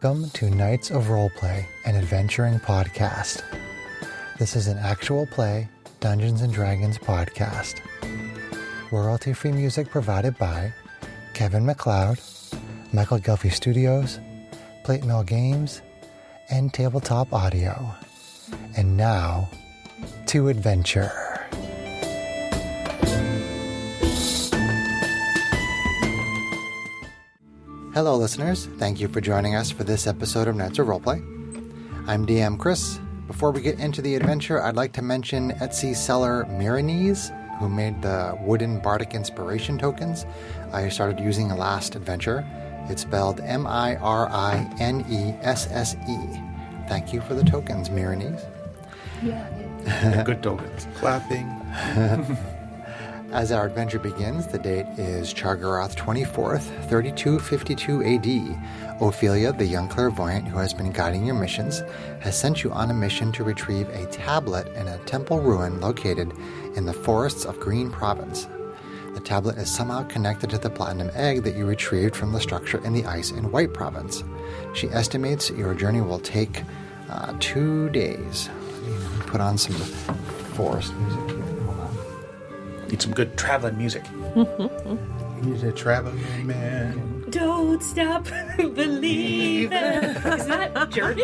Welcome to Knights of Roleplay, an adventuring podcast. This is an actual play Dungeons & Dragons podcast. Royalty-free music provided by Kevin MacLeod, Michael Gelfie Studios, Plate Mill Games, and Tabletop Audio. And now, to adventure. Hello listeners, thank you for joining us for this episode of Knights of Roleplay. I'm DM Chris. Before we get into the adventure, I'd like to mention Etsy seller Miranese, who made the wooden bardic inspiration tokens I started using last adventure. It's spelled Miranesse. Thank you for the tokens, Miranese. Yeah. Good tokens. Clapping. As our adventure begins, the date is Chargaroth 24th, 3252 AD. Ophelia, the young clairvoyant who has been guiding your missions, has sent you on a mission to retrieve a tablet in a temple ruin located in the forests of Green Province. The tablet is somehow connected to the platinum egg that you retrieved from the structure in the Ice and White Province. She estimates your journey will take 2 days. Let me put on some forest music here. Need some good traveling music. He's a traveling man. Don't stop believing. Is that Journey?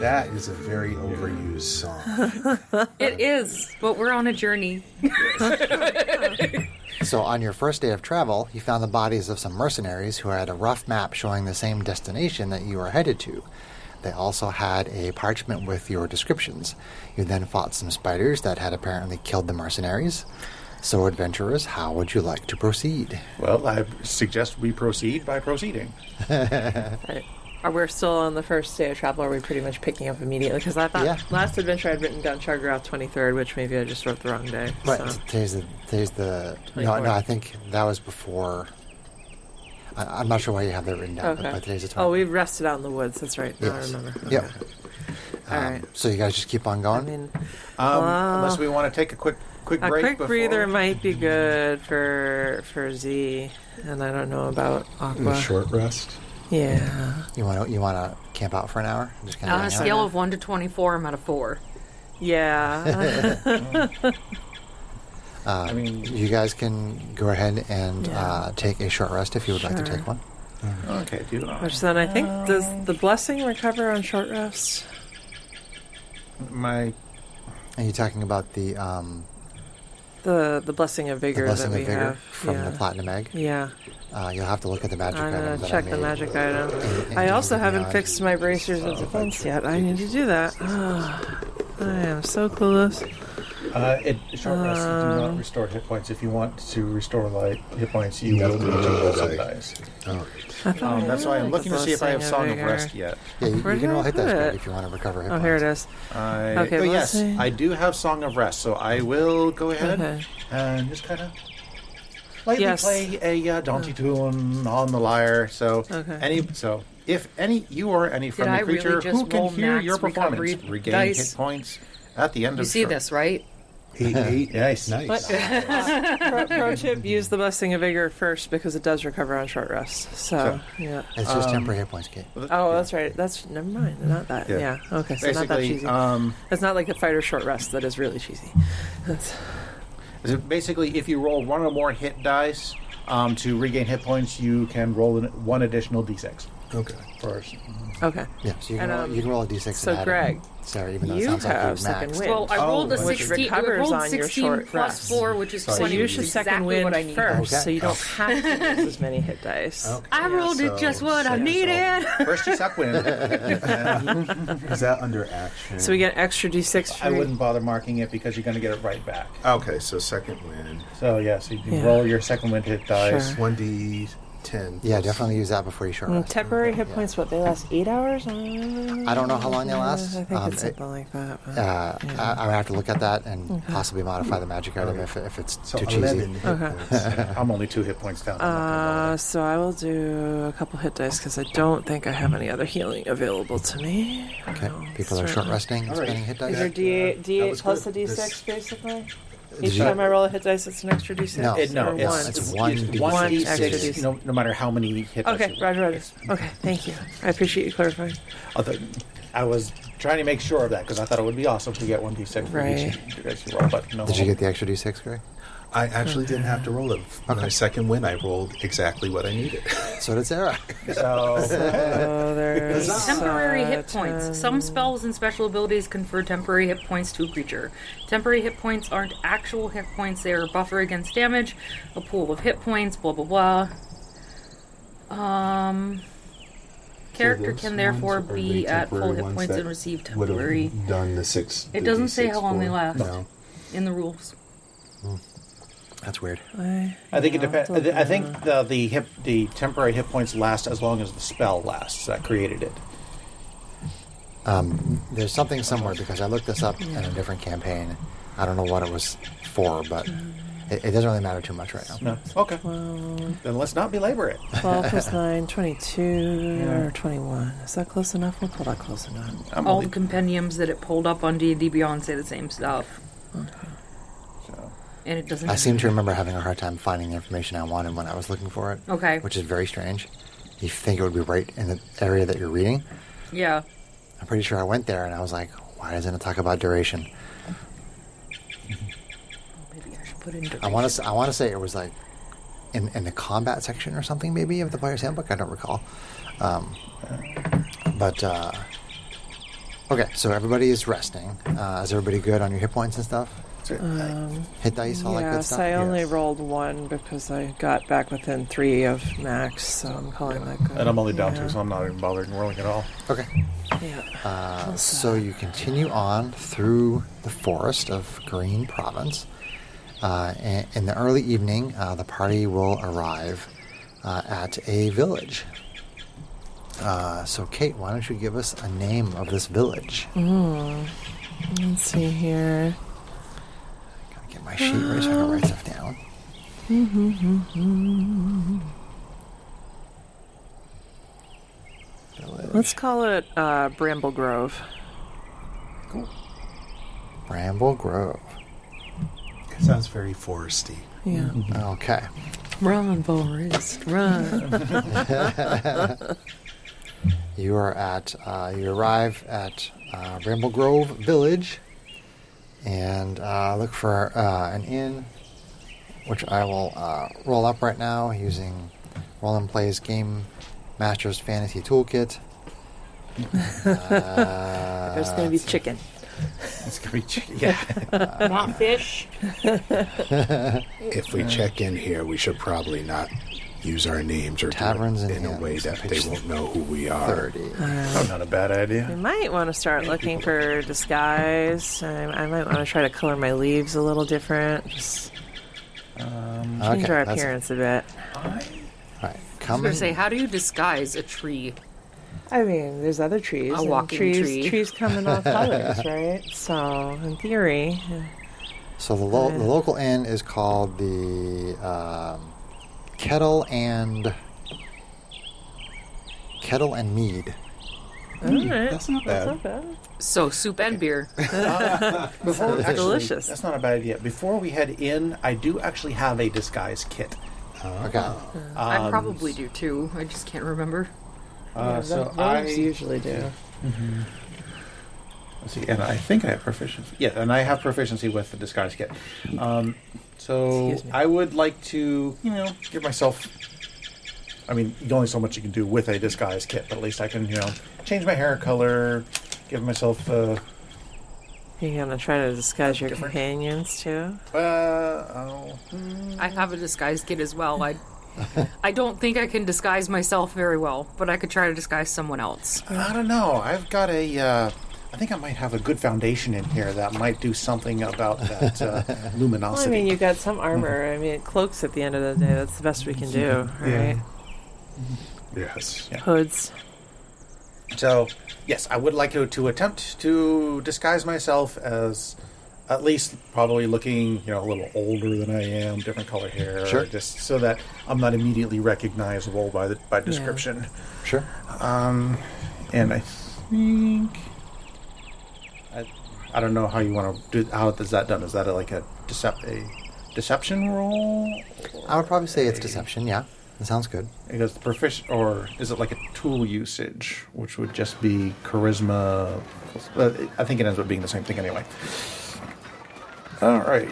That is a very overused song. It is, but we're on a journey. So on your first day of travel, you found the bodies of some mercenaries who had a rough map showing the same destination that you were headed to. They also had a parchment with your descriptions. You then fought some spiders that had apparently killed the mercenaries. So, adventurers, how would you like to proceed? Well, I suggest we proceed by proceeding. Right. Are we still on the first day of travel, or are we pretty much picking up immediately? Because I thought last adventure I'd written down Chargaroth 23rd, which maybe I just wrote the wrong day. Right, So. today's the no, I think that was before. I'm not sure why you have that written down, but today's the 20th. Oh, we rested out in the woods. That's right. Now I remember. Okay. Yep. All right. So you guys just keep on going? I mean, Unless we want to take a quick break. a quick before. breather might be good for Z, and I don't know about Aqua. A short rest. Yeah. You want to camp out for an hour? Just kinda On a hang out? scale of 1 to 24, I'm at a 4. Yeah. I mean, you guys can go ahead and take a short rest if you would like to take one. okay, do Which then I think, does the blessing recover on short rests? my Are you talking about the blessing of vigor blessing that we of vigor have from the platinum egg? Yeah. You'll have to look at the magic I'm item. going to that check I the made magic item. in I also D&D haven't Beyond. fixed my bracers of defense yet. I need to do that. I am so clueless. short rest do not restore hit points. If you want to restore hit points, you will need to roll some dice. Oh. That's why I'm looking to see if I have Song of Rest yet. Yeah, you Where can did roll I hit put dice it? if you want to recover hit Oh, points. here it is. Okay, Oh, let's yes, see. I do have Song of Rest, so I will go ahead and just kind of lightly play a daunting tune on the lyre. So, if any you or any friendly I really creature just who can roll hear max your performance recovery regain dice? hit points at the end You of see the this, right? 8. Nice. Pro tip, use the blessing of vigor first because it does recover on short rest. So, yeah. It's just temporary hit points, Kate. Oh, that's right. Never mind. Not that. Yeah. Okay, so not that Basically, cheesy. It's not like a fighter short rest that is really cheesy. Basically, if you roll one or more hit dice to regain hit points, you can roll one additional d6. Okay. First. Okay. Yeah, so you can roll a d6. So, and add Greg, it. Sorry, even though it you sounds like have you've second maxed. wind. Well, I rolled a which 16. I recovers rolled on your 16 short plus rest. 4, which is So 20. you should exactly second wind what I need. first, Okay. so you don't have to use as many hit dice. Okay. I rolled it just what I needed. First, you suck wind. Is that under action? So we get extra d6 for I wouldn't bother marking it because you're going to get it right back. Okay, so second wind. So, so you can roll your second wind hit dice. Sure. 1d10. Yeah, definitely use that before you short rest. Temporary hit points, what, they last 8 hours? I don't know how long they last. I think it's something like that. But, I would have to look at that and possibly modify the magic item if it's So too 11 cheesy. hit points. I'm only 2 hit points down. so I will do a couple hit dice because I don't think I have any other healing available to me. Okay, people are short resting and spending hit Is dice. your D8 was plus good. a D6 basically? Each time I roll a hit dice, it's an extra d6? No, it's one extra d6. No matter how many hit dice. Okay, roger. Okay, thank you. I appreciate you clarifying. I was trying to make sure of that because I thought it would be awesome to get 1d6 for each dice you roll, but no. Did you get the extra d6, Greg? I actually didn't have to roll it. My second win, I rolled exactly what I needed. So did Sarah. So there's temporary hit points. Some spells and special abilities confer temporary hit points to a creature. Temporary hit points aren't actual hit points. They are a buffer against damage, a pool of hit points, blah, blah, blah. Character can therefore be at full hit points and receive temporary. Done the 6. It doesn't say how long they last in the rules. That's weird. I think it depends. I think the temporary hit points last as long as the spell lasts. That created it. There's something somewhere because I looked this up in a different campaign. I don't know what it was for, but it doesn't really matter too much right now. No. Okay. Then let's not belabor it. 12 plus 9, 22, or 21. Is that close enough? We'll pull that close enough. All the compendiums that it pulled up on D&D Beyond say the same stuff. Okay. And it doesn't. I seem to remember having a hard time finding the information I wanted when I was looking for it. Okay. Which is very strange. You think it would be right in the area that you're reading. Yeah. I'm pretty sure I went there and I was like, why doesn't it talk about duration? Maybe I should put in duration. I want to say it was like in the combat section or something maybe of the player's handbook. I don't recall. Okay, so everybody is resting. Is everybody good on your hit points and stuff? Hit dice, all that good stuff? I only rolled 1 because I got back within 3 of max, so I'm calling that good. And I'm only down 2, so I'm not even bothered rolling at all. Okay. Yeah. So you continue on through the forest of Green Province. In the early evening, the party will arrive at a village. So Kate, why don't you give us a name of this village? Let's see here. Gotta get my sheet ready so I can write stuff down. Let's call it Bramble Grove. Cool. Bramble Grove. It sounds very foresty. Yeah. Okay. Run, Forrest, run. You arrive at Bramble Grove Village and look for an inn, which I will roll up right now using Roll and Play's Game Master's Fantasy Toolkit. There's going to be chicken. It's going to be chicken. Yeah. Not fish. If we check in here, we should probably not use our names or Taverns do it and in a way inns, that they page won't know who we are. 30. Not a bad idea. I might want to start looking for disguise. I might want to try to color my leaves a little different. Just change our appearance a bit. Right. I was going to say, how do you disguise a tree? I mean, there's other trees. A walking tree. Trees come in all colors, right? So, in theory... So the local inn is called the Kettle and Mead. All right. That's not bad. That's not bad. So, soup and beer. Delicious. That's not a bad idea. Before we head in, I do actually have a disguise kit. Okay. I probably do too. I just can't remember. Rogues usually do. Let's see, and I think I have proficiency. Yeah, and I have proficiency with the disguise kit. So I would like to, give myself. I mean, there's only so much you can do with a disguise kit, but at least I can, change my hair color, give myself. You're gonna try to disguise your companions too? I have a disguise kit as well. I don't think I can disguise myself very well, but I could try to disguise someone else. I don't know. I've got I think I might have a good foundation in here that might do something about that luminosity. Well, I mean, you got some armor. I mean, cloaks at the end of the day. That's the best we can do, right? Yes. Yeah. Hoods. So, yes, I would like to attempt to disguise myself as at least probably looking, a little older than I am, different color hair, sure. just so that I'm not immediately recognizable by description. Yeah. Sure. And I think I don't know how you want to do. How is that done? Is that like a deception roll? I would probably say it's deception. Yeah, that sounds good. Because the proficient, or is it like a tool usage, which would just be charisma? I think it ends up being the same thing anyway. All right.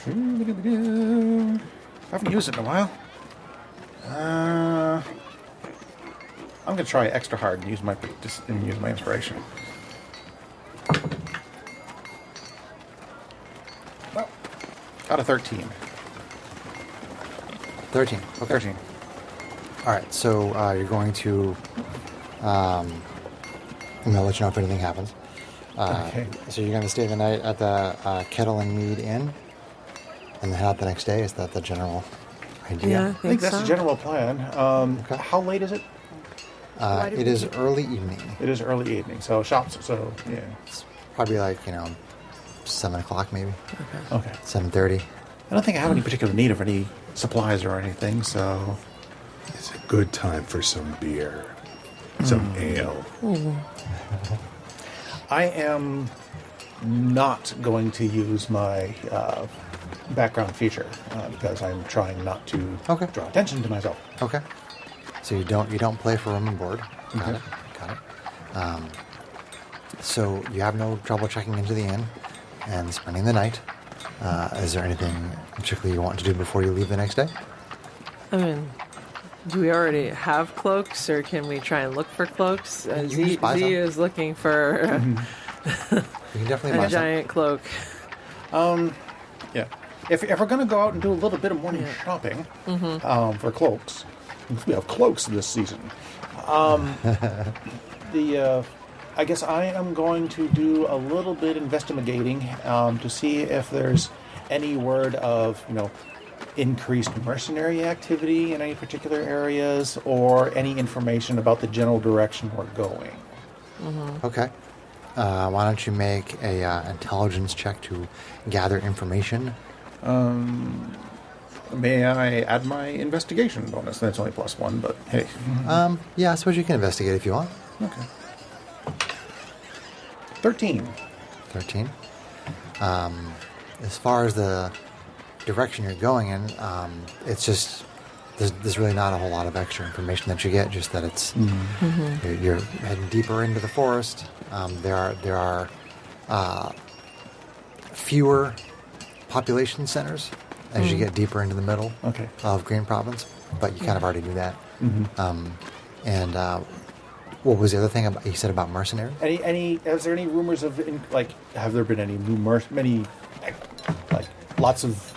I haven't used it in a while. I'm going to try extra hard and use my inspiration. Well, got a 13. 13. Okay. 13. All right. So you're going to. I'm going to let you know if anything happens. Okay. So you're going to stay the night at the Kettle and Mead Inn, and then head out the next day. Is that the general idea? Yeah, I think that's so. the general plan. Okay. How late is it? It is early evening. It is early evening, so shops. So yeah. It's probably like 7 o'clock maybe. Okay. 7:30. I don't think I have any particular need of any supplies or anything, so It's a good time for some beer, some ale. I am not going to use my background feature because I'm trying not to draw attention to myself. Okay. So you don't play for room and board. Got it. So you have no trouble checking into the inn and spending the night. Is there anything particularly you want to do before you leave the next day? I mean, do we already have cloaks, or can we try and look for cloaks? You can Z just buy some. is looking for You can definitely buy a giant cloak. Yeah. If we're going to go out and do a little bit of morning shopping for cloaks, we have cloaks this season. I guess I am going to do a little bit investigating to see if there's any word of increased mercenary activity in any particular areas, or any information about the general direction we're going. Okay. Why don't you make a intelligence check to gather information? May I add my investigation bonus? That's only +1, but hey. Yeah, I suppose you can investigate if you want. Okay. 13. 13. As far as the direction you're going in, it's just there's really not a whole lot of extra information that you get. Just that it's you're heading deeper into the forest. There are fewer population centers as you get deeper into the middle of Green Province, but you kind of already do that. And what was the other thing you said about mercenaries? Is there any rumors of have there been any new lots of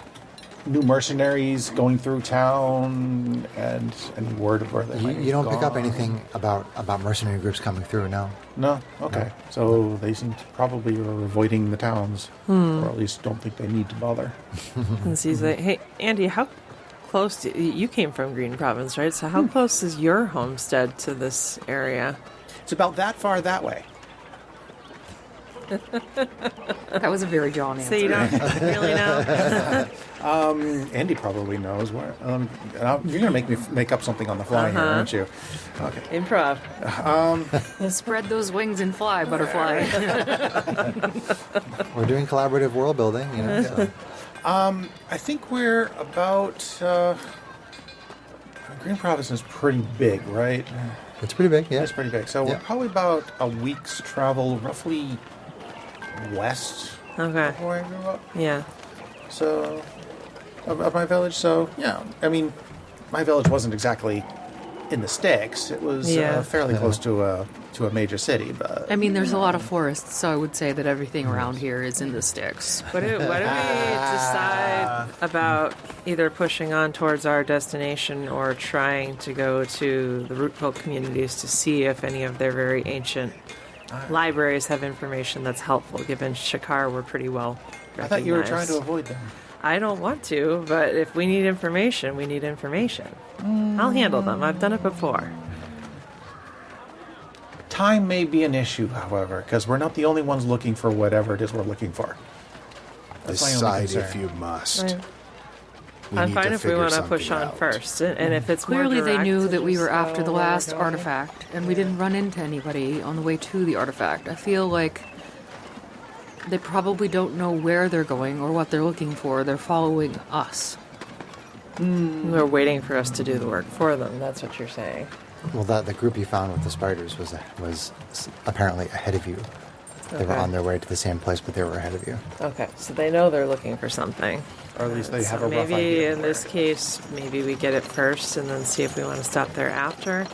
new mercenaries going through town, and any word of where they might You don't have pick up gone? anything about mercenary groups coming through, no. No? Okay. So they seem to probably are avoiding the towns, or at least don't think they need to bother. And he's like, "Hey, Andy, how close you came from Green Province, right? So how close is your homestead to this area?" It's about that far that way. That was a very John answer. So you don't really know? Andy probably knows where. You're going to make me make up something on the fly here, aren't you? Okay. Improv. Spread those wings and fly, butterfly. We're doing collaborative world building, so. I think we're about. Green Province is pretty big, right? It's pretty big, yeah. It's pretty big. So we're probably about a week's travel, roughly west Okay. of where I grew up. Yeah. So, of my village. So, yeah. I mean, my village wasn't exactly in the sticks. It was fairly close to a major city, but I mean, there's a lot of forests, so I would say that everything around here is in the sticks. What do we decide about either pushing on towards our destination or trying to go to the Rootville communities to see if any of their very ancient libraries have information that's helpful? Given Shakar, we're pretty well recognized. I thought you were trying to avoid them. I don't want to, but if we need information, we need information. I'll handle them. I've done it before. Time may be an issue, however, because we're not the only ones looking for whatever it is we're looking for. That's my only Decide concern. if you must. I'm fine if we figure want to push something on out. first, and if it's more Clearly, they direct knew to that we just were after go the where we're last going. artifact, and we didn't run into anybody on the way to the artifact. I feel like they probably don't know where they're going or what they're looking for. They're following us. They're waiting for us to do the work for them. That's what you're saying. Well, the group you found with the spiders was apparently ahead of you. They were Okay. on their way to the same place, but they were ahead of you. Okay, so they know they're looking for something. Or at least they have So a rough maybe idea. in this case, maybe we get it first and then see if we want to stop there after.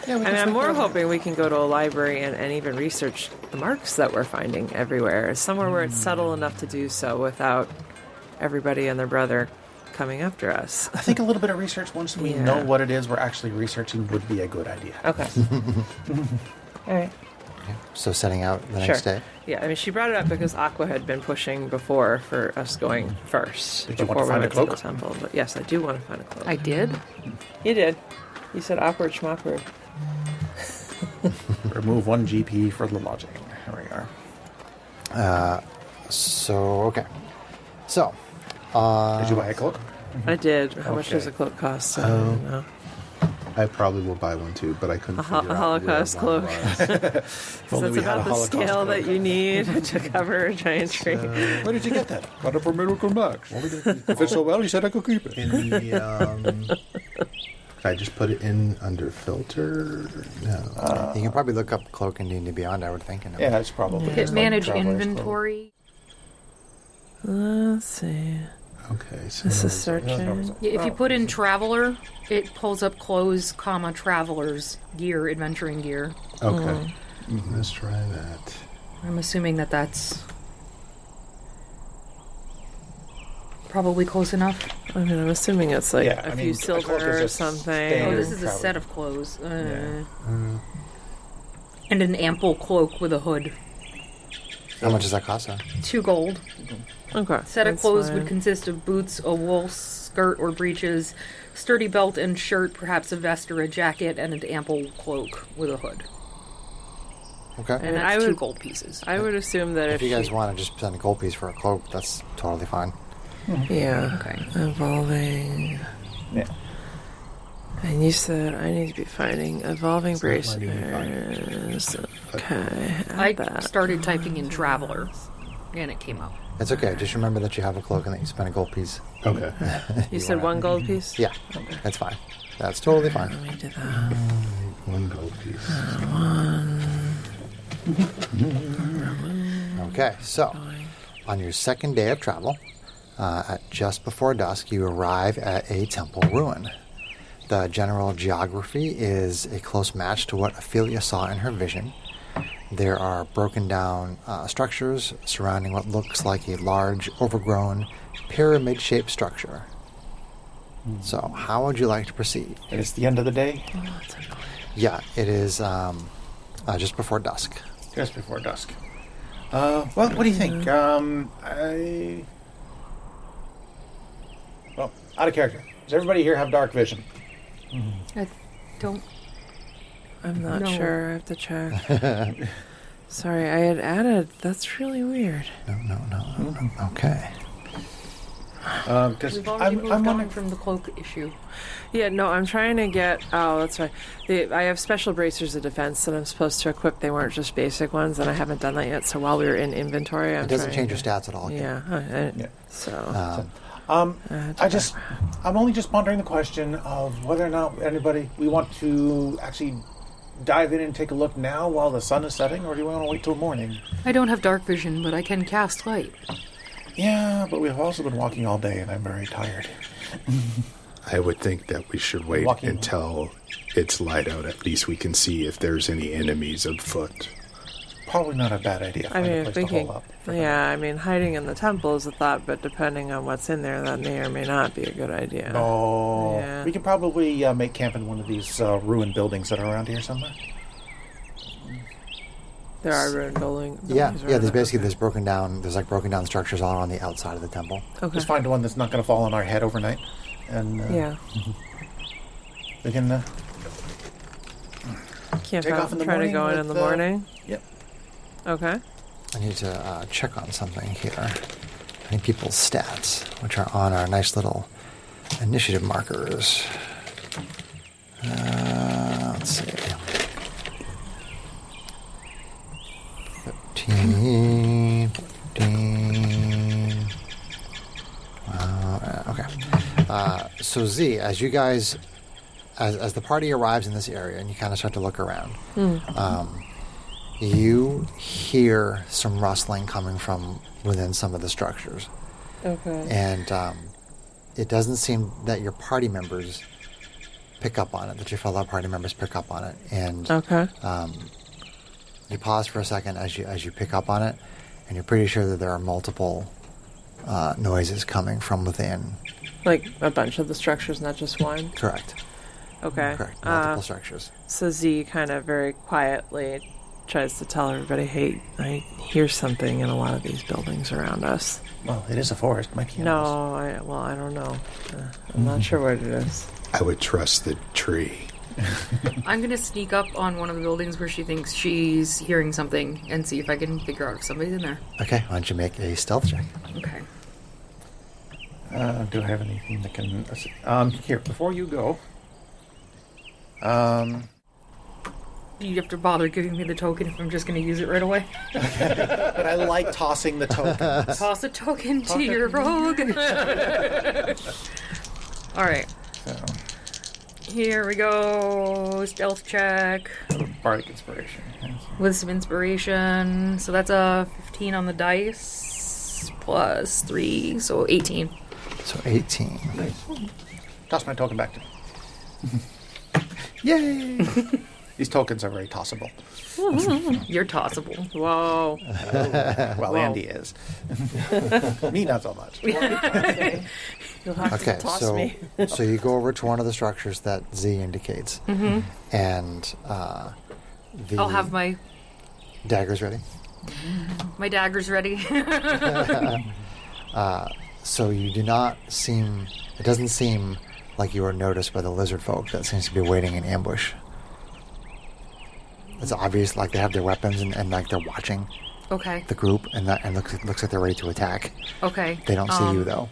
Yeah, we I mean, can I'm more swing hoping we can go to a library and even research the marks that we're finding everywhere. Somewhere where it's subtle enough to do so without everybody and their brother coming after us. I think a little bit of research once we Yeah. know what it is we're actually researching would be a good idea. Okay. All right. So setting out the Sure. next day. Yeah, I mean, she brought it up because Aqua had been pushing before for us going first. Did you before want to find a we went to the cloak? temple. But yes, I do want to find a cloak. I did. You did. You said awkward schmawkward. Remove 1 GP for the lodging. Here we are. Okay. So, Did you buy a cloak? I did. How much Okay. does a cloak cost? I Oh. don't know. I probably will buy one too, but I couldn't figure out where Holocaust one cloak. was. If So only that's we had a about the Holocaust scale cloak. that you need to cover a giant tree. Where did you get that? Got it from Miracle Max. If it's so well, he said I could keep it. In the, can I just put it in under filter? No. you can probably look up Cloak and D&D Beyond, I would think. And Yeah, it's probably. Hit just like manage Traveler's Cloak. inventory. Let's see. Okay, so This is searching. Yeah, if you put in traveler, it pulls up clothes, comma, travelers gear, adventuring gear. okay. Let's try that. I'm assuming that that's probably close enough. I mean, I'm assuming it's like Yeah, a I few mean, a cloak is silver or just something. standard. Oh, this is a traveler. set of clothes. Yeah. And an ample cloak with a hood. how much does that cost? 2 gold. Okay. Set of that's clothes fine. would consist of boots, a wool skirt or breeches, sturdy belt and shirt, perhaps a vest or a jacket, and an ample cloak with a hood. Okay. And And that's I 2 would- gold pieces. I would assume that If if you guys she- want to just spend a gold piece for a cloak, that's totally fine. Yeah. Okay. Evolving. Yeah. And you said I need to be finding evolving not letting me find braces. Okay. I add that. started typing in traveler, and it came up. It's okay. Just remember that you have a cloak and that you spend a gold piece. Okay. You said 1 gold piece? Yeah, that's fine. That's totally fine. Let me do that. One gold piece. Okay, so on your second day of travel, at just before dusk, you arrive at a temple ruin. The general geography is a close match to what Ophelia saw in her vision. There are broken down structures surrounding what looks like a large, overgrown, pyramid-shaped structure. So, how would you like to proceed? And it's the end of the day, Yeah, it is just before dusk. just before dusk. Well, what do you think? Well, out of character. Does everybody here have dark vision? I don't. I'm not No. sure. I have to check. Sorry, I had added. That's really weird. No. Okay. Because We've already moved I'm on wondering. from the cloak issue. Yeah, no, I'm trying to get. Oh, that's right. I have special bracers of defense that I'm supposed to equip. They weren't just basic ones, and I haven't done that yet. So while we were in inventory, I'm It doesn't trying change your to- stats at all. Yeah. Yeah. So. I'm only just pondering the question of whether or not we want to actually dive in and take a look now while the sun is setting, or do we want to wait till morning? I don't have dark vision, but I can cast light. Yeah, but we've also been walking all day, and I'm very tired. I would think that we should wait Walking. until it's light out. At least we can see if there's any enemies afoot. Probably not a bad idea. I Find mean, a place to thinking. hole up. Yeah, I mean, hiding in the temple is a thought, but depending on what's in there, that may or may not be a good idea. Oh, Yeah. we can probably make camp in one of these ruined buildings that are around here somewhere. There are ruined buildings. Yeah. around There's there. basically broken down structures all around the outside of the temple. Okay. Just find one that's not going to fall on our head overnight, and Yeah. we can. Camp Take out off in and the try to morning go in with, the morning. Yep. Okay. I need to check on something here. I think people's stats, which are on our nice little initiative markers. Let's see. 13, 15. Okay. So Z, as you guys, as the party arrives in this area and you kind of start to look around, you hear some rustling coming from within some of the structures. Okay. And it doesn't seem that your party members pick up on it, that your fellow party members pick up on it. And you pause for a second as you pick up on it, and you're pretty sure that there are multiple noises coming from within. Like a bunch of the structures, not just one? Correct. Okay. Correct. Multiple structures. So Z kind of very quietly tries to tell everybody, hey, I hear something in a lot of these buildings around us. Well, it is a forest. Might be No, I don't know. I'm not sure what it is. I would trust the tree. I'm going to sneak up on one of the buildings where she thinks she's hearing something and see if I can figure out if somebody's in there. Okay, why don't you make a stealth check? Okay. Do I have anything that can... here, before you go... You have to bother giving me the token if I'm just going to use it right away. But I like tossing the tokens. Toss a token to your rogue. All right. So, Here we go. Stealth check bardic inspiration. with some inspiration. So that's a 15 on the dice plus 3, so 18. So 18. Nice. Toss my token back to me. Yay! These tokens are very tossable. You're tossable. Whoa. Well, Andy is. Me, not so much. You'll have Okay, to toss me. so you go over to one of the structures that Z indicates, and the I'll have my daggers ready. daggers ready. So you do not seem. It doesn't seem like you are noticed by the lizard folk that seems to be waiting in ambush. It's obvious, like they have their weapons and like they're watching Okay. the group, and looks like they're ready to attack. Okay. They don't see you though.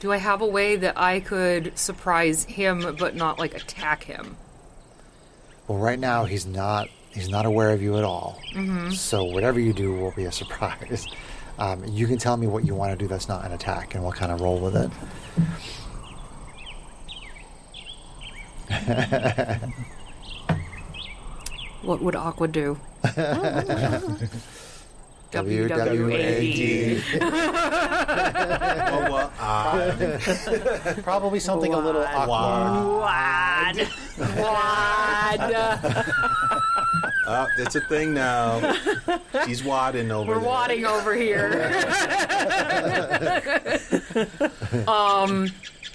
Do I have a way that I could surprise him but not like attack him? Well, right now he's not aware of you at all. So whatever you do will be a surprise. You can tell me what you want to do that's not an attack, and we'll kind of roll with it. What would Aqua do? WWAD. Probably something a little awkward. Oh, it's a thing now. She's wadding over We're there. wadding over here.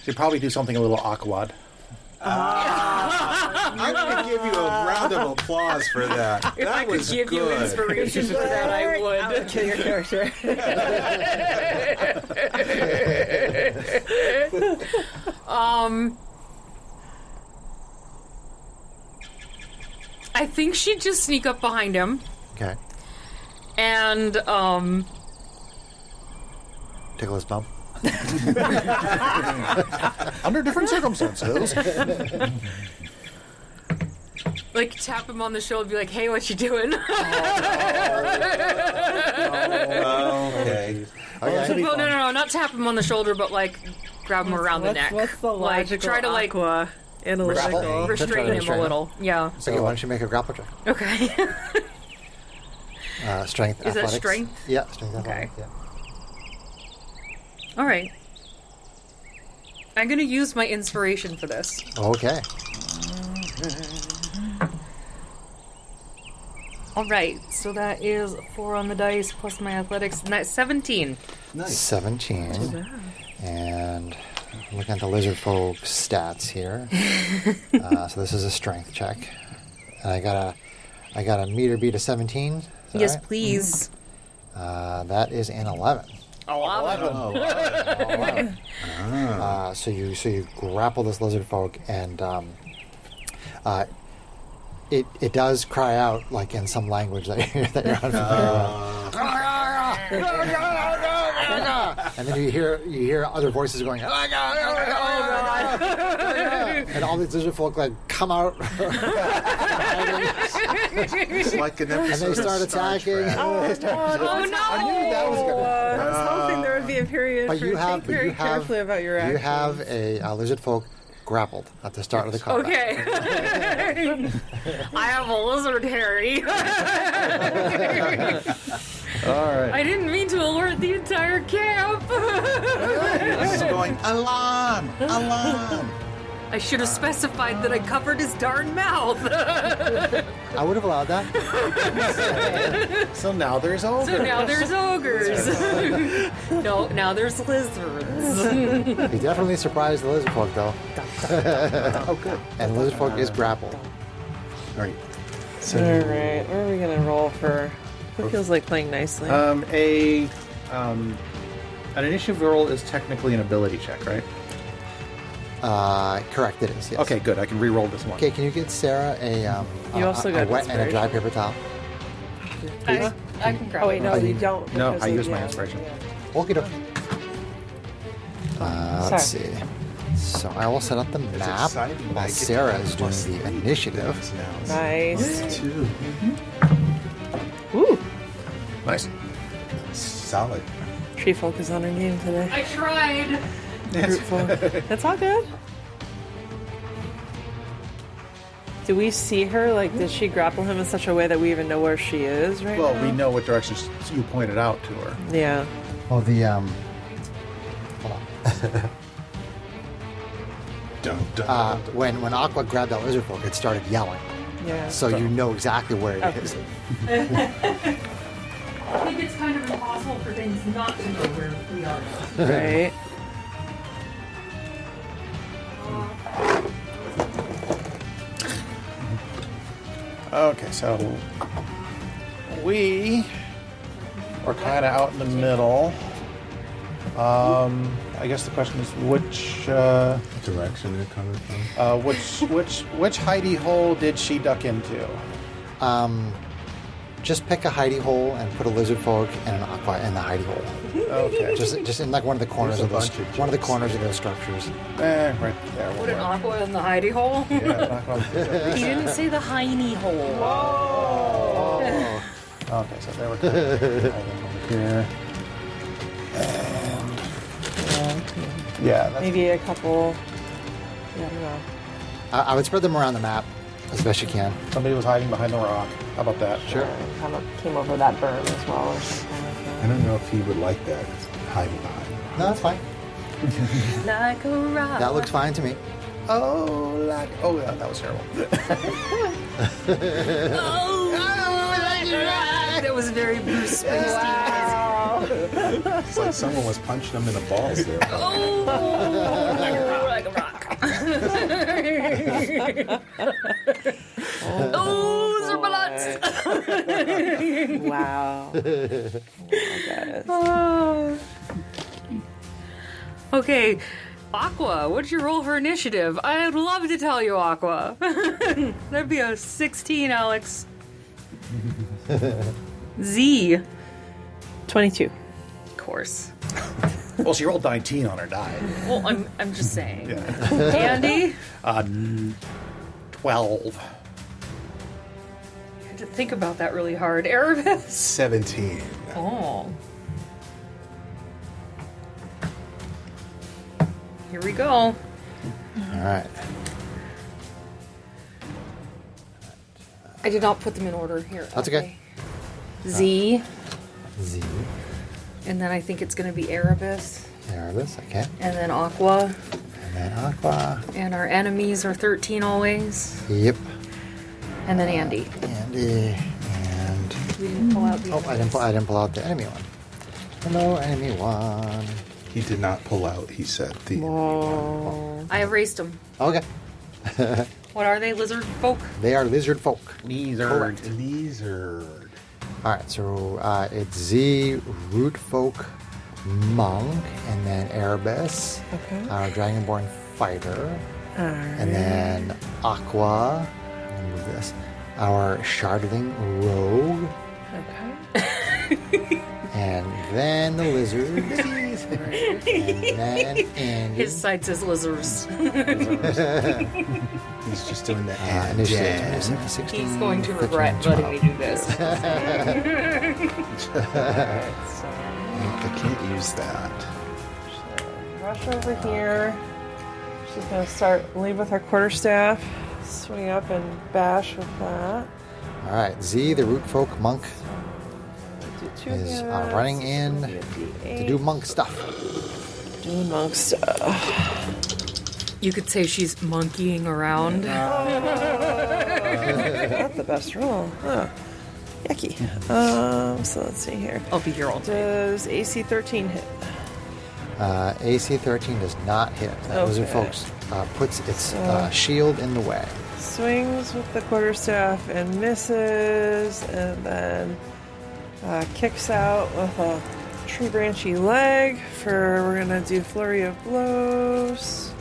Should probably do something a little awkward. I'm going to give you a round of applause for that. If that I could was give you good. inspiration for that, I would. Kill your character. I think she'd just sneak up behind him Okay. and Tickle his bump. Under different circumstances. like tap him on the shoulder and be like, hey, what you doing? Okay. Okay. Well, no, not tap him on the shoulder, but like grab him around the neck. What's the like logical try to like aqua analytical? Grapple. restrain him a Restrain him. little. Yeah. Okay, why don't you make a grapple check? Okay. Strength, Is that athletics. strength? Yeah, strength, Okay. athletics. Yeah. All right. I'm gonna use my inspiration for this. Okay. All right, so that is 4 on the dice plus my athletics, and that's 17. Nice. 17. And I'm looking at the lizard folk stats here. So this is a strength check. And I got a meter beat of 17. Is that Yes, right? please. That is an 11. 11. So you grapple this lizard folk, and it does cry out like in some language that you're unfamiliar with. And then you hear other voices going, And all these lizard folk like come out. It's like an And episode they start of Star attacking. Trek. Oh no! I knew that was going I was hoping there would be a period But for you you have, think very carefully about your actions. you have a lizard folk grappled at the start of the combat. Okay. I have a lizard, Harry. All right. I didn't mean to alert the entire camp. This is going alarm, alarm. I should have specified that I covered his darn mouth. I would have allowed that. So now there's ogres. So now there's ogres. No, now there's lizards. He definitely surprised the lizard folk, though. Oh, good. And lizard folk is grappled. All right. So All right, where are we gonna roll for? Who feels like playing nicely? An initiative roll is technically an ability check, right? Correct, it is, yes. Okay, good. I can re-roll this one. Okay, can you get Sarah You also a got wet and a dry inspiration. paper towel? I can grab Oh wait, no, Oh, you you- don't. No, because I of- used my yeah, inspiration. yeah. Okie doke. Let's Sorry. see. So I will set up the it's map exciting that I while get Sarah to is doing plus the three initiative. now. Nice. Plus 2. Ooh, Nice. Solid. tree folk is on her game today. I tried. Root folk. That's all good. Do we see her? Like, did she grapple him in such a way that we even know where she is right Well, now? we know what directions you pointed out to her. Yeah. Oh, the hold on. Dun, dun, dun, dun. When Aqua grabbed that lizard folk, it started yelling. Yeah. So you know exactly where it is. I think it's kind of impossible for things not to know where we are. Right. Okay, so we are kind of out in the middle. I guess the question is which Direction they're coming from. which hidey hole did she duck into? Just pick a hidey hole and put a lizard folk and an Aqua in the hidey hole. Okay, Just in like one of the corners There's a of those bunch of one of the jokes. corners of those structures. right there. Put an aqua in the hidey hole. Yeah, knock on- You didn't say the hiney hole. Okay, so there we go. Over here. And yeah, that's Maybe a couple. Yeah, I don't know. I would spread them around the map as best you can. somebody was hiding behind the rock. How about that? Sure. Came over that berm as well, or something like I that. don't know if he would like that. Hiding behind. No, that's fine. Like a rock. That looks fine to me. Oh, yeah, that was terrible. That was very Bruce Springsteen. It's like someone was punching him in the balls there. Oh, like a rock. Oh, Zerbalot. Wow. Okay, Aqua, what'd you roll for initiative? I'd love to tell you, Aqua. That'd be a 16, Alex. Z, 22. of course. Well, she rolled 19 on her die. Well, I'm just saying. Yeah. Andy, 12. you had to think about that really hard. Erebus. 17. Oh. Here we go. All right. I did not put them in order here. That's okay. Z, Z. and then I think it's going to be Erebus, There it is. Okay. and then Aqua, And then Aqua. and our enemies are 13 always, Yep. and then Andy. Andy. And We didn't pull out the I didn't pull out the enemy one. Hello, enemy one. He did not pull out, he said. I erased them. Okay. What are they, lizard folk? They are lizard folk. Lizard. Lizard. All right, so it's Z, Root Folk, Monk, and then Erebus, Okay. our Dragonborn Fighter, Alright. and then Aqua, let me move this, our Shardling Rogue, Okay. And then the lizards. And then Andy. His side says lizards. He's just doing the Initiative and 27, 16, He's going to 15, regret 12. letting me do this. I can't use that. Rush over here. She's going to lead with her quarterstaff. Swing up and bash with that. All right, Z, the root folk monk, Do 2 is hits. running in It's gonna be a to D8. do monk stuff. Doing monk stuff. You could say she's monkeying around. Not the best roll. Huh. Yucky. So let's see here. I'll be here all day. Does AC 13 hit? AC 13 does not hit. That lizard Okay. folks puts its shield in the way. Swings with the quarterstaff and misses, and then kicks out with a tree branchy leg we're gonna do flurry of blows.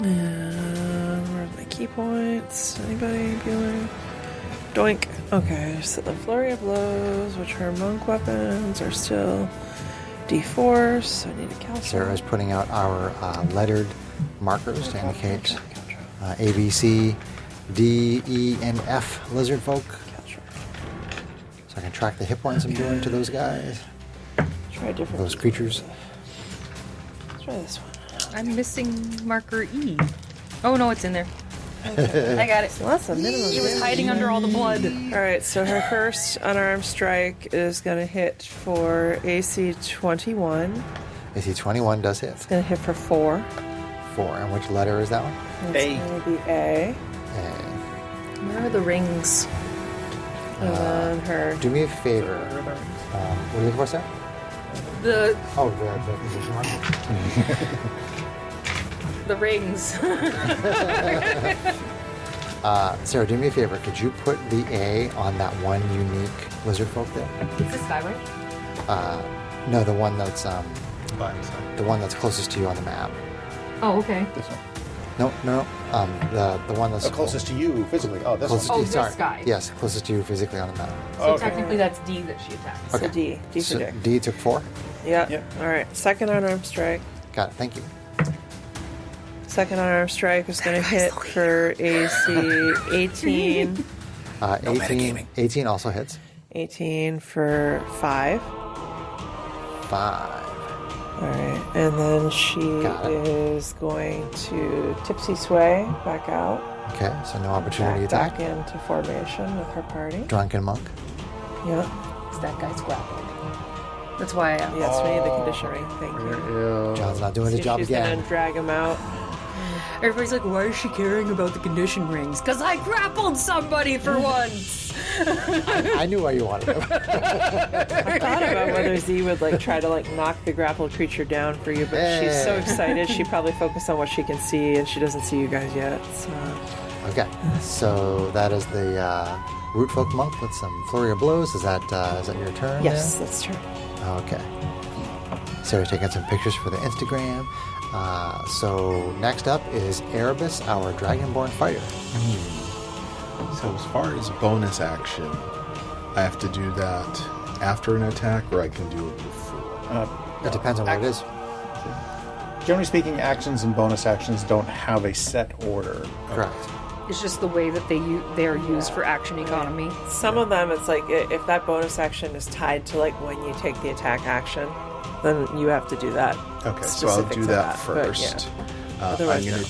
And where's my key points? Anybody feeling? Doink. Okay, so the flurry of blows, which her monk weapons are still D4, so I need a calculate. Sarah is putting out our lettered markers to indicate A, B, C, D, E, and F lizard folk. So I can track the hit points I'm doing to those guys, Try different. those creatures. Let's try this one. I'm missing marker E. Oh no, it's in there. I got it. So that's a minimum. He was hiding under all the blood. All right, so her first unarmed strike is going to hit for AC 21. AC 21 does hit. It's going to hit for 4. 4. And which letter is that one? It's going to be A. A. Where are the rings? And then her. Do me a favor. What are you looking for, Sarah? The Oh, the position marker. the rings. Sarah, do me a favor. Could you put the A on that one unique lizard folk there? Is this Skyway? No, the one that's Button side. the one that's closest to you on the map. Oh, okay. This one. No. The one that's Closest to you physically. Oh, this closest one. Oh, to you. Sorry. this guy. Yes, closest to you physically on the map. So Okay. technically that's D that she attacks. So Okay. D. D for So Dick. D took 4. Yeah. Yep. All right. Second unarmed strike. Got it. Thank you. Second unarmed strike is going to hit for AC 18. 18 also hits. 18 for 5. 5. All right. And then she Got it. is going to tipsy sway back out. Okay, so no opportunity Back attack. into formation with her party. Drunken monk. Yeah. Because that guy's grappled. That's why I asked. Yes, we need the condition ring. Thank you. John's not doing See his if job she's again. gonna drag him out. Everybody's like, why is she caring about the condition rings? Because I grappled somebody for once. I knew why you wanted him. I thought about whether Z would try to knock the grappled creature down for you, but she's so excited she probably focused on what she can see, and she doesn't see you guys yet. So Okay, so that is the root folk monk with some flurry of blows. Is that your turn? yes, that's true. there? Okay. Sarah's taking some pictures for the Instagram. So next up is Erebus, our Dragonborn fighter. So as far as bonus action, I have to do that after an attack, or I can do it before. It depends on what it is. Generally speaking, actions and bonus actions don't have a set order. Correct. It's just the way that they are used for action economy. Some of them, it's if that bonus action is tied to when you take the attack action, then you have to do that. Okay, so I'll specific do to that but yeah. first. I'm Otherwise, going to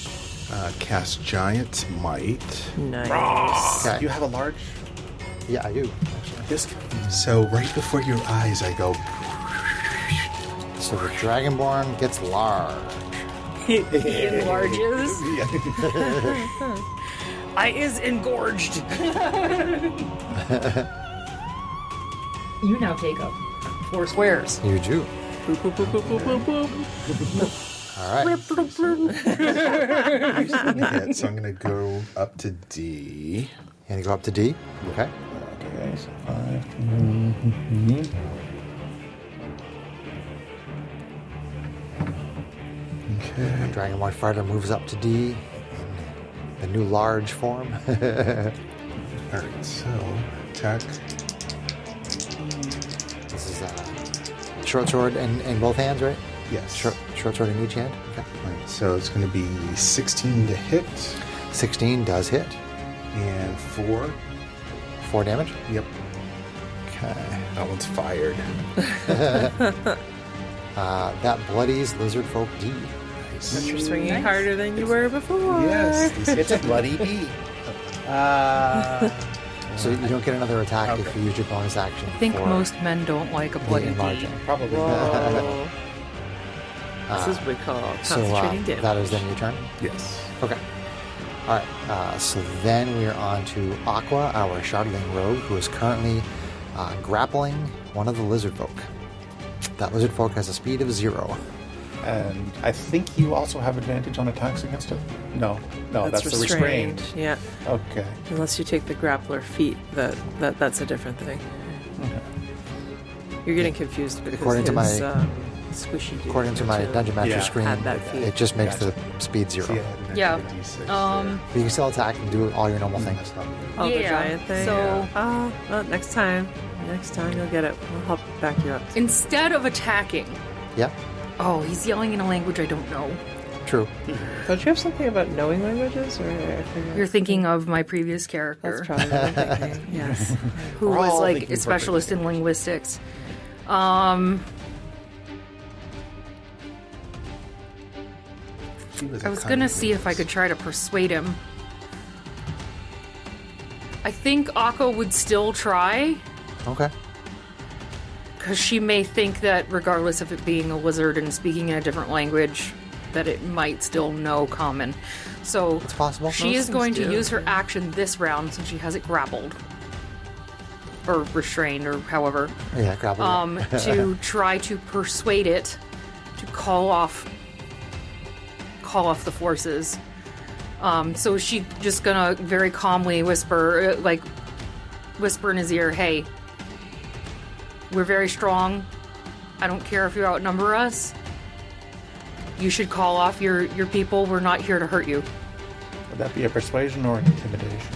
cast Giant Might. Nice. Okay. You have a large. Yeah, I do. So right before your eyes, I go. So the Dragonborn gets large. He enlarges. I is engorged. You now take up 4 squares. You do. Boop, boop, boop, boop, boop, boop, boop. All right. So I'm going to go up to D. You gonna go up to D? Okay. Okay, so 5. Okay. Dragonborn fighter moves up to D in the new large form. All right. So attack This is short sword in both hands, right? Yes. Short sword in each hand. Okay. Right, so it's going to be 16 to hit 16 does hit. and 4. 4 damage. Yep. Okay. That one's fired. That bloodies lizard folk D. Nice. You're swinging harder than you were before. Yes. It's a bloody bee. So you don't get another attack if Okay. you use your bonus action. I think for most men don't like a the bloody enlarging. bee. Probably. Whoa. This is what we call So concentrating damage. that is then your turn. Yes. Okay. All right. So then we are on to Aqua, our Shardling rogue, who is currently grappling one of the lizard folk. That lizard folk has a speed of 0. And I think you also have advantage on attacks against it? No, that's the restrained. Yeah. Okay. Unless you take the grappler feat, that's a different thing. You're getting confused because According to my- squishy dude According to my too. Dungeon Master Yeah. screen, Had that feat. it just makes Gotcha. the speed 0. So you had an Yeah. extra D6 But you can still attack and do all your normal things. Oh, the Yeah, giant thing. so- Well, next time you'll get it. We'll help back you up. Instead of attacking, Yep. oh, he's yelling in a language I don't know. True. Don't you have something about knowing languages, or I forget? You're thinking of my previous character, That's probably what I'm thinking. Yes. who We're was all like thinking a specialist in linguistics. I was gonna see if I could try to persuade him. I think Akko would still try, Okay. because she may think that regardless of it being a lizard and speaking in a different language, that it might still know common. So It's possible. she Most is going things to do. use her action this round since she has it grappled. Or restrained, or however. Yeah, grapple. To try to persuade it to call off the forces. So she just gonna very calmly whisper in his ear, "Hey, we're very strong. I don't care if you outnumber us. You should call off your people. We're not here to hurt you." Would that be a persuasion or an intimidation?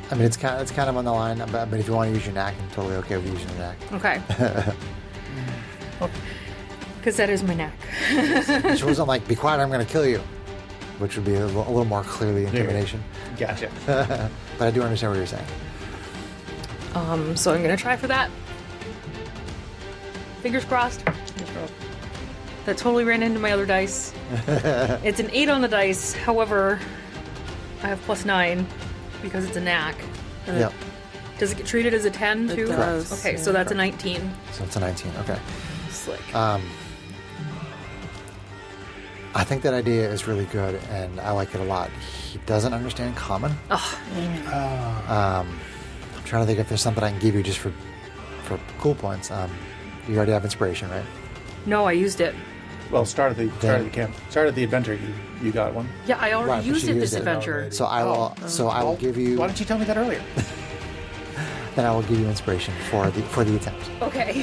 I mean, it's kind of on the line, but if you want to use your knack, I'm totally okay with using your knack. Okay. Because that is my knack. She wasn't like, "Be quiet, I'm going to kill you," which would be a little more clearly intimidation. Gotcha. But I do understand what you're saying. So I'm gonna try for that. Fingers crossed. That totally ran into my other dice. It's an 8 on the dice. However, I have +9 because it's a knack. Yep. Does it get treated as a 10 too? does, Okay, yeah. so that's a 19. So it's a 19. Okay. Slick. I think that idea is really good, and I like it a lot. He doesn't understand common. I'm trying to think if there's something I can give you just for cool points. You already have inspiration, right? No, I used it. Well, start of the camp. Start of the adventure. You got one. Yeah, I already Right, but used she it used this it adventure. So I will. So I will give you. Why didn't you tell me that earlier? Then I will give you inspiration for the attempt. Okay.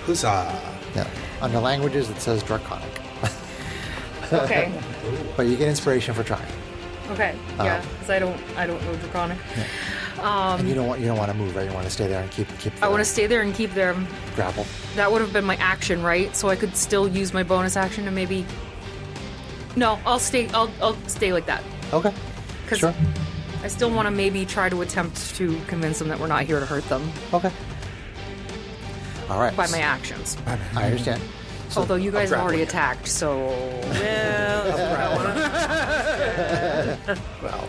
Huzzah! Yeah. Under languages, it says Draconic, Okay. but you get inspiration for trying. Okay. Yeah, because I don't know Draconic. And you don't want to move, right? You want to stay there and keep. I want to stay there and keep them. grapple. That would have been my action, right? So I could still use my bonus action to maybe. No, I'll stay. I'll stay like that. Okay. 'Cause Sure. I still want to maybe try to attempt to convince them that we're not here to hurt them Okay. All right. by my actions. I understand. So, Although you guys have already grappling. attacked, so Well,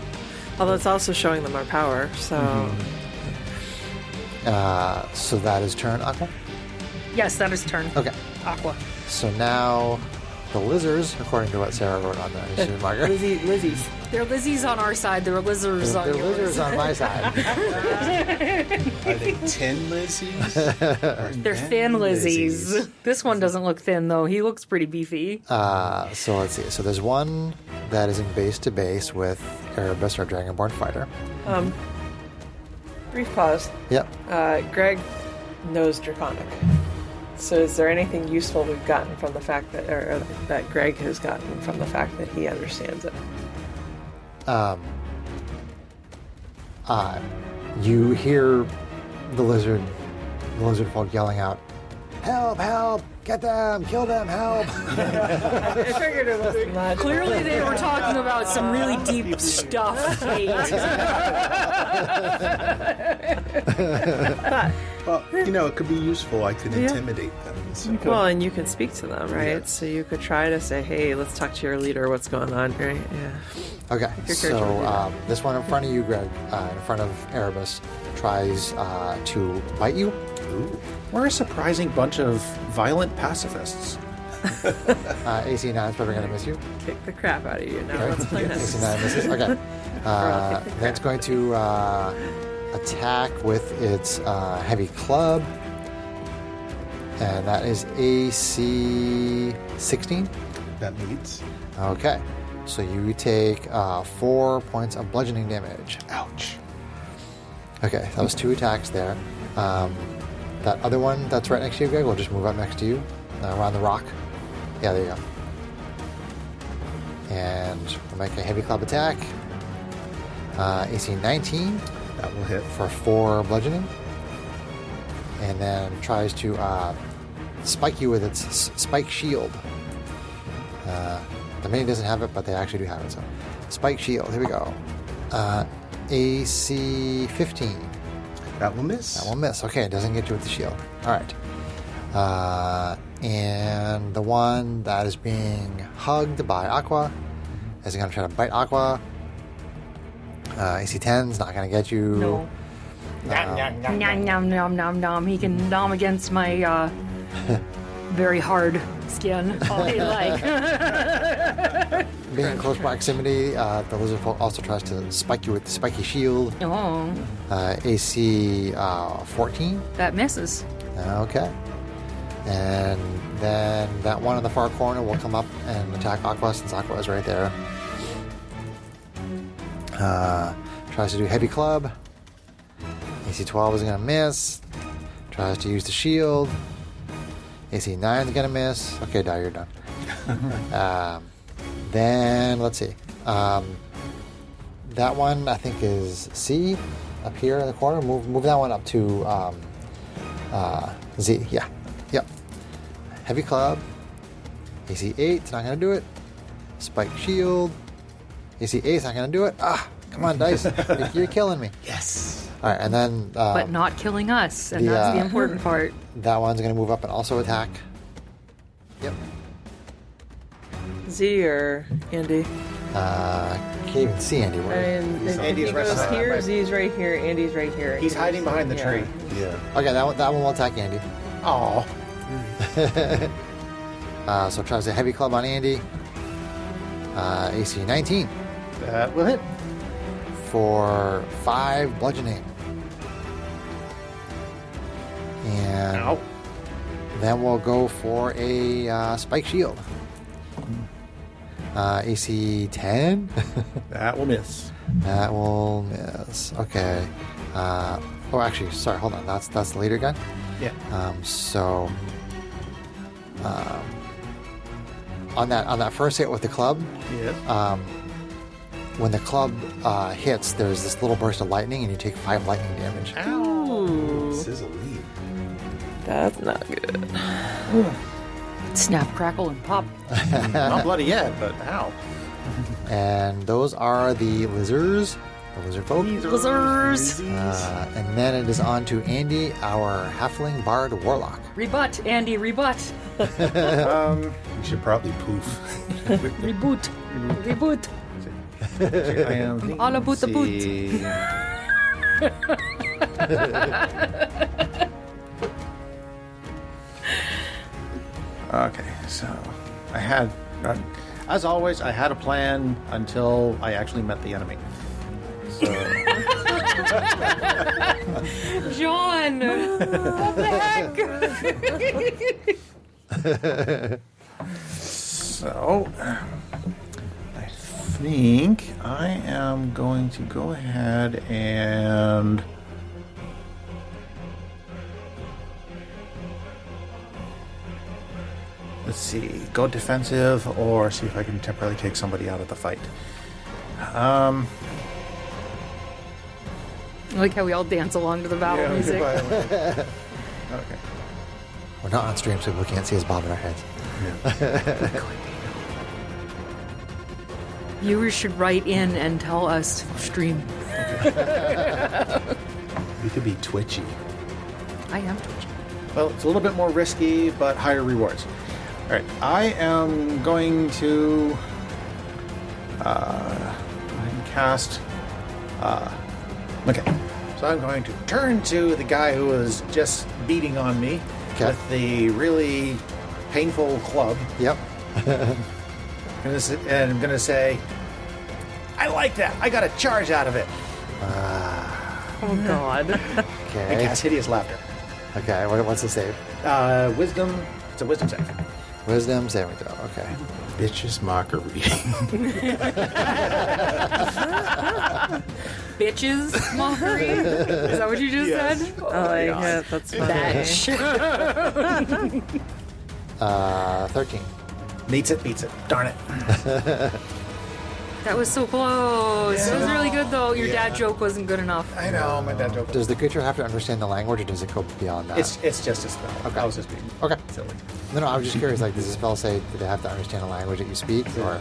Although it's also showing them our power, so so that is turn Aqua. yes, that is turn. Okay. Aqua. So now the lizards, according to what Sarah wrote on the initiative marker, Lizzie's. They're Lizzies on our side. They're lizards they're on yours. lizards on my side. Are they tin Lizzies? They're thin Lizzies. This one doesn't look thin though. He looks pretty beefy. So let's see. So there's one that is in base to base with Erebus, our Dragonborn fighter. Brief pause. Yep. Greg knows Draconic. So is there anything useful we've gotten from the fact that, or that Greg has gotten from the fact that he understands it? You hear the lizard folk yelling out, "Help! Help! Get them! Kill them! Help!" I figured it wasn't much. Clearly, they were talking about some really deep stuff. Well, it could be useful. I could intimidate them. So. Well, and you can speak to them, right? Yeah. So you could try to say, "Hey, let's talk to your leader. What's going on?" Right? Yeah. Okay, Your character will do so this one in front of you, Greg, in front of Erebus, tries to bite you. Ooh. We're a surprising bunch of violent pacifists. AC 9 is probably going to miss you. Kick the crap out of you. Now let's play AC this. 9 misses. Okay. kick the Then it's going to attack with its heavy club. And that is AC 16. That meets. Okay. So you take 4 points of bludgeoning damage. Ouch. Okay, that was 2 attacks there. That other one that's right next to you, Greg, will just move up next to you around the rock. Yeah, there you go. And we'll make a heavy club attack. AC 19 That will hit. for 4 bludgeoning. And then tries to spike you with its spike shield. The mini doesn't have it, but they actually do have it. So, spike shield. Here we go. AC 15. That will miss. That will miss. Okay, it doesn't get you with the shield. All right. And the one that is being hugged by Aqua is going to try to bite Aqua. AC 10 is not going to get you. No. Nom nom nom nom nom. He can nom against my very hard skin all he like. Being in close proximity, the lizard folk also tries to spike you with the spiky shield. Oh, AC 14. that misses. Okay. And then that one in the far corner will come up and attack Aqua since Aqua is right there. Tries to do heavy club. AC 12 is going to miss. Tries to use the shield. AC 9 is going to miss. Okay, Dai, you're done. Then, let's see. That one, I think, is C up here in the corner. Move that one up to Z. Yeah. Yep. Heavy club. AC 8 is not going to do it. Spike shield. AC 8 is not going to do it. Ah, come on, Dice. You're killing me. Yes. All right, and then But not killing us, and that's the important part. that one's going to move up and also attack. Yep. Z or Andy? Can't even see Andy. Where? And if Andy's he right goes behind here, my- Z's right here, Andy's right here. He's hiding behind the tree. Yeah. Okay, that one will attack Andy. Oh, So tries a heavy club on Andy. AC 19 that will hit. for 5 bludgeoning. And Ow. then we'll go for a spike shield. AC 10. That will miss. That will miss. Okay. Oh, actually, sorry. Hold on. That's the leader gun. Yeah. On that first hit with the club, Yes. when the club hits, there's this little burst of lightning, and you take 5 lightning damage. Ooh, This is a lead. that's not good. Snap, crackle, and pop. Not bloody yet, but ow. And those are the lizards, the lizard folk. Lizards. And then it is on to Andy, our halfling bard warlock. Rebut, Andy, rebut. You should probably poof. Reboot. Reboot. I am I'm all about the boot. see. Okay, so I had, as always, I had a plan until I actually met the enemy. So, John! What the heck? so I think I am going to go ahead and let's see, go defensive or see if I can temporarily take somebody out of the fight. I like how we all dance along to the battle music. Okay. We're not on stream, so people can't see us bobbing our heads. Viewers should write in and tell us stream. You could be twitchy. I am Twitch. Well, it's a little bit more risky, but higher rewards. All right, I am going to go ahead and cast. Okay, so I'm going to turn to the guy who was just beating on me with the really painful club. Yep. And I'm going to say, I like that. I got a charge out of it. Oh, God. And Okay. cast Hideous Laughter. Okay. What's the save? Wisdom. It's a wisdom save. Wisdom saving throw. Okay. Bitches mockery. Bitches mockery? Is that what you just said? I like it. That's funny. 13. Meets it, beats it. Darn it. That was so close. It was really good, though. Your dad joke wasn't good enough. I know, my dad joke. Does the creature have to understand the language, or does it go beyond that? It's just a spell. Okay. I was just being silly. No, I was just curious. Like, does the spell say that they have to understand the language that you speak, or?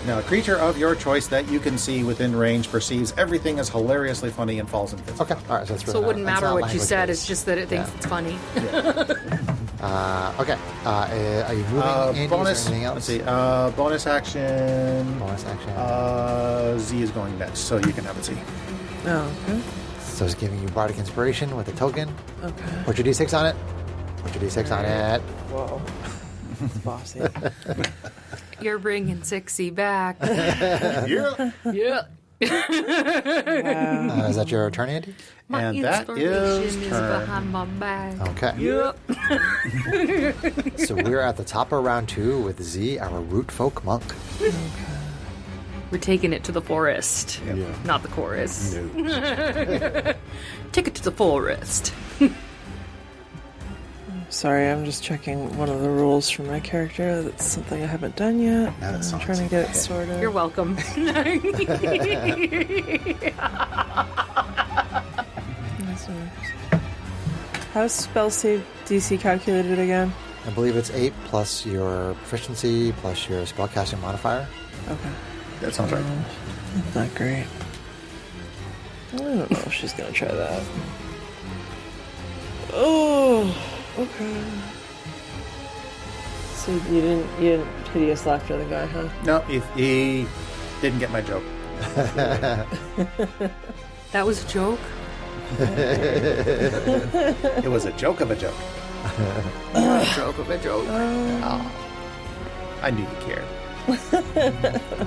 No, a creature of your choice that you can see within range perceives everything as hilariously funny and falls in fits. Okay. All right. So that's really So it wouldn't that's matter not what you said. language-based. It's just that it thinks it's funny. Okay. Are you moving? Andy? Bonus. Is there anything else? Let's see. Bonus action. Bonus action. Z is going next, so you can have it Z. Oh, okay. So it's giving you bardic inspiration with a token. Okay. Put your d6 on it. Put your d6 on it. Whoa. It's bossy. You're bringing sexy back. Yeah. Yeah. Is that your turn, Andy? My And that inspiration is is turn. behind my back. Okay. Yep. So we're at the top of round 2 with Z, our root folk monk. We're taking it to the forest. Yeah. Not the chorus. No. Take it to the forest. Sorry, I'm just checking one of the rules for my character. That's something I haven't done yet. That I'm sounds trying to get it sorted. You're welcome. How's spell save DC calculated again? I believe it's 8 plus your proficiency plus your spellcasting modifier. Okay. That sounds right. Not great. I don't know if she's gonna try that. Oh, okay. So you didn't hideous laughter the guy, huh? No, he didn't get my joke. That was a joke? It was a joke of a joke. Joke of a joke. I knew you cared.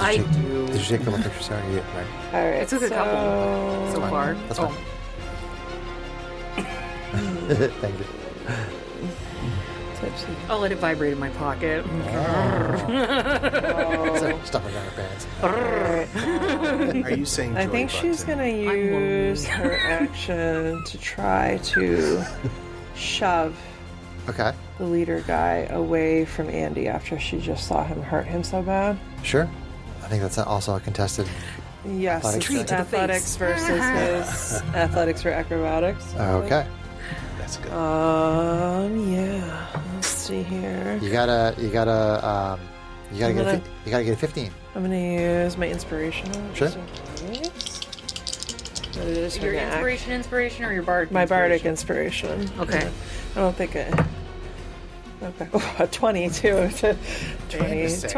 I do. Did you take the picture? Sorry, you didn't, right? All right. It took a couple so far. That's fine. Thank you. I'll let it vibrate in my pocket. So, stuff it down her pants. Are you saying I joy think she's button? gonna use her action to try to shove Okay. the leader guy away from Andy after she just saw him hurt him so bad. Sure. I think that's also a contested. Yes, Athletics it's check. to the athletics face. versus his athletics or acrobatics. Okay. That's good. Yeah. Let's see here. You gotta get a 15. I'm gonna use my inspiration. Sure. Your inspiration, or your bard? My bardic inspiration. Okay. I don't think it. Okay. Oh, 22. 26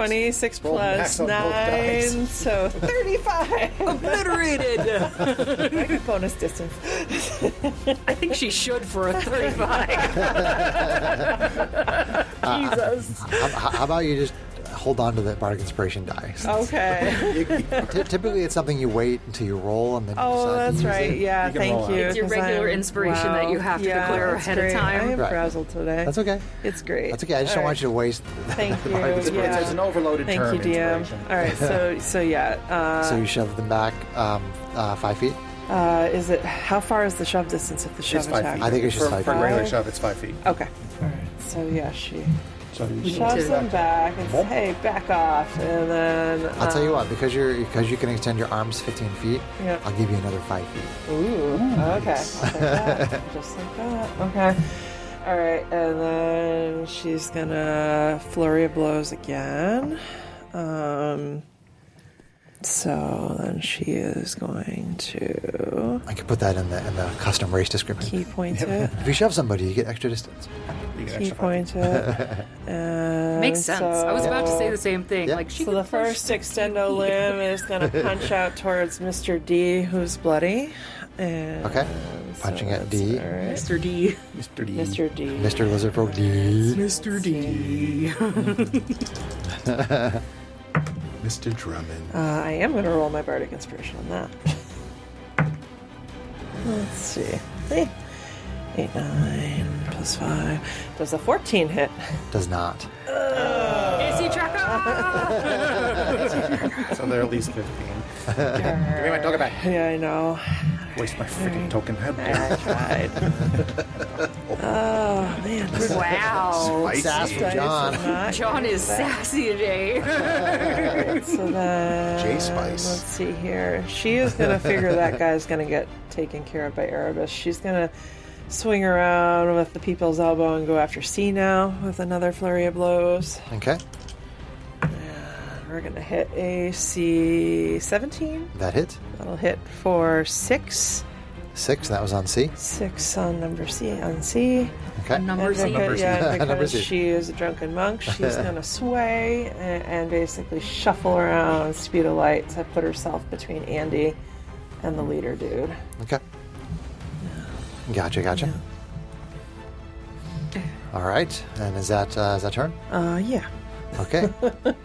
Roll max plus on both 9, dice. so 35. Obliterated! I get bonus distance. I think she should for a 35. Jesus. How about you just hold on to that bardic inspiration die? Okay. Typically, it's something you wait until you roll and then you Oh, decide to that's use right. it. Yeah, You can thank roll you. out. It's your 'cause regular inspiration that you have to declare that's ahead of great. time. I am Right. frazzled today. That's okay. It's great. That's okay. I just don't All want you to waste. Thank you. It's an Yeah. overloaded Thank term. you, DM. Inspiration. All right, so yeah. So you shove them back 5 feet. Is it how far is the shove distance if the shove It's 5 attack? feet. I think it's just for 5 for feet. regular shove. It's 5 feet. Okay. All right. So yeah, she So you We shoves need to- him back and says, "Hey, back off!" And then I'll tell you what, because you can extend your arms 15 feet, Yeah. I'll give you another 5 feet. Ooh, okay. I'll take that. Just like that. Okay. All right, and then she's gonna flurry of blows again. So then she is going to I can put that in the custom race description. key point it. If you shove somebody, you get extra distance. get Key extra point it. And Makes sense. I was about to say the same thing. Yeah. Like she So could the push first extendo limb is going to punch out towards Mr. D, who's bloody. And Okay. Punching at that's D. all right. Mr. D. Mr. D. Mr. D. Mr. Lizardfolk D. Mr. D. Mr. Drummond. I am going to roll my bardic inspiration on that. Let's see. 8, 9, plus 5. Does a 14 hit? Does not. AC tracker. So they're at least 15. Give me my token back. Yeah, I know. Waste my freaking token. How dare I tried. Oh, man. Wow. Spicy. Sass from John. John is sassy today. So then, J-Spice. let's see here. She is going to figure that guy's going to get taken care of by Erebus. She's going to swing around with the people's elbow and go after C now with another flurry of blows. Okay. We're going to hit AC 17. That hit. That'll hit for 6. 6. That was on C. 6 on number C on C. Okay. Number C. Yeah, Number because C. she is a drunken monk, she's going to sway and basically shuffle around, speed of light, to put herself between Andy and the leader dude. Okay. Gotcha. All right. And is that turn? Yeah. Okay.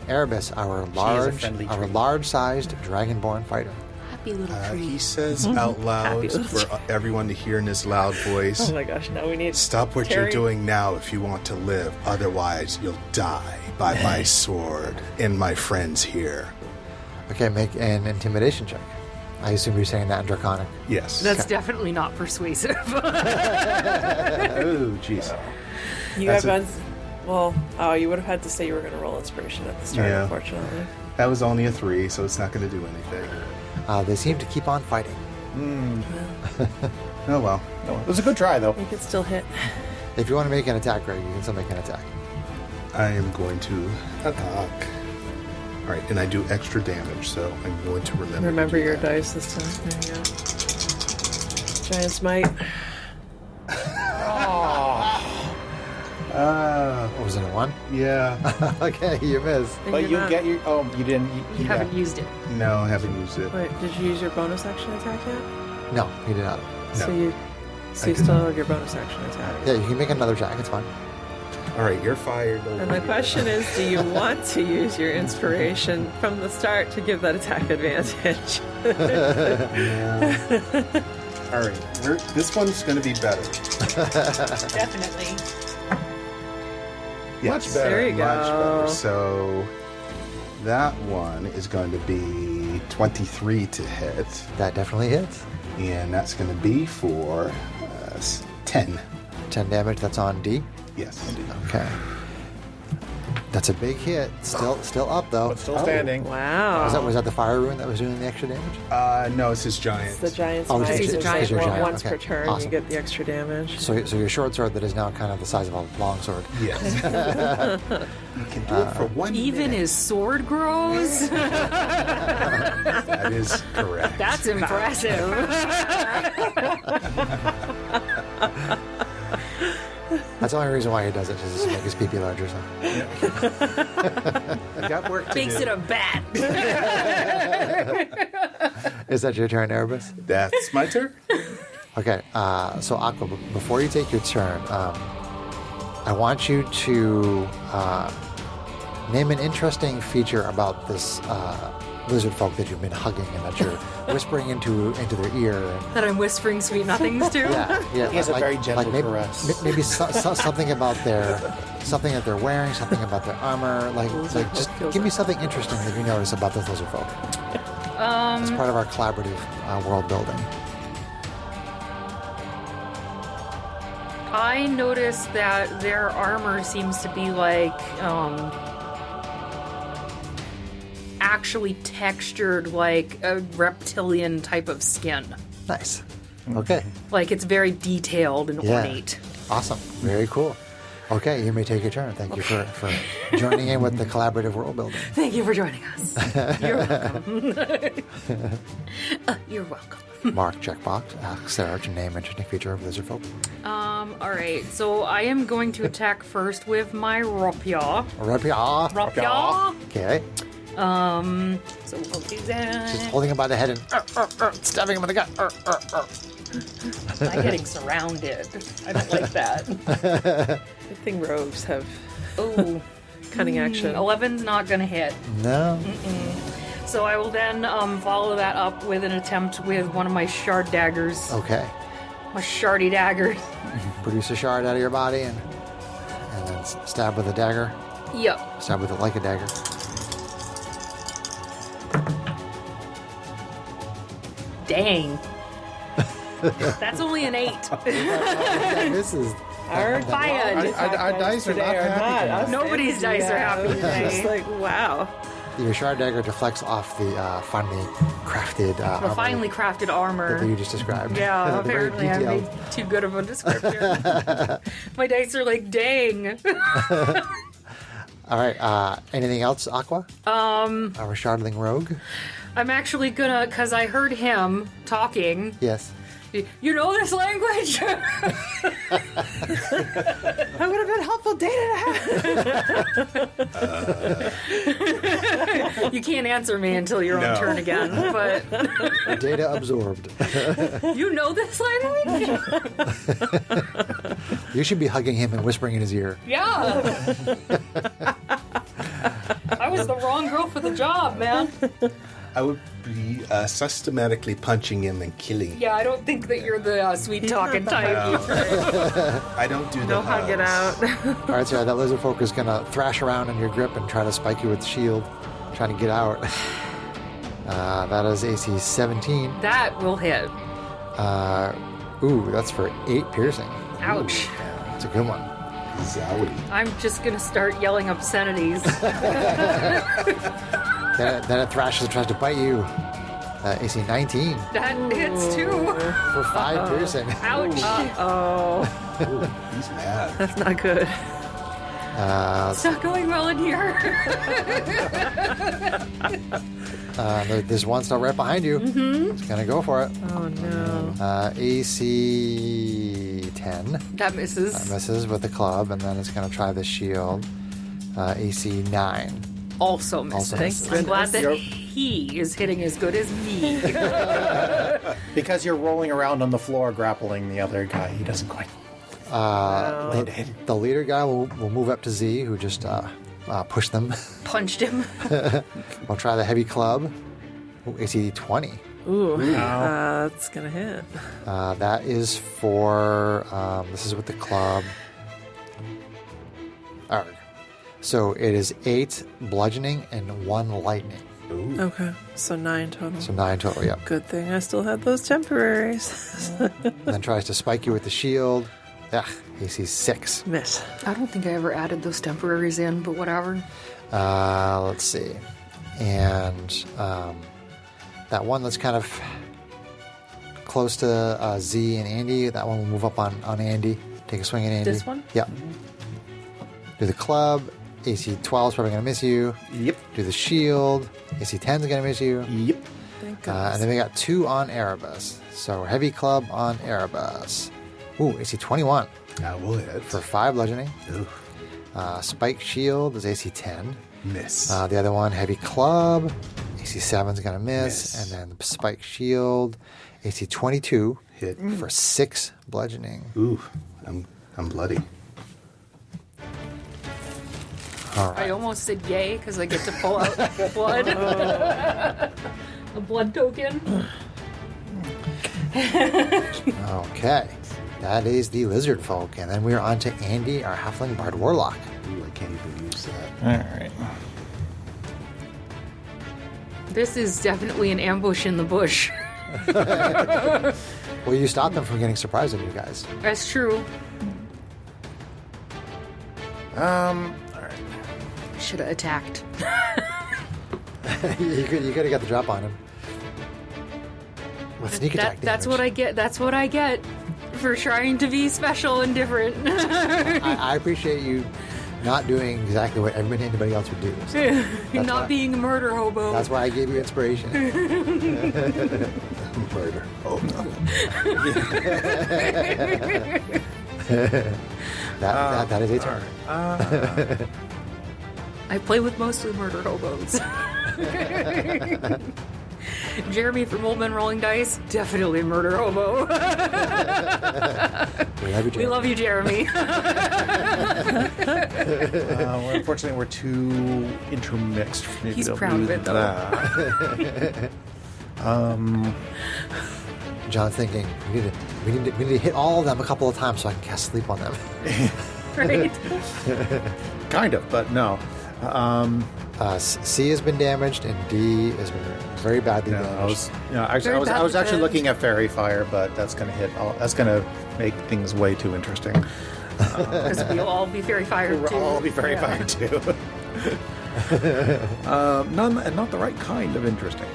Erebus, our friendly tree. large-sized dragonborn fighter. Happy little He tree. says out loud Happy for everyone to hear in his loud voice. Oh my gosh, now we need... Stop what Terry. you're doing now if you want to live. Otherwise, you'll die by my sword and my friends here. Okay, make an intimidation check. I assume you're saying that in Draconic. Yes. That's definitely not persuasive. Oh, jeez. You That's have you would have had to say you were going to roll inspiration at the start, Yeah. unfortunately. That was only a 3, so it's not going to do anything. They seem to keep on fighting. Oh, well. No, it was a good try, though. You could still hit. If you want to make an attack, Greg, you can still make an attack. I am going to attack. All right, and I do extra damage, so I'm going to remember. Remember to do your that. dice this time. There you go. Giant smite. What was it, a 1? Yeah. Okay, you missed. But You're you not- get your... Oh, you didn't... You haven't used it. No, I haven't used it. Wait, did you use your bonus action attack yet? No, you did not. So No. you did still not. have your bonus action attack. Yeah, you can make another attack. It's fine. All right, you're fired. Over And the here. question is, do you want to use your inspiration from the start to give that attack advantage? All right, this one's going to be better. Definitely. Yes, Much better. There you much go. better. So that one is going to be 23 to hit, That definitely hits. and that's going to be for 10. 10 damage. That's on D. Yes. Okay. That's a big hit. Still up though. But still standing. Wow. Was that the fire rune that was doing the extra damage? No, it's his giant. It's the giant Oh, smite. it's a It's giant like one. once Okay. per turn, Awesome. you get the extra damage. So your short sword that is now kind of the size of a long sword. Yes. You can do it for 1 Even minute. his sword grows? That is correct. That's impressive. That's the only reason why he does it, is to make his PP larger. So. I got work to Makes do. it a bat. Is that your turn, Erebus? That's my turn. Okay, so Aqua, before you take your turn, I want you to name an interesting feature about this lizard folk that you've been hugging and that you're whispering into their ear. That I'm whispering sweet nothings to? Yeah. He has a very gentle maybe, caress. Maybe something about something that they're wearing, something about their armor. Like just give me something interesting that you notice about this lizard folk. It's part of our collaborative world building. I noticed that their armor seems to be like actually textured like a reptilian type of skin. Nice. Okay. Like it's very detailed and ornate. Awesome. Very cool. Okay, you may take your turn. Thank you for joining in with the collaborative world building. Thank you for joining us. You're welcome. You're welcome. Mark checkbox. Search name interesting feature of lizardfolk. All right. So I am going to attack first with my rapier. Rapier. Okay. So we'll do that. Just holding him by the head and stabbing him in the gut. I'm getting surrounded. I don't like that. Good thing rogues have Oh, cunning action. 11's not gonna hit. No. So I will then follow that up with an attempt with one of my shard daggers. Okay. My shardy daggers. Produce a shard out of your body and then stab with a dagger. Yep. Stab with it like a dagger. Dang. That's only an 8. This is Our Fired. Our dice are not happy. Nobody's dice are happy It's today. like, wow. your shard dagger deflects off the finely crafted The armor finely crafted armor. that you just described. Yeah, Very apparently I detailed. made too good of a description. My dice are like, dang. All right. Anything else, Aqua? Our shardling rogue. I'm actually gonna, because I heard him talking. Yes. You know this language? That would have been helpful data to have. You can't answer me until your own turn again. But Data absorbed. you know this language? You should be hugging him and whispering in his ear. Yeah. I was the wrong girl for the job, man. I would be systematically punching him and killing him. Yeah, I don't think that you're the sweet talking type. I don't do the No hug it hugs. out. All right, so that lizard folk is going to thrash around in your grip and try to spike you with the shield, trying to get out. That is AC 17. That will hit. Ooh, that's for 8 piercing. Ouch. That's a good one. Zowie. I'm just going to start yelling obscenities. Then it thrashes and tries to bite you. AC 19 That hits too. for 5 piercing. Ouch. Oh, He's mad. that's not good. It's not going well in here. There's one still right behind you. It's going to go for it. Oh, no. AC 10. That misses. That misses with the club, and then it's going to try the shield. AC 9. Also misses. Also misses. I'm glad that Yep. he is hitting as good as me. Because you're rolling around on the floor grappling the other guy. He doesn't quite. The leader guy will move up to Z, who just pushed them. Punched him. We'll try the heavy club. Ooh, AC 20. Ooh, that's going to hit. That is for, this is with the club. Arg. So it is 8 bludgeoning and 1 lightning. Ooh. Okay, so 9 total. So 9 total, yep. Good thing I still had those temporaries. And then tries to spike you with the shield. Ugh, AC 6. Miss. I don't think I ever added those temporaries in, but whatever. Let's see. And that one that's kind of close to Z and Andy, that one will move up on Andy. Take a swing at Andy. This one? Yep. Do the club. AC 12 is probably going to miss you. Yep. Do the shield. AC 10 is going to miss you. Yep. Thank goodness. And then we got 2 on Erebus. So heavy club on Erebus. Ooh, AC 21 That will hit. for 5 bludgeoning. Ooh. Spike shield is AC 10. Miss. The other one, heavy club. AC 7 is going to miss. Miss. And then the spike shield. AC 22 Hit. for 6 bludgeoning. Ooh. I'm bloody. All right. I almost said yay because I get to pull out blood. A blood token. Okay. That is the lizard folk. And then we're on to Andy, our halfling bard warlock. Ooh, I can't even use that. All right. This is definitely an ambush in the bush. Well, you stopped them from getting surprised at you guys. That's true. All right. Should have attacked. you could have got the drop on him. With sneak attack That's damage. what I get. That's what I get for trying to be special and different. I appreciate you not doing exactly what anybody else would do. So Not being a murder hobo. that's why I gave you inspiration. Murder. Oh no. that is a turn. I play with mostly murder hobos. Jeremy from Old Men Rolling Dice, definitely murder hobo. We love you, Jeremy. Unfortunately, we're too intermixed for me to He's be able proud to of do it, though. that. John's thinking we need to hit all of them a couple of times so I can cast sleep on them. Right? Kind of, but no. C has been damaged and D has been very badly damaged. I was actually looking at Fairy Fire, but that's going to hit. That's going to make things way too interesting. Because we'll all be very fired We'll too. all be very fired too. Not the right kind of interesting.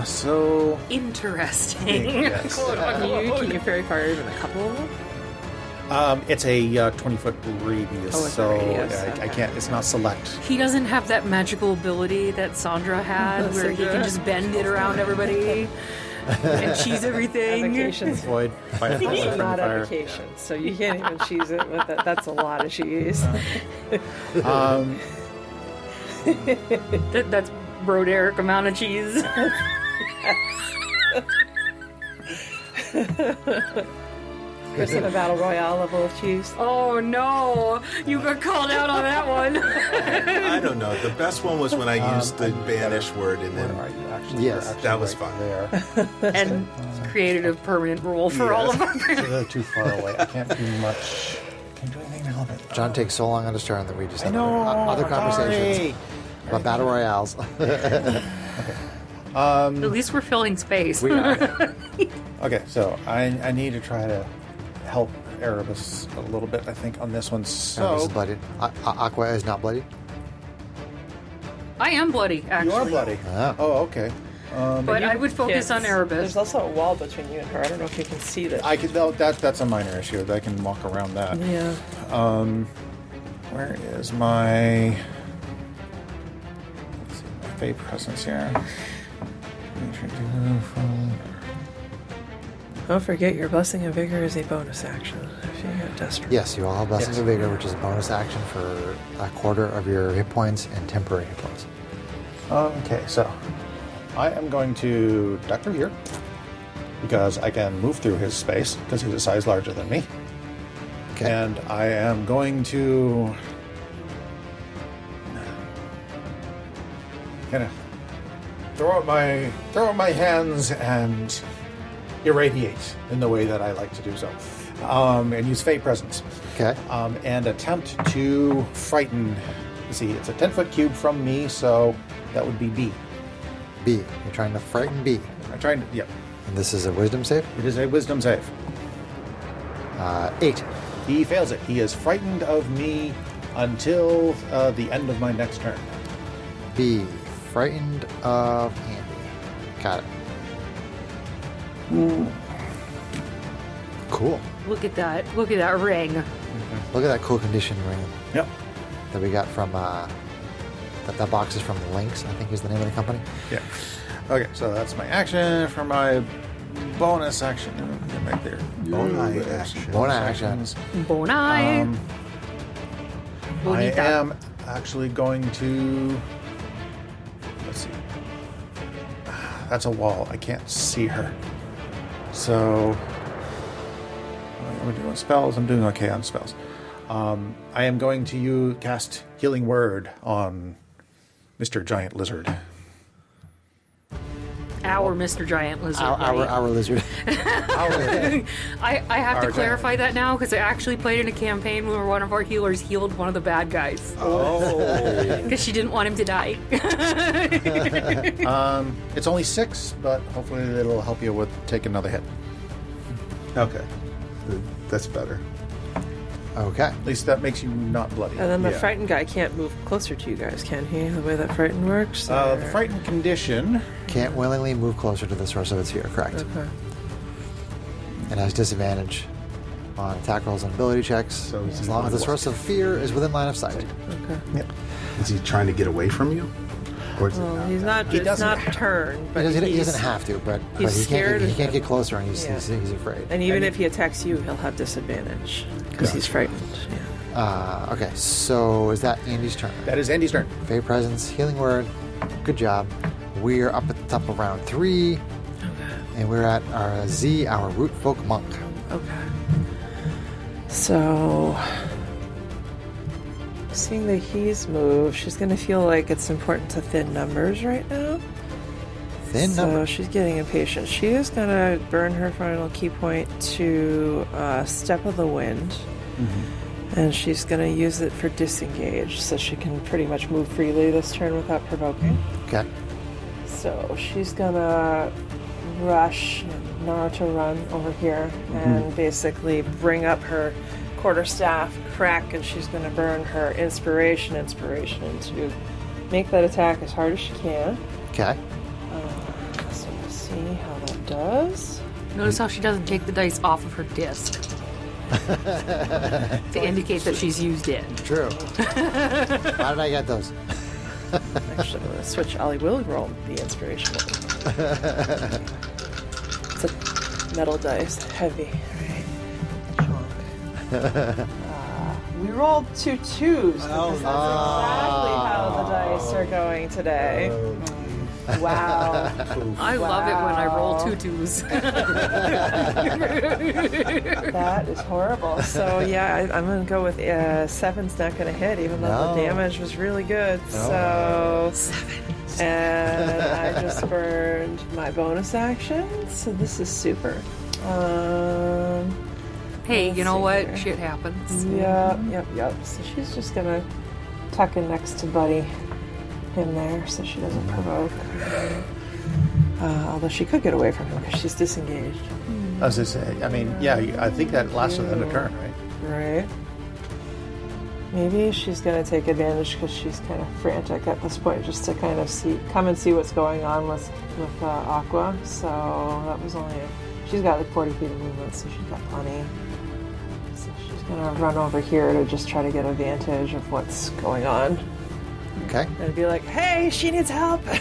So Interesting. Yes. Can you fairy fire even a couple of them? It's a 20-foot radius, Oh, it's a so radius, I okay. can't. It's not select. He doesn't have that magical ability that Sandra had, where he can just bend it around everybody and cheese everything. Avocations. Void. Fire, It's not fire. avocations, so you can't even cheese it with it. That's a lot of cheese. That's Broderick amount of cheese. Chris in a battle royale level of cheese. Oh no! You got called out on that one. I don't know. The best one was when I used the banish word and Where then are you actually? Yes. You're actually That was right fun. There. And created a permanent rule for all of our So they're too far away. I can't do much. Can't do anything to help it. John takes so long on his turn that we just I have know. other conversations Sorry. about battle royales. At least we're filling space. We are. Okay, so I need to try to help Erebus a little bit, I think, on this one. This So is bloodied. Aqua is not bloodied. I am bloody, actually. you are bloody. Ah. Oh, okay. But I would focus on Erebus. There's also a wall between you and her. I don't know if you can see that. I could. No, that's a minor issue. I can walk around that. Yeah. Where is my? Let's see, my fate presence here. Don't forget your Blessing of Vigor is a bonus action if you get desperate. Yes, you all have Blessings Yes. of Vigor, which is a bonus action for a quarter of your hit points and temporary hit points. Okay, so I am going to duck through here because I can move through his space because he's a size larger than me. Okay. And I am going to kind of throw up my hands and irradiate in the way that I like to do so, and use Fey Presence, Okay. and attempt to frighten. You see, it's a 10-foot cube from me, so that would be B. B. You're trying to frighten B. I'm trying to. Yep, And this is a wisdom save. it is a Wisdom save. 8. He fails it. He is frightened of me until the end of my next turn. B. Frightened of Andy. Got it. Cool. Look at that. Look at that ring. Look at that cool condition ring Yep. that we got from that box is from Lynx, I think is the name of the company. Yeah. Okay, so that's my action for my bonus action. Get back there. Bonus action. Bonus action. Boni. I Bonita. am actually going to. Let's see. That's a wall. I can't see her. So. We're doing spells. I'm doing okay on spells. I am going to cast Healing Word on Mr. Giant Lizard. Our Mr. Giant Lizard. Our lizard. I have Our to clarify that now because I actually played in a campaign where one of our healers healed one of the bad guys Oh. because she didn't want him to die. It's only 6, but hopefully it'll help you with take another hit. Okay. That's better. Okay. At least that makes you not bloody. And then the frightened guy can't move closer to you guys, can he? The way that frightened works? The frightened condition. Can't willingly move closer to the source of its fear, correct. Okay. It has disadvantage on attack rolls and ability checks, So is as he long as the on source of fear is within line of sight. Okay. Yep. Is he trying to get away from you? Or is it Well, not he's that? not. He It's doesn't not have- turn, but He doesn't have to, but he's he scared can't, he of- can't get closer, and he's, Yeah. he's afraid. And even if he attacks you, he'll have disadvantage because he's frightened. Yeah. Okay, so is that Andy's turn? That is Andy's turn. Fey Presence, Healing Word. Good job. We're up at the top of round 3, Okay. and we're at our Z, our Root Folk Monk. Okay. So, seeing that he's moved, she's going to feel like it's important to thin numbers right now. Thin So number. she's getting impatient. She is going to burn her final key point to Step of the Wind. And she's going to use it for disengage, so she can pretty much move freely this turn without provoking. Okay. So she's going to rush Naruto run over here and basically bring up her quarterstaff, crack, and she's going to burn her inspiration to make that attack as hard as she can. Okay. So we'll see how that does. Notice how she doesn't take the dice off of her disc to indicate that she's used it. True. How did I get those? Actually, I'm going to switch. Ollie will roll the inspiration one. It's a metal dice, heavy. Right. We rolled 2 twos because that's exactly how the dice are going today. Wow. I love it when I roll 2 twos. That is horrible. So yeah, I'm going to go with 7's not going to hit, even though the No. damage was really good. So 7. And I just burned my bonus action. So this is super. Hey, Let's you know see what? here. Shit happens. Yep. So she's just going to tuck in next to Buddy. Him there, so she doesn't provoke. Although she could get away from him because she's disengaged. I was going to say, I mean, yeah, I think that lasts within a turn, right? Right. Maybe she's going to take advantage because she's kind of frantic at this point, just to kind of come and see what's going on with Aqua. So that was only she's got like 40 feet of movement, so she's got plenty. So she's going to run over here to just try to get advantage of what's going on. Okay. And be like, hey, she needs help. We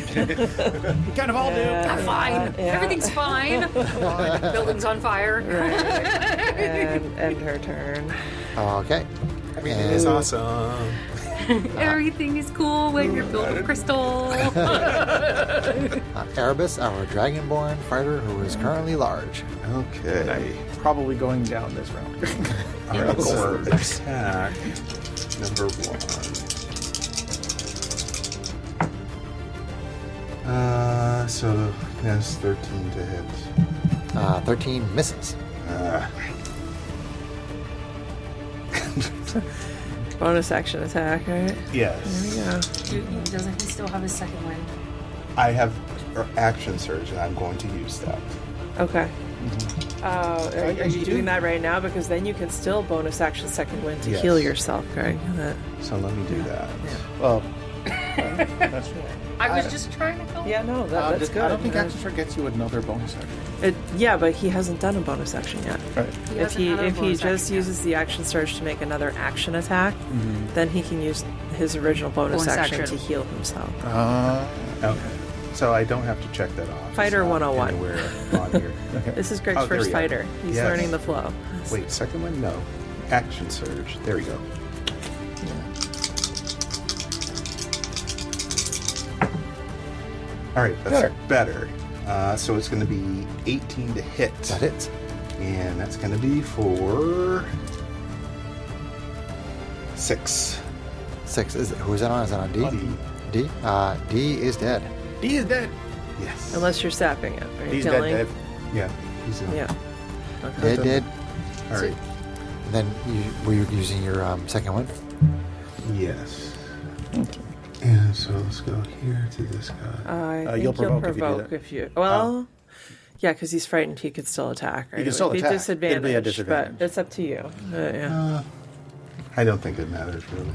kind of all do. I'm fine. Yeah. Everything's fine. Building's on fire. and end her turn. Okay. Everything And- is awesome. Everything is cool when you're built of crystal. Erebus, our Dragonborn fighter, who is currently large. Okay. Probably going down this round. All right, so attack number 1. So that's 13 to hit. 13 misses. Bonus action attack, right? Yes. There we go. Doesn't he still have his second wind? I have action surge, and I'm going to use that. Okay. Are you do. doing that right now? Because then you can still bonus action second wind to Yes. heal yourself, Greg. So let me do that. Well, that's right. I was just trying to help. Yeah, no, that's good. I don't think action surge gets you another bonus action. Yeah, but he hasn't done a bonus action yet. Right. If he just uses the action surge to make another action attack, then he can use his original bonus action to heal himself. Okay. So I don't have to check that off. Fighter It's not 101. Anywhere on here. This is Greg's Oh, there first we go. fighter. He's Yes. learning the flow. Wait, second one? No. Action surge. There we go. All right, that's better. So it's going to be 18 to hit. That hits. And that's going to be for 6. 6. Who's that on? Is that on D? On D? D is dead. D is dead. Yes. Unless you're sapping it. Are you He's killing? dead. Yeah. He's in. Yeah. Okay. Dead. All right. And then were you using your second one? Yes. And so let's go here to this guy. I think you'll you'll provoke if you do provoke that. if you. Well, yeah, because he's frightened. He could still attack. Right? He can still It would attack. Be disadvantage, It'd be a disadvantage. but it's up to you. Yeah. I don't think it matters really.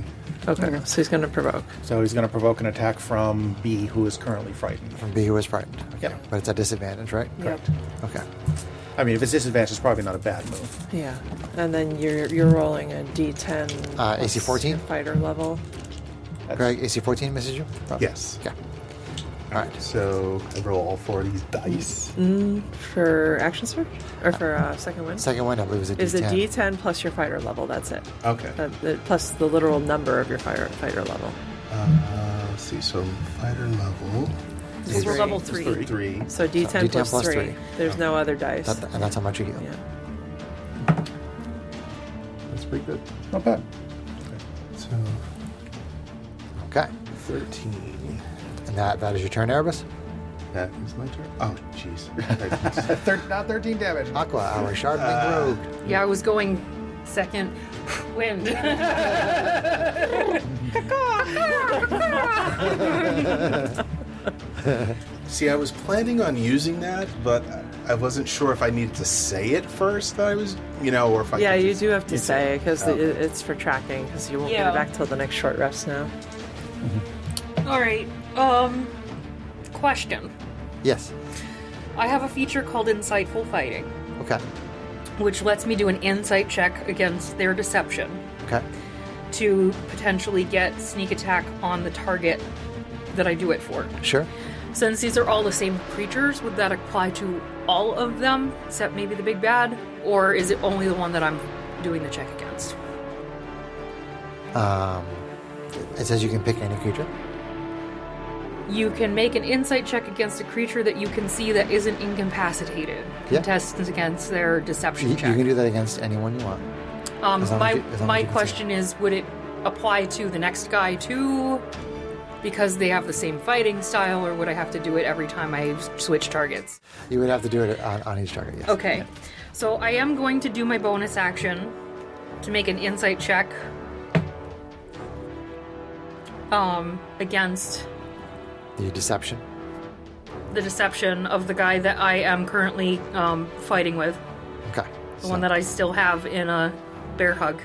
Okay, so he's going to provoke. So he's going to provoke an attack from B, who is currently frightened. From B, who is frightened. Yep. But it's at disadvantage, right? Correct. Okay. I mean, if it's disadvantage, it's probably not a bad move. Yeah, and then you're rolling a D10. AC 14? Your fighter level. Greg, AC 14 misses you? Yes. Okay. All right. So I roll all 4 of these dice. For action surge? Or for second wind? Second one, I believe, is a D10. Is a D10 plus your fighter level, that's it. Okay. Plus the literal number of your fighter level. Let's see. So fighter level. This is level 3. 3. So D10, D10 plus 3. three. There's no other dice. And that's how much you heal. Yeah. That's pretty good. Not bad. So Okay. 13. And that is your turn, Erebus? That is my turn. Oh, jeez. Not 13 damage. Aqua, our sharpening rogue. Yeah, I was going second wind. See, I was planning on using that, but I wasn't sure if I needed to say it first that I was, or if I Yeah, could you just- do have to say because Okay. it's for tracking because you won't get Yeah. it back till the next short rest now. All right. Question. Yes. I have a feature called Insightful Fighting, Okay. which lets me do an insight check against their deception Okay. to potentially get sneak attack on the target that I do it for. Sure. Since these are all the same creatures, would that apply to all of them, except maybe the big bad? Or is it only the one that I'm doing the check against? It says you can pick any creature. You can make an insight check against a creature that you can see that isn't incapacitated. Yeah. Contest against their deception You check. can do that against anyone you want. as long My as you- as long as you can see question is, would it apply to the next guy too? Because they have the same fighting style, or would I have to do it every time I switch targets? You would have to do it on each target, yes. Okay, so I am going to do my bonus action to make an insight check against The deception. the deception of the guy that I am currently fighting with, Okay. the one that I still have in a bear hug.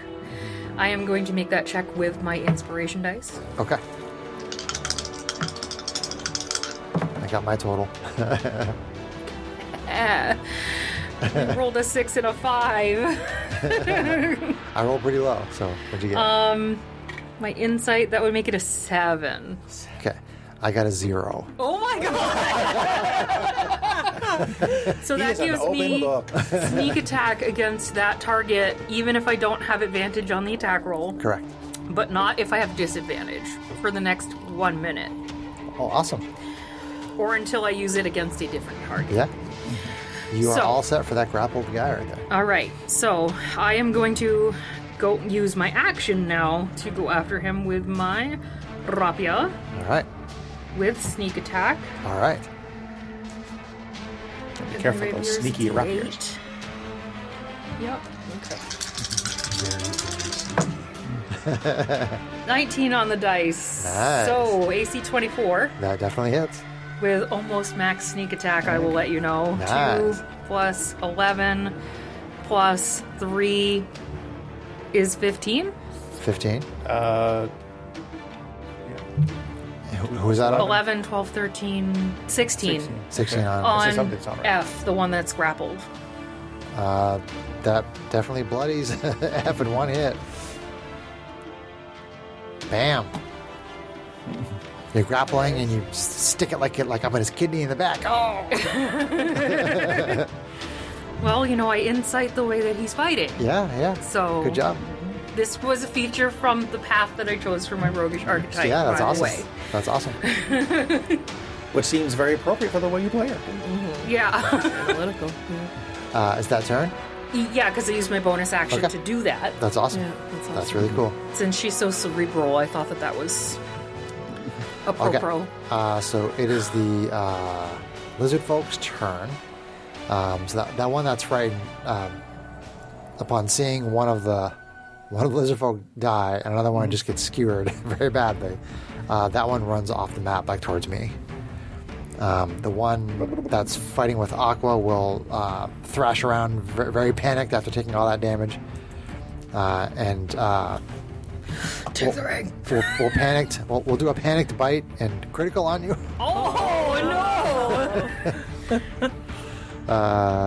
I am going to make that check with my inspiration dice. Okay. I got my total. I rolled a 6 and a 5. I rolled pretty low, so what'd you get? My insight, that would make it a 7. Okay. I got a 0. Oh my god! So that is an gives open me book. sneak attack against that target, even if I don't have advantage on the attack roll, Correct. but not if I have disadvantage for the next 1 minute, Oh, awesome. or until I use it against a different target. Yeah. You are So- all set for that grappled guy right there. All right, so I am going to go use my action now to go after him with my rapier All right. with sneak attack. All right. Be careful of those sneaky rapiers. 8. Yep. Very, 19 on the dice. Nice. So AC 24 That definitely hits. with almost max sneak attack. I will let you know. Nice. 2 plus 11 plus 3 is 15. 15. Who's that on? 11, 12, 13, 16. 16 on. On something's on right. F, the one that's grappled. That definitely bloodies F in one hit. Bam. You're grappling and you stick it like up in his kidney in the back. Oh. Well, I insight the way that he's fighting. Yeah. So Good job. This was a feature from the path that I chose for my roguish archetype. Yeah, that's by awesome. the way. That's awesome. Which seems very appropriate for the way you play her. Yeah. Analytical. Is that turn? Yeah, because I used my bonus action Okay. to do that. That's awesome. Yeah, that's awesome. That's really cool. Since she's so cerebral, I thought that was apropos. So it is the lizard folk's turn. So that one that's frightened, upon seeing one of the lizard folk die and another one just gets skewered very badly, that one runs off the map back towards me. The one that's fighting with Aqua will thrash around very panicked after taking all that damage, and Take the ring. We'll panicked. We'll do a panicked bite and critical on you. Oh, no!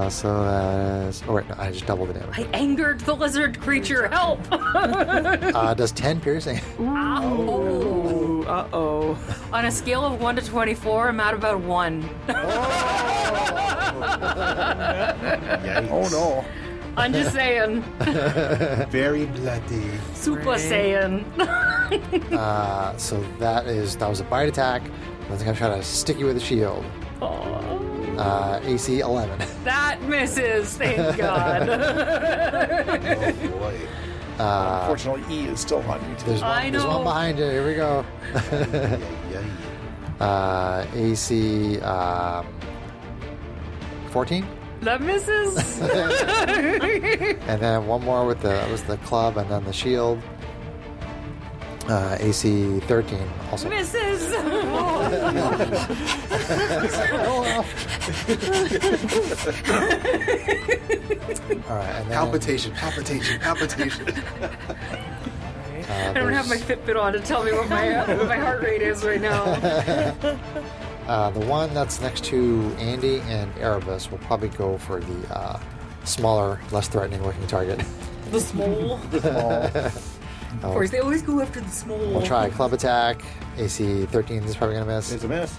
So that is. Oh wait, no, I just doubled the damage. I angered the lizard creature. Help! Does 10 piercing? Ooh, uh-oh. On a scale of 1 to 24, I'm at about 1. Yikes. Oh no. I'm just saying. Very bloody. Super Right. Saiyan. So that was a bite attack. I think I'm trying to stick you with a shield. AC 11. That misses, thank God. Oh boy. Unfortunately, E is still on you. There's I there's one know. behind you. Here we go. AC 14. That misses. And then one more with the club and then the shield. AC 13 also. Misses. All right, and then, Palpitation. Uh, I don't have my Fitbit on to tell me what my heart rate is right now. the one that's next to Andy and Erebus will probably go for the smaller, less threatening looking target. The small. Of course, they always go after the small. We'll try a club attack. AC 13 is probably going to miss. It's a miss.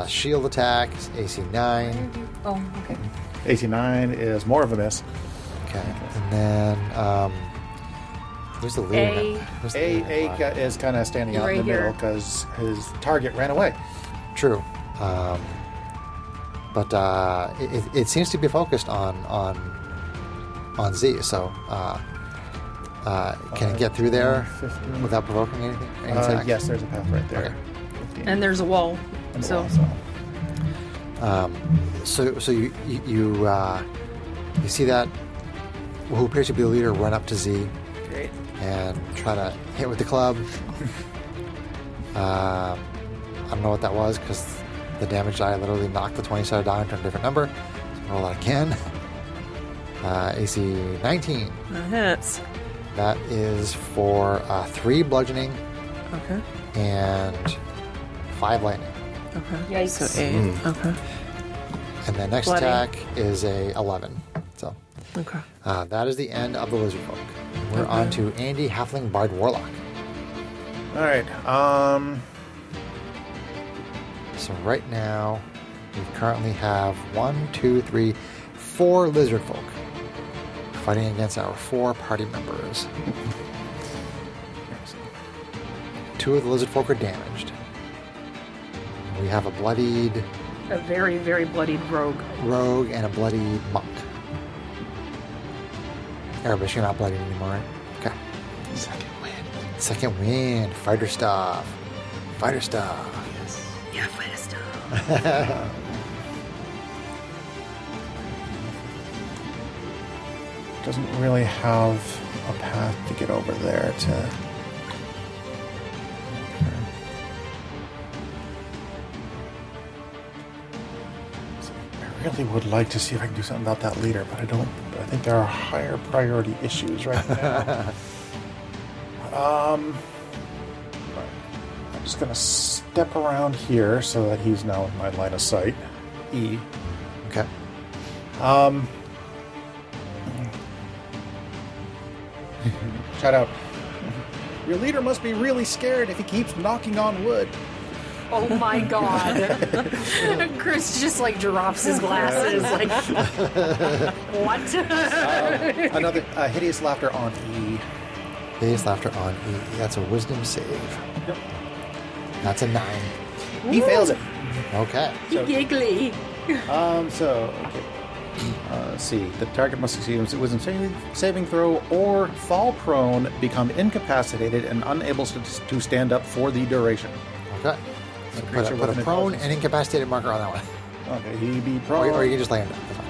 Shield attack, AC 9. Oh, okay. AC 9 is more of a miss. Okay. And then, who's the leader? A. Who's the leader? A is kind of standing out Right in the here. middle because his target ran away. True. But it seems to be focused on Z, so can it get through there 15. without provoking anything? Any attacks? Yes, there's a path right there. Okay. 15. And there's a wall. And the So wall, So you see that who appears to be the leader run up to Z Great. and try to hit with the club. I don't know what that was because the damage die literally knocked the 20-sided die into a different number. So roll that again. AC 19. That hits. That is for 3 bludgeoning Okay. and 5 lightning. Okay. Yikes. So 8. Okay. And the next Bloody. attack is a 11. So Okay. that is the end of the lizard folk. We're on to Andy, Halfling Bard Warlock. All right. So right now, we currently have 4 lizard folk fighting against our 4 party members. 2 of the lizard folk are damaged. We have a bloodied a very, very bloodied rogue. rogue and a bloodied monk. Erebus, you're not bloodied anymore, right? Okay. Second wind. Fighter stuff. Fighter stuff. Yeah, fight stuff. Doesn't really have a path to get over there to. I really would like to see if I can do something about that leader, but I don't. I think there are higher priority issues right now. I'm just gonna step around here so that he's now in my line of sight. E. Okay. Shout out. Your leader must be really scared if he keeps knocking on wood. Oh my God. Chris just like drops his glasses. Like, what? Another hideous laughter on E. Hideous laughter on E. That's a wisdom save. Yep. That's a 9. He fails it. Okay. Giggly. Okay. Let's see. The target must succeed a wisdom saving throw or fall prone, become incapacitated, and unable to stand up for the duration. Okay. So creature put with a an prone intelligence. and incapacitated marker on that one. Okay, he be prone. Or you can just lay him down. That's fine.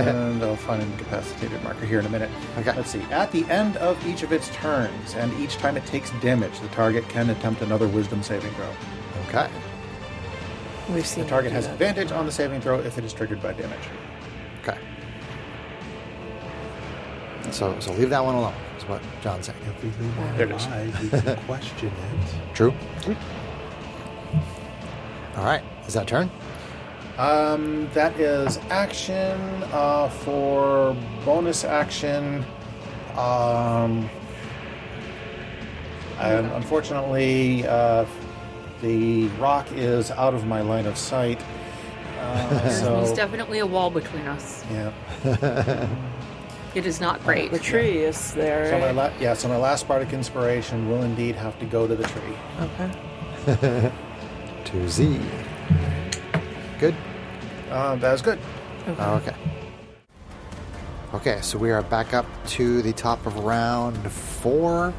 And I'll find an incapacitated marker here in a minute. Okay. Let's see. At the end of each of its turns, and each time it takes damage, the target can attempt another wisdom saving throw. Okay. We've seen The target him do has that. advantage on the saving throw if it is triggered by damage. Okay. So leave that one alone. is what John's saying. If we leave There it it is. alive, we can question it. True. All right. Is that turn? That is action. For bonus action, and unfortunately, the rock is out of my line of sight. There's So definitely a wall between us. yeah. It is not great. The tree is there. So right? so my last bardic inspiration will indeed have to go to the tree. Okay. To Z. Good. That is good. Okay. Okay, so we are back up to the top of round 4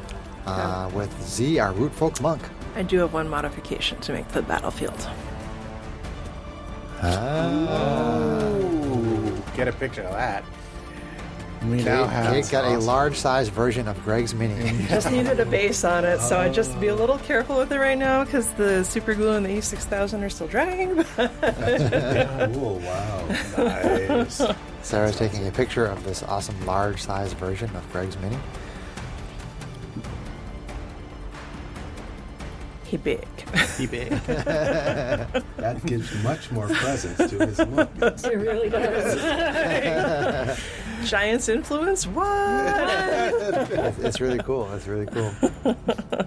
with Z, our root folk monk. I do have one modification to make the battlefield. Ooh, get a picture of that. We now have. Kate got a large-sized version of Greg's mini. Just needed a base on it, so I just be a little careful with it right now because the super glue and the E6000 are still dragging. Oh, wow. Nice. Sarah's taking a picture of this awesome large-sized version of Greg's mini. He big. That gives much more presence to his look. It really does. Giants influence? What? It's really cool. It's really cool.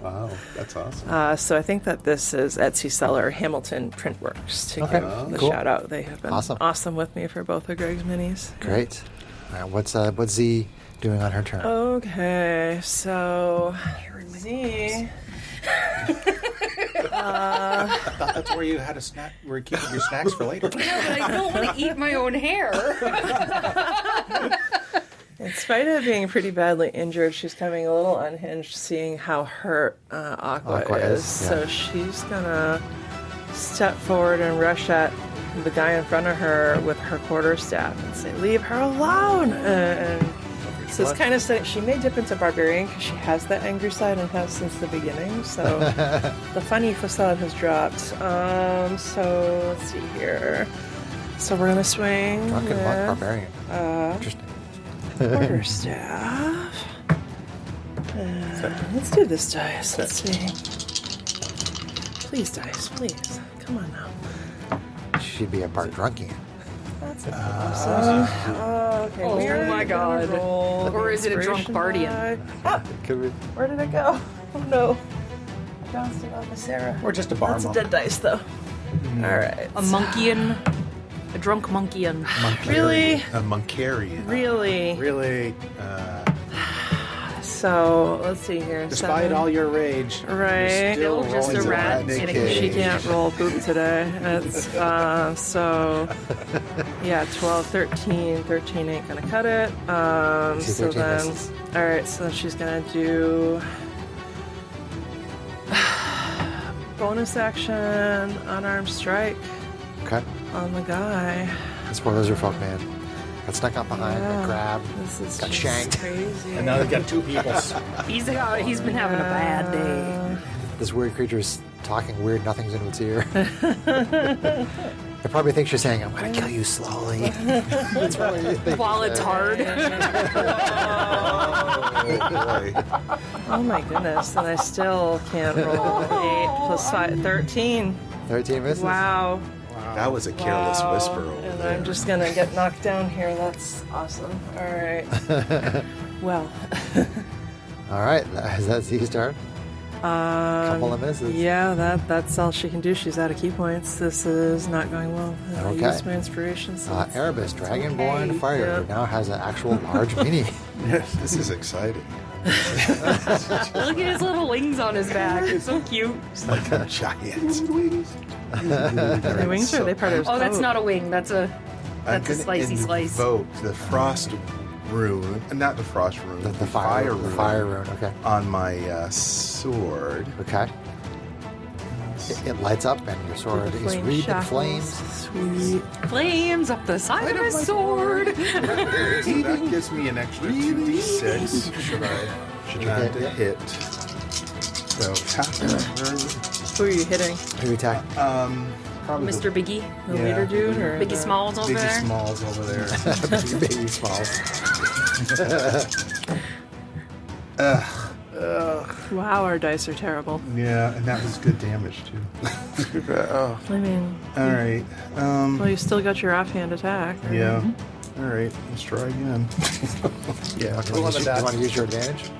Wow, that's awesome. So I think that this is Etsy seller Hamilton Printworks to Okay, give the cool. shout out. They have been awesome with me for both of Greg's minis. Great. All right, what's Z doing on her turn? Okay, so Z. I thought that's where you had a snack. Where you keep your snacks for later. Yeah, but I don't want to eat my own hair. In spite of being pretty badly injured, she's coming a little unhinged seeing how hurt Aqua is. Yeah. So she's gonna step forward and rush at the guy in front of her with her quarterstaff and say, "Leave her alone!" And so it's kind of she may dip into barbarian because she has that angry side and has since the beginning. So the funny facade has dropped. So let's see here. So we're gonna swing. Drunken with, monk barbarian. Interesting. Quarterstaff. Let's do this dice. Let's see. Please, dice, please. Come on now. She'd be a part drunkie. That's awesome. Okay, Oh we're my gonna God. roll the Or is it a drunk inspiration bardian? die. Ah, Could we? where did it go? Oh no. Bounced it off of Sarah. Or just a bar That's a monk. dead dice, though. All right. A monkeyan. A drunk monkeyan. Really? A Monkarian. Really? Really, So, let's see here. despite 7. all your rage, Right. you're still Still just rolling a the rat rat in a cage. She can't roll poop today. It's, so, yeah, 12, 13. 13 ain't gonna cut it. See, So 13 then, misses. alright, so then she's gonna do bonus action, unarmed strike Okay. on the guy. Spoilers are folk, man. Got snuck up behind, got grabbed, This is got just shanked. crazy. And now they've got two people. He's been having a bad day. This weird creature's talking weird nothings into its ear. It probably thinks you're saying, I'm going to kill you slowly. That's probably what you think. While it's hard. Oh my goodness, and I still can't roll 8 plus 5, 13. 13 misses. Wow. That was a careless Wow. whisper over And there. I'm just gonna get knocked down here. That's awesome. All right. Well, All right. Is that Z's turn? Couple of misses. yeah, that's all she can do. She's out of key points. This is not going well. I Okay. used my inspiration. So it's- Erebus, Dragonborn okay. Fire, Yeah. who now has an actual large mini. This is exciting. Look at his little wings on his back. It's so cute. It's like a giant. the wings are they part of his Oh, that's coat? not a wing. That's a I'm That's a gonna slicey slice. invoke the frost rune, not the frost rune, The fire rune, the fire rune. Okay. on my sword. Okay. It lights up and your sword is Flame wreathed in shackles. flames. Sweet. flames up the side of his sword. So that gives me an extra 2d6. Should I hit? So half Who are you hitting? Who you attack? probably Mr. Biggie. The Yeah. leader dude or Biggie the- Smalls over Biggie there. Smalls over there. Baby smalls. Wow, our dice are terrible. Yeah, and that was good damage too. I mean, All right. well, you still got your offhand attack. Right? Yeah. All right. Let's try again. Yeah. Do you want to use your advantage?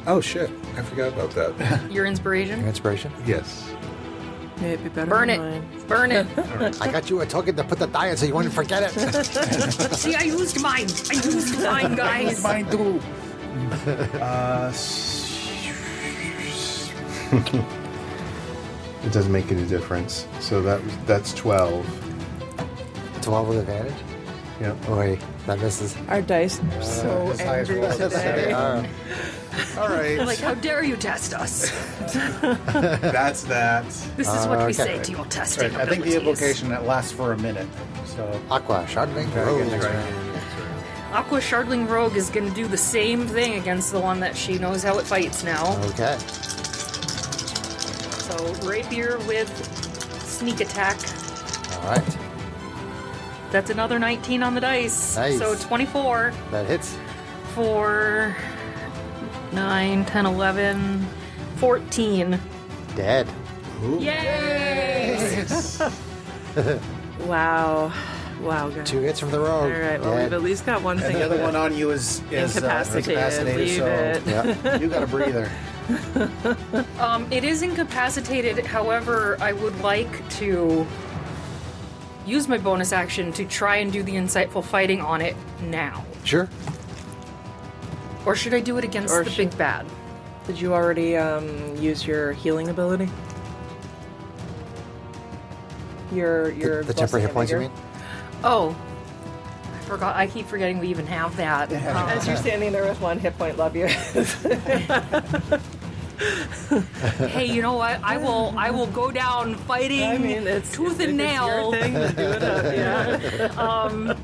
Oh shit! I forgot about that. Your inspiration? Your inspiration? Yes. May it be better Burn than it. mine. Burn it. I got you a token to put the die in so you wouldn't forget it. See, I used mine. I used mine, guys. Mine too. It doesn't make any difference. So that's 12. 12 with advantage? Yep. Oh, wait. That misses. Our dice are so as high as angry well. today. All right. Like, how dare you test us? That's that. This is what we Okay. say to your testing Right, I think the abilities. invocation that lasts for a minute. So Aqua, Shardling, try again next Rogue. round. Aqua Shardling Rogue is going to do the same thing against the one that she knows how it fights now. Okay. So, Rapier with sneak attack. All right. That's another 19 on the dice. Nice. So, 24 That hits. for 9, 10, 11, 14. Dead. Yay! Wow. Wow, guys. 2 hits from the rogue. All right, well, Dead. we've at least got one And thing. the other one on you is Incapacitated. Leave so it. Yeah. you got a breather. It is incapacitated. However, I would like to use my bonus action to try and do the insightful fighting on it now. Sure. Or should I do it against Or the should- big bad? Did you already use your healing ability? Your The temporary hit points, you mean? Oh, I forgot. I keep forgetting we even have that. As you're standing there with 1 hit point, love you. Hey, you know what? I will go down fighting I mean, it's tooth if and it's nail. your thing, then do it up, yeah.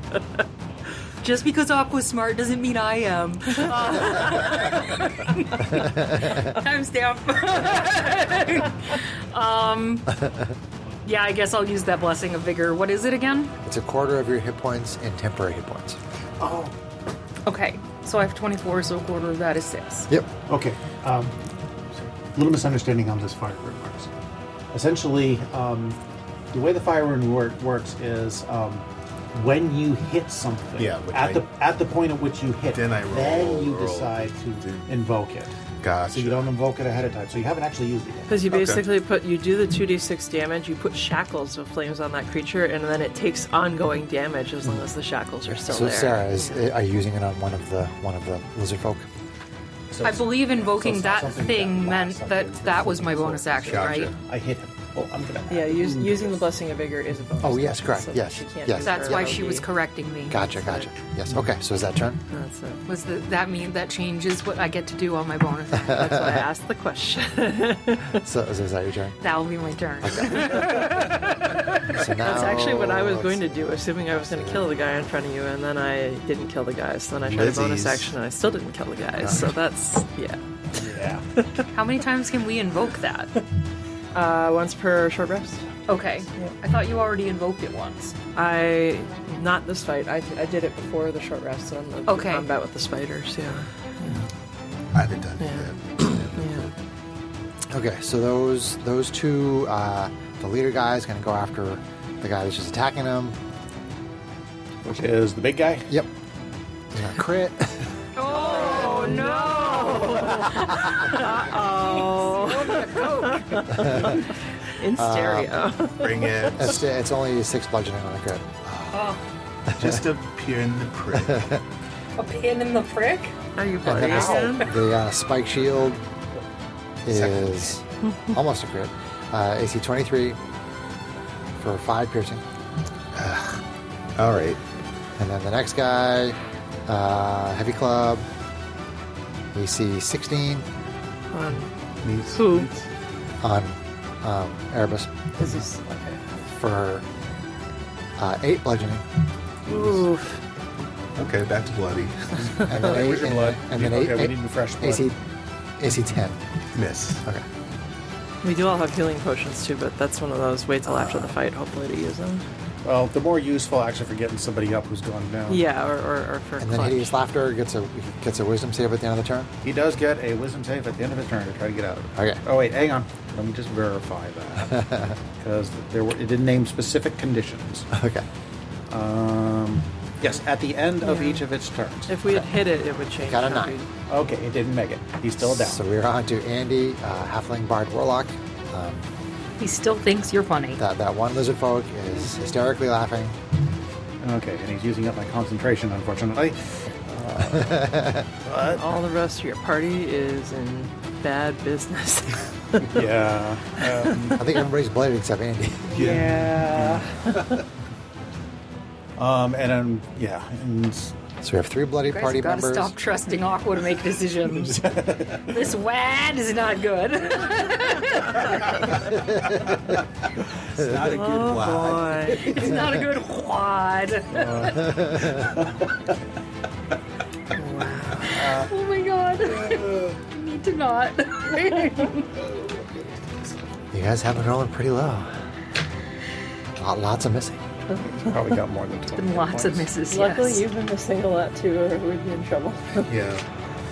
Just because Aqua's smart doesn't mean I am. Timestamp. Yeah, I guess I'll use that Blessing of Vigor. What is it again? It's a quarter of your hit points in temporary hit points. Oh, Okay, so I have 24, so a quarter of that is 6. Yep. okay. Little misunderstanding on this fire rune works. Essentially, the way the fire rune works is when you hit something, Yeah, which at the point at which you hit, Then I roll- you roll. decide to invoke it. Gotcha. So you don't invoke it ahead of time. So you haven't actually used it yet. Because you Okay. basically you do the 2d6 damage, you put shackles of flames on that creature, and then it takes ongoing damage as long as the shackles are still So there. Sarah, are you using it on one of the lizard folk? So I believe invoking it's not that something thing that meant lasts. that was my bonus action, Gotcha. right? I hit him. Well, I'm gonna. Yeah, using the Blessing of Vigor is a bonus. Oh, yes, action, correct. so Yes, she can't yes. use That's her why LD. she was correcting me. Gotcha. Yes. Okay, so is that turn? That's it. Was that mean that changes what I get to do on my bonus action? That's why I asked the question. So is that your turn? That'll be my turn. So now That's actually what I was going to let's- do, assuming I was going to kill the guy in front of you, and then I didn't kill the guy, so then I tried a bonus Lizzie's. action, and I still didn't kill the guy, so that's, yeah. Yeah. How many times can we invoke that? Once per short rest. Okay. I thought you already invoked it once. Not this fight, I did it before the short rest on the Okay. combat with the spiders, yeah. I haven't done it Yeah. yet. Yeah. Okay, so those two, the leader guy is going to go after the guy that's just attacking him. Which is the big guy. Yep. He's going to crit. Oh no! In stereo. Bring it. It's only 6 bludgeoning on the crit. Just a pin the prick. A pin in the prick? Are you And bloody then again? the spike shield is almost a crit. AC 23 for 5 piercing. All right. And then the next guy, heavy club, AC 16 On Needs. who? on Erebus Is this, okay. for 8 bludgeoning. Oof. Okay, back to bloody. And then 8, Where's your blood? and then Okay, we 8 need fresh blood. AC 10. Miss. Okay. We do all have healing potions too, but that's one of those wait till after the fight, hopefully, to use them. Well, the more useful action for getting somebody up who's gone down. Yeah, or for And then clutch. Hideous Laughter gets a wisdom save at the end of the turn. He does get a wisdom save at the end of his turn to try to get out of it. Okay. Oh wait, hang on. Let me just verify that because it didn't name specific conditions. Okay. Yes, at the end of each of its turns. If we had hit it, it would change. Got a how 9. we- Okay, it didn't make it. He's still down. So we're on to Andy, Halfling Bard Warlock. He still thinks you're funny. That one lizard folk is hysterically laughing. Okay, and he's using up my concentration, unfortunately. But All the rest of your party is in bad business. yeah, I think everybody's blooded except Andy. Yeah. and and So we have 3 bloody You guys party have got to members. stop trusting Aqua to make decisions. This wad is not good. It's not a good Oh lie. boy. It's not a good wad. Oh my god. You need to not. You guys have been rolling pretty low. Lots of missing. probably got more than 20. Been lots of points. misses, Luckily, yes. you've been missing a lot too, or we'd be in trouble. Yeah.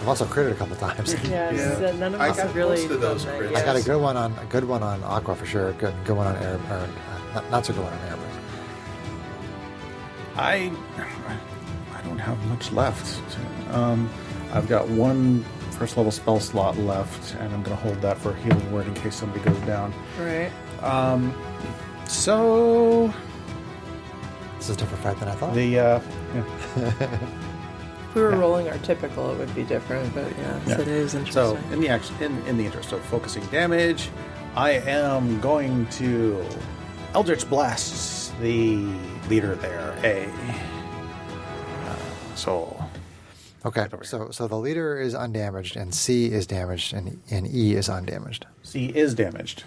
I've also critted a couple times. Yeah, Yeah. none of I us got have really most of those done that crits. yet. I got a good one on Aqua for sure. Good one on Air. Or, not so good one on Air. I don't have much left. I've got one first level spell slot left, and I'm going to hold that for a healing word in case somebody goes down. Right. So This is a different fight than I thought. the If we were rolling our typical, it would be different, but yeah, Yeah. it is so interesting. in the action in the interest of focusing damage, I am going to Eldritch Blast the leader there. Okay, so the leader is undamaged, and C is damaged, and E is undamaged. C is damaged,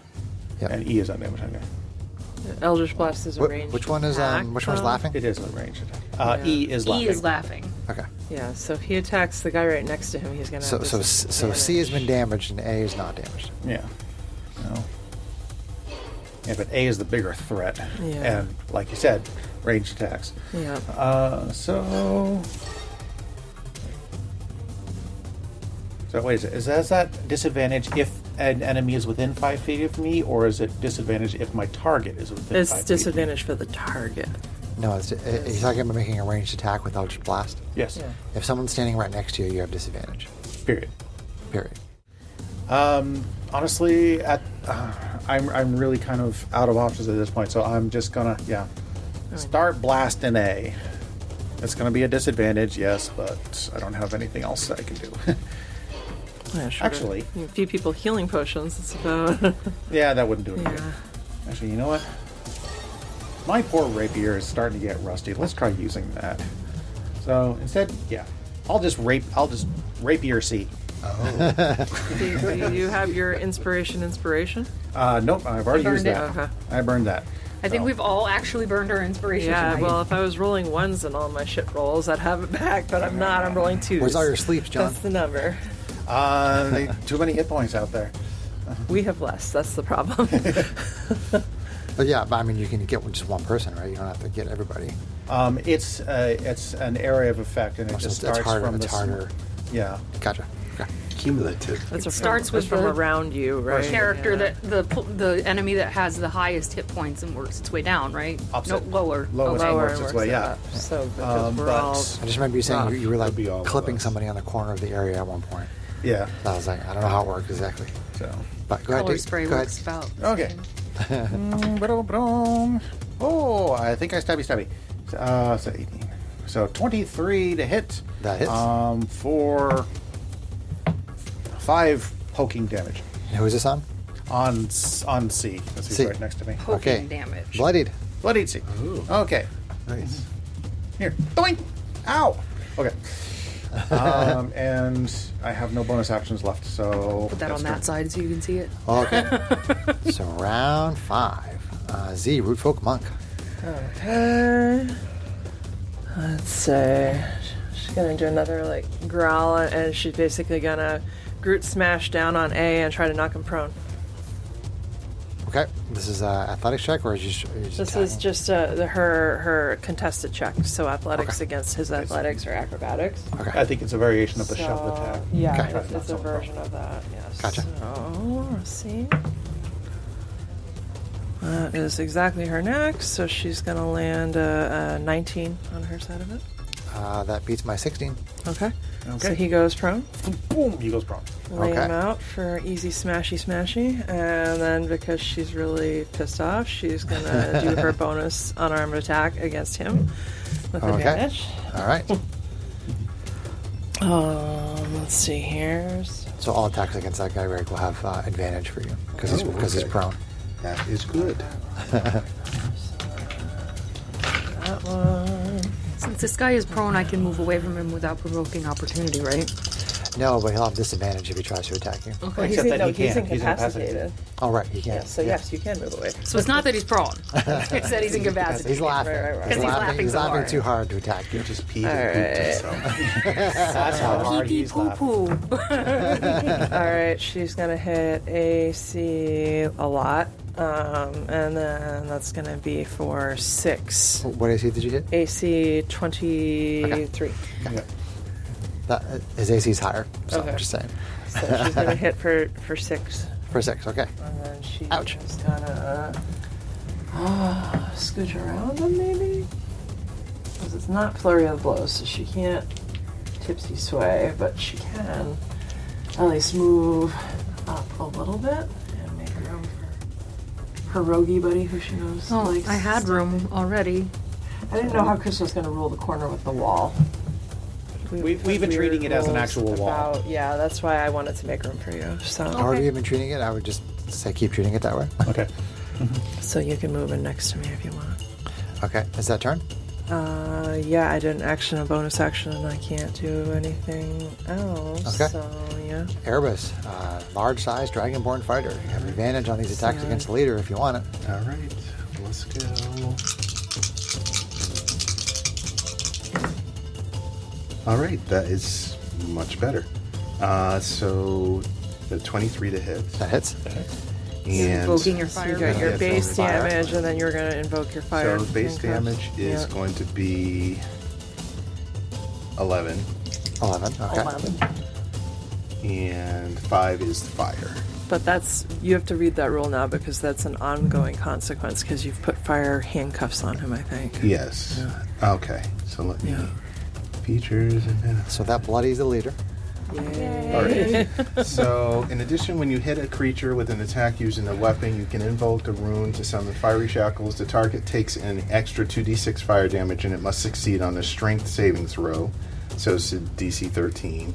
Yep. and E is undamaged. Okay. Eldritch Blast is a ranged Which one is attack, which one's though. laughing? It is a ranged attack. E is laughing. E is laughing. Okay, Yeah, so if he attacks the guy right next to him, he's gonna. so have so this so C has been advantage. damaged, and A is not damaged. Yeah. No. Yeah, but A is the bigger threat. Yeah. And like you said, ranged attacks. Yeah. So wait a second. Is that disadvantage if an enemy is within 5 feet of me, or is it disadvantage if my target is within 5 It's feet? disadvantage for the target. No, he's talking about making a ranged attack with Eldritch Blast. Yes. Yeah. If someone's standing right next to you, you have disadvantage. Period. Period. Honestly, I'm really kind of out of options at this point, so I'm just gonna start blasting A. It's gonna be a disadvantage, yes, but I don't have anything else that I can do. Yeah, sure. Actually- a few people healing potions. It's about. Yeah, that wouldn't do it. Yeah. Actually, you know what? My poor rapier is starting to get rusty. Let's try using that. So instead, I'll just rapier C. Do you have your inspiration? Nope, I've already burned used it. that. Okay. I burned that. I think So- we've all actually burned our inspiration Yeah, tonight. well, if I was rolling ones in all my shit rolls, I'd have it back, but I'm not. I'm rolling twos. Where's all your sleeps, John? That's the number. Too many hit points out there. We have less. That's the problem. But yeah, but I mean, you can get just one person, right? You don't have to get everybody. It's an area of effect, and it So just it's starts harder. from It's the harder. Yeah. Gotcha. Okay. Cumulative. That's starts with from the around you, right? character Yeah. that the enemy that has the highest hit points and works its way down, right? Opposite. No, lower. Lowest Lower works and its works way, it yeah. up. So because we're but- all. I just remember you saying you were like Could be all of clipping us. somebody on the corner of the area at one point. Yeah. So I was like, I don't know how it worked exactly. So. But go ahead, Color dude. spray Go works ahead. about. Okay. Oh, I think I stabby. So 18. So 23 to hit. That hits. For 5 poking damage And who is this on? on C. That's who's C. right next to me. Poking Okay. damage. Bloodied. Bloodied C. Okay. Nice. Here. Doink! Ow! Okay. And I have no bonus actions left, so Put that that's on that good. side so you can see it. Okay. So round 5. Z, Rootfolk Monk. Okay. Let's say she's gonna do another like growl, and she's basically gonna Groot smash down on A and try to knock him prone. Okay. This is athletics check, or is you This attacking? is just her contested check. So athletics against his athletics or acrobatics. Okay. I think it's a variation of the shove attack. Yeah, Okay. it's a version of that. Yes. Gotcha. So let's see. That is exactly her next. So she's gonna land a 19 on her side of it. That beats my 16. Okay. Okay. So he goes prone. Boom! He goes prone. Lay Okay. him out for easy smashy, and then because she's really pissed off, she's gonna do her bonus unarmed attack against him with Okay. advantage. All right. Let's see here. So all attacks against that guy, Rick, will have advantage for you because he's okay. prone. That is good. That one. Since this guy is prone, I can move away from him without provoking opportunity, right? No, but he'll have disadvantage if he tries to attack you. Well, Except that he he's can't. He's incapacitated. Oh, right, he Yeah, can't. so yes, you can move away. So it's not that he's prone. It's that he's incapacitated. He's laughing. Right. Because he's laughing He's so laughing hard. too hard to attack you. You just peed and pooped himself. That's how hard Pee pee he's poo laughing. poo. All right, she's gonna hit AC a lot, and then that's gonna be for 6. What AC did you hit? AC 23. Yeah. His AC's higher, so Okay. I'm just saying. So she's gonna hit for 6, For 6, okay. and then she's Ouch. gonna scooch around him maybe, because it's not flurry of blows, so she can't tipsy sway, but she can at least move up a little bit and make room for her roguey buddy who she knows Oh, likes. I had room already. I didn't know how Chris was going to rule the corner with the wall. We've been treating it as an actual wall. Yeah, that's why I wanted to make room for you. So, However you've been treating it, I would just say keep treating it that way. Okay. so you can move in next to me if you want. Okay, is that turn? Yeah, I did an action, a bonus action, and I can't do anything else. Okay. So, yeah. Erebus, large-sized dragonborn fighter. You have advantage on these attacks Yeah. against the leader if you want it. All right, let's go. All right, that is much better. So the 23 to hit. That hits. And Invoking your So fire. you got your Yeah, base so fire. damage, and then you're going to invoke your fire. so base handcuffs. damage is Yeah. going to be 11, 11, okay. 11. and 5 is fire. But you have to read that rule now because that's an ongoing consequence because you've put fire handcuffs on him, I think. Yes. Okay, so let me Yeah. features and benefits. So that bloodies the leader. Yay. All right. So, in addition, when you hit a creature with an attack using a weapon, you can invoke a rune to summon fiery shackles. The target takes an extra 2d6 fire damage, and it must succeed on a strength saving throw. So it's a DC 13,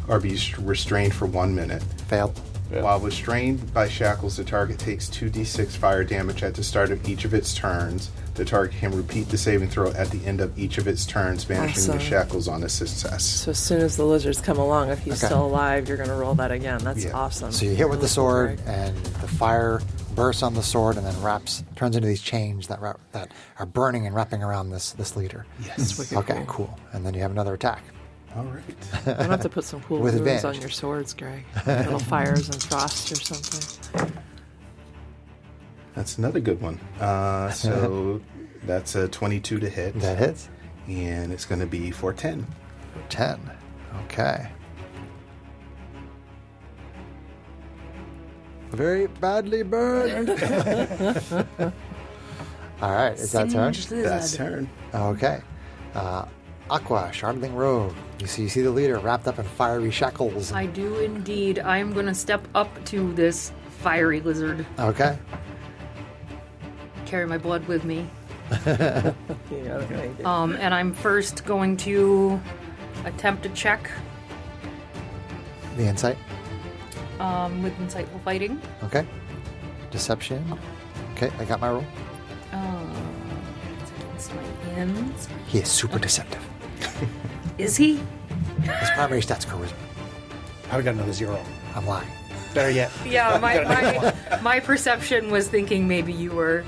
or be restrained for 1 minute. Failed. Yeah. While restrained by shackles, the target takes 2d6 fire damage at the start of each of its turns. The target can repeat the saving throw at the end of each of its turns, banishing the Awesome. shackles on a success. So as soon as the lizards come along, if he's Okay. still alive, you're going to roll that again. That's Yeah. awesome. So you hit with the Really sword, great. and the fire bursts on the sword, and then turns into these chains that are burning and wrapping around this leader. Yes. wicked. Okay, cool. And then you have another attack. All right. You don't have to put some cool With runes advantage. on your swords, Greg. Little fires and frost or something. That's another good one. So that's a 22 to hit. That hits. And it's going to be for 10. 10. Okay. Very badly burned. All right, is that turn? That's turn. Okay. Aqua, Shardling Rogue. You see the leader wrapped up in fiery shackles. I do indeed. I am going to step up to this fiery lizard. Okay. Carry my blood with me. Yeah, And I'm first going to attempt to check The insight. with insightful fighting. Okay. Deception. Okay, I got my roll. It's against my ends. He is super deceptive. Is he? His primary stats charisma. I got another 0. I'm lying. Better yet. Yeah, my perception was thinking maybe you were.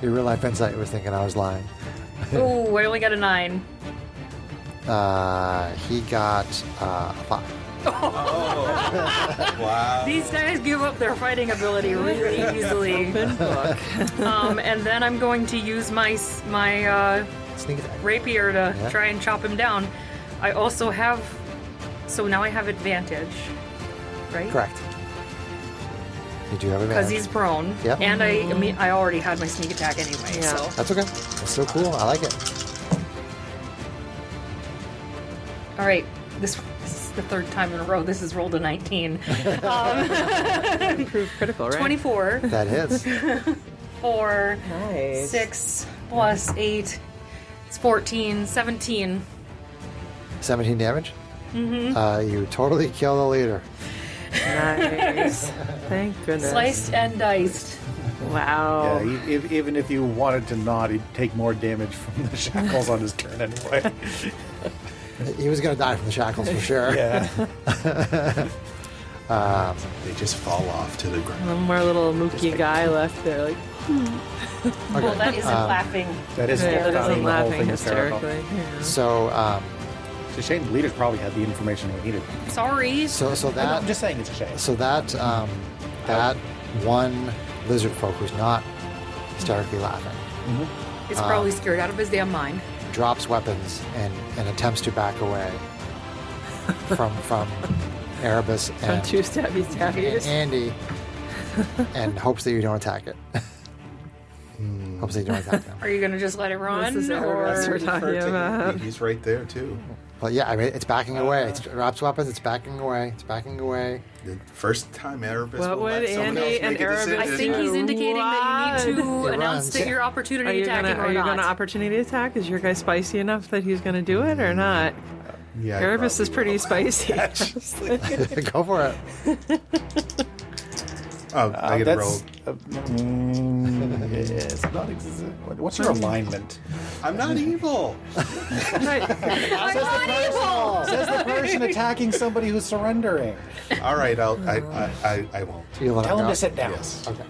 Your real life insight was thinking I was lying. Oh, I only got a 9. He got a 5. Wow. These guys give up their fighting ability really easily. And then I'm going to use my Sneak attack. rapier to Yeah. try and chop him down. I also have... So now I have advantage, right? Correct. You do have Because advantage. he's prone. Yep. And I already had my sneak attack anyway, Yeah. so... That's okay. That's so cool. I like it. All right, this is the third time in a row this has rolled a 19. Improved critical, right? 24 That hits. for Nice. 6 plus 8. It's 14, 17. 17 damage. Mm-hmm. You totally kill the leader. Nice. Thank goodness. Sliced and diced. Wow. Yeah, even if you wanted to not, he'd take more damage from the shackles on his turn anyway. He was going to die from the shackles for sure. Yeah. They just fall off to the ground. One more little mookie guy left there, like, Well, that isn't laughing. That is yeah, the whole isn't laughing thing is terrible. hysterically. Yeah. So, It's a shame the leaders probably had the information we needed. Sorry. so I'm that just saying it's a shame. so that that one lizard folk who's not hysterically laughing It's probably scared out of his damn mind. drops weapons and attempts to back away from Erebus From and, two stabby and stabbies. Andy, and hopes that you don't attack it. Hopes that you don't attack them. Are you going to just let it run? This is Erebus or... we're talking about. He's right there too. But yeah, I mean, it's backing away. It drops weapons. It's backing away. It's backing away. The first time Erebus What will would let someone Andy else and make a Erebus decision. I think he's indicating that you need to He announce runs. that your Are opportunity you attacking gonna or not. opportunity attack? Is your guy spicy enough that he's gonna do it or not? Yeah, I Erebus is probably pretty will. spicy. Go for it. Oh, I get a roll. It's not what's your alignment? I'm not evil. I'm not evil! Says the person attacking somebody who's surrendering. All right, I won't. You let Tell him go. to sit down. Yes. Okay.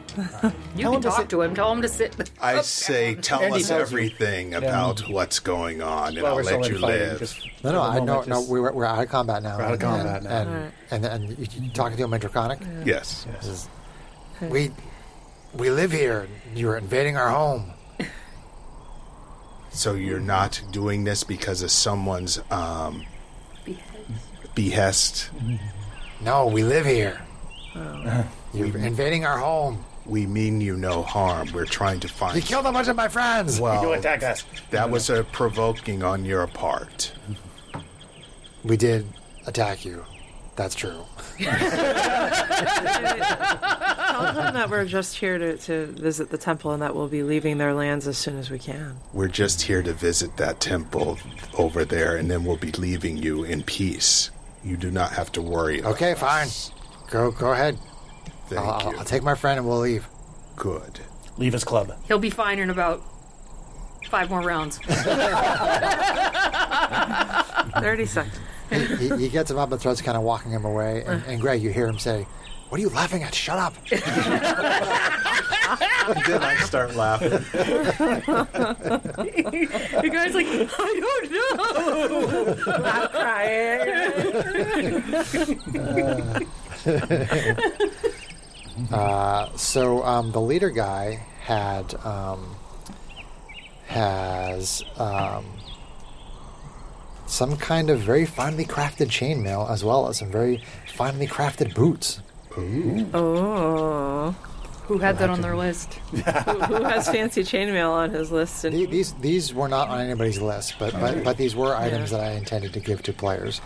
You Tell can him to talk sit- to him. Tell him to sit. I say, tell Andy us tells you. everything about what's going on, and Well, I'll we're still let in you fighting, live. just No, for the moment, no. just- We're out of combat now. We're out of combat now. And you talking to him in Draconic? Yes. We live here. You're invading our home. So you're not doing this because of someone's behest? No, we live here. You're invading our home. We mean you no harm. We're trying to find... You killed a bunch of my friends. You Well, attack us. that was a provoking on your part. We did attack you. That's true. Tell him that we're just here to visit the temple and that we'll be leaving their lands as soon as we can. We're just here to visit that temple over there, and then we'll be leaving you in peace. You do not have to worry about Okay, fine. us. Go ahead. Thank you. I'll take my friend and we'll leave. Good. Leave his club. He'll be fine in about 5 more rounds. 30 seconds. He gets him up and starts kind of walking him away. And Greg, you hear him say, "What are you laughing at? Shut up." And then I start laughing. The guy's like, I don't know. I'm crying. So the leader guy has some kind of very finely crafted chainmail, as well as some very finely crafted boots. Oh. Who had that on their list? Who has fancy chainmail on his list? And These were not on anybody's list, but these were items that I intended to give to players.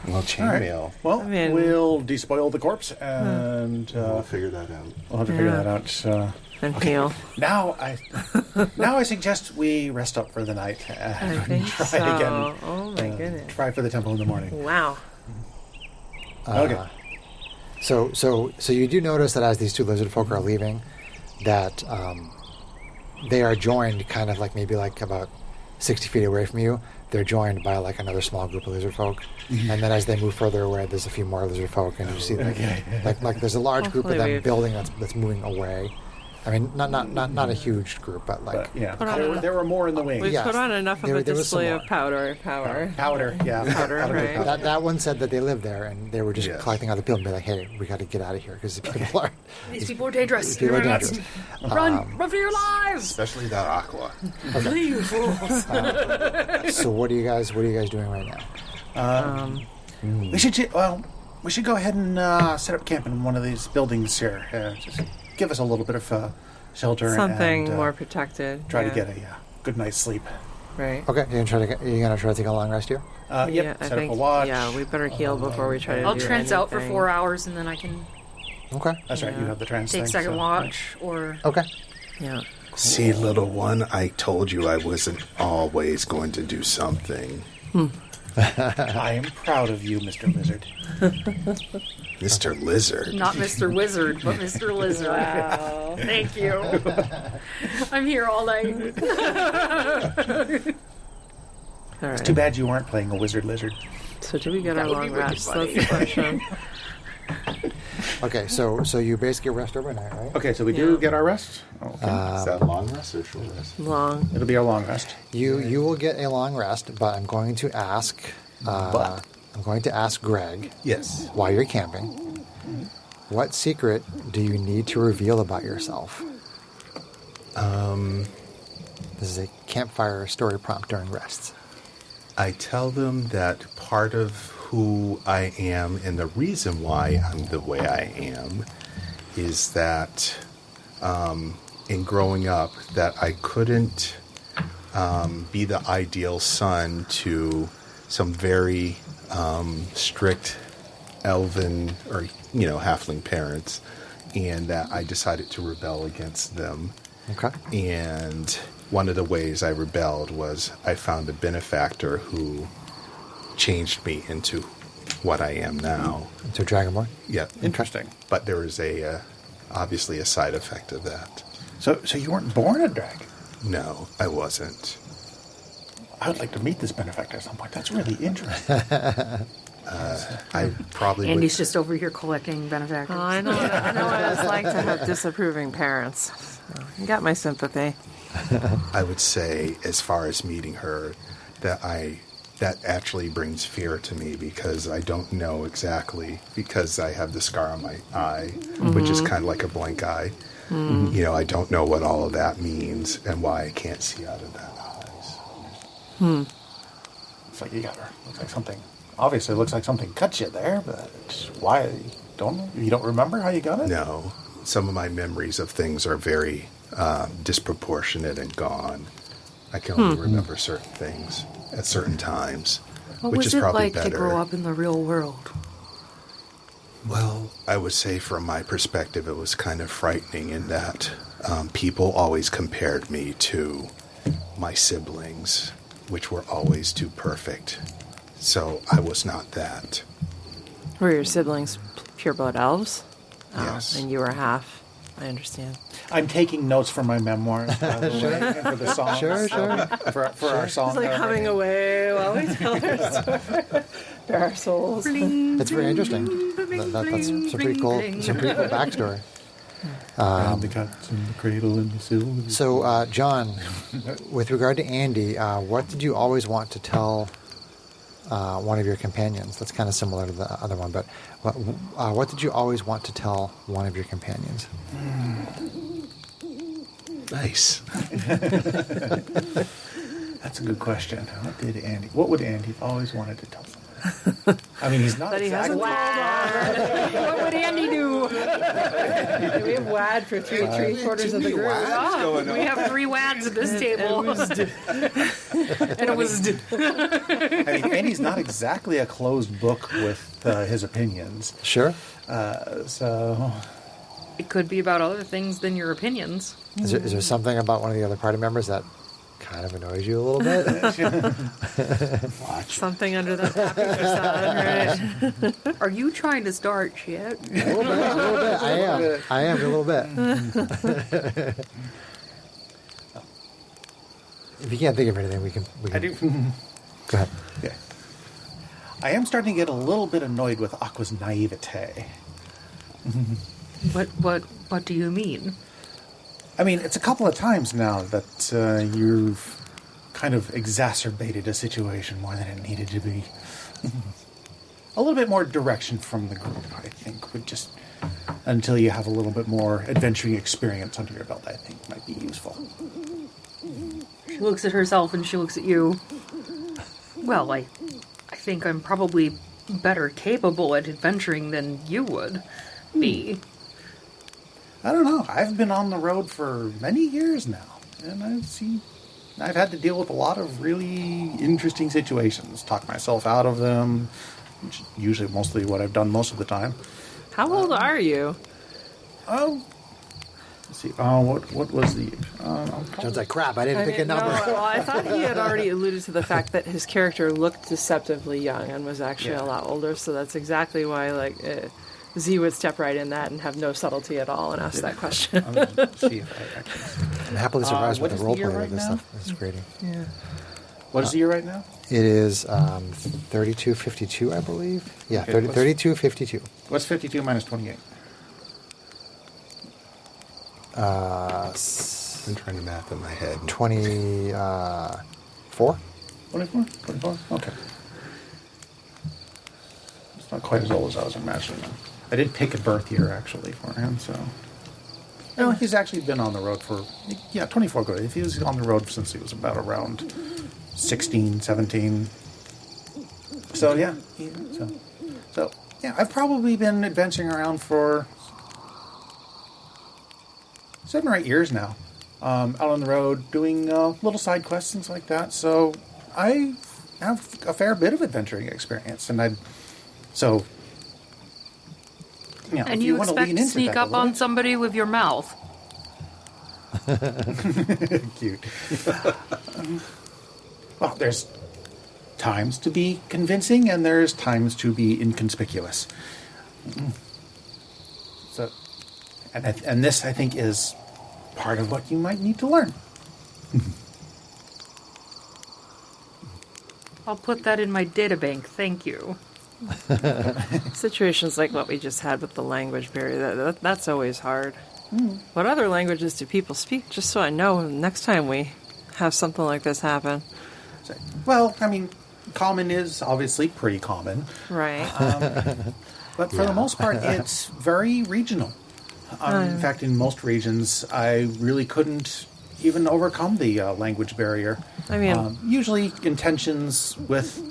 Well, chainmail. Well, mean- we'll despoil the corpse, and We'll figure that out. we'll have to figure that out. and heal. Now I suggest we rest up for the night I and think try so. again. Oh my goodness. Try for the temple in the morning. Wow. Okay. So you do notice that as these two lizard folk are leaving, that they are joined kind of maybe about 60 feet away from you. They're joined by another small group of lizard folk, and then as they move further away, there's a few more lizard folk, and you see there's a large group of Hopefully them we've- building that's moving away, I mean, not a huge group, but like. But, yeah, there were more in the wings. We Yes, put on enough of a there was display some of powder. Powder, yeah. Powder, right. That one said that they lived there, and they were just Yes. collecting other people and be like, "Hey, we got to get out of here because people are These people are dangerous. people are dangerous." Run for your lives! Especially that aqua. Leave, fools. So what are you guys doing right now? We should go ahead and set up camp in one of these buildings here. Just give us a little bit of shelter. Something and, more protected. Try to get a good night's sleep. Right. Okay, you're gonna try to take a long rest here. Yep. Yeah, I set think. up a watch. Yeah, we better heal before we try to. I'll do trance out for anything. 4 hours, and then I can Okay. That's right. You have the trance take thing, second so- watch, or Okay. Yeah. See, little one, I told you I wasn't always going to do something. I am proud of you, Mr. Lizard. Mr. Lizard. not Mr. Wizard, but Mr. Lizard. Wow. Thank you. I'm here all night. All right. Too bad you weren't playing a wizard lizard. So do we get our That would long be really rest? funny. That's the question. Okay, so you basically rest overnight, right? Okay, so we Yeah. do get our rest. Okay. Is that long rest or short rest? Long. It'll be our long rest. You will get a long rest, but I'm going to ask. But? I'm going to ask Greg Yes. while you're camping. What secret do you need to reveal about yourself? This is a campfire story prompt during rests. I tell them that part of who I am and the reason why I'm the way I am is that in growing up that I couldn't be the ideal son to some very strict elven or halfling parents, and that I decided to rebel against them. Okay. And one of the ways I rebelled was I found a benefactor who changed me into what I am now. So Dragonbirth. Yeah. Interesting. But there was obviously a side effect of that. So you weren't born a dragon? No, I wasn't. I would like to meet this benefactor at some point. That's really interesting. I probably Andy's would. just over here collecting benefactors. Oh, I know what it's like to have disapproving parents. So, you got my sympathy. I would say, as far as meeting her, that actually brings fear to me because I don't know exactly, because I have the scar on my eye, which is kind of like a blank eye. I don't know what all of that means and why I can't see out of that eyes. It's like looks like something. Obviously, it looks like something cut you there, but why? You don't remember how you got it? No, some of my memories of things are very disproportionate and gone. I can only remember certain things at certain times, What which was is it probably like better. to grow up in the real world? Well, I would say from my perspective, it was kind of frightening in that people always compared me to my siblings, which were always too perfect. So I was not that. Were your siblings pureblood elves? Yes. And you were half. I understand. I'm taking notes for my memoirs, by the way, and for the song. Sure. For our song. It's like humming away while we tell our story. To our souls. It's very interesting. That's some pretty cool backstory. And the cats in the cradle and the silver. So, John, with regard to Andy, what did you always want to tell one of your companions? That's kind of similar to the other one, but what did you always want to tell one of your companions? Nice. That's a good question. What would Andy have always wanted to tell somebody? I mean, he's not That he exactly. What would Andy do? We have WAD for three-quarters of the group. We have 3 wads at this table. And it was... I mean, Andy's not exactly a closed book with his opinions. Sure. So It could be about other things than your opinions. Is there something about one of the other party members that kind of annoys you a little bit? Something under that happy facade, right? Are you trying to start shit? A little bit. I am a little bit. If you can't think of anything, we can. I do. Go ahead. Okay. I am starting to get a little bit annoyed with Aqua's naivete. What do you mean? I mean, it's a couple of times now that you've kind of exacerbated a situation more than it needed to be. A little bit more direction from the group, I think, would just... Until you have a little bit more adventuring experience under your belt, I think might be useful. She looks at herself and she looks at you. Well, I think I'm probably better capable at adventuring than you would be. I don't know. I've been on the road for many years now, and I've had to deal with a lot of really interesting situations, talk myself out of them, which is usually mostly what I've done most of the time. How old are you? Oh, let's see. What was the? John's like, crap, I didn't pick a number. No, well, I thought he had already alluded to the fact that his character looked deceptively young and was actually a lot older. So that's exactly why, Z would step right in that and have no subtlety at all and ask that question. Let's see if I can. I'm happily surprised with what the is the role year play right of this now? stuff. This is creating. Yeah. What is the year right now? It is 3252, I believe. Yeah, Okay, 3252. What's 52 minus 28? I'm trying to math in my head. 24? 24? 24? Okay. It's not quite as old as I was imagining. I did pick a birth year, actually, for him, so... No, he's actually been on the road for... Yeah, 24 good. If he was on the road since he was about around 16, 17... So, yeah. So, yeah, I've probably been adventuring around for 7 or 8 years now. Out on the road, doing little side quests, things like that. So, I have a fair bit of adventuring experience, and and you want to expect lean to into sneak that a up little on bit. somebody with your mouth. Cute. Well, there's times to be convincing, and there's times to be inconspicuous. So, and this, I think, is part of what you might need to learn. I'll put that in my databank, thank you. Situations like what we just had with the language barrier, that's always hard. What other languages do people speak? Just so I know next time we have something like this happen. So, well, I mean, common is obviously pretty common. Right. But for the most part, it's very regional. In fact, in most regions, I really couldn't even overcome the language barrier. I mean... usually intentions with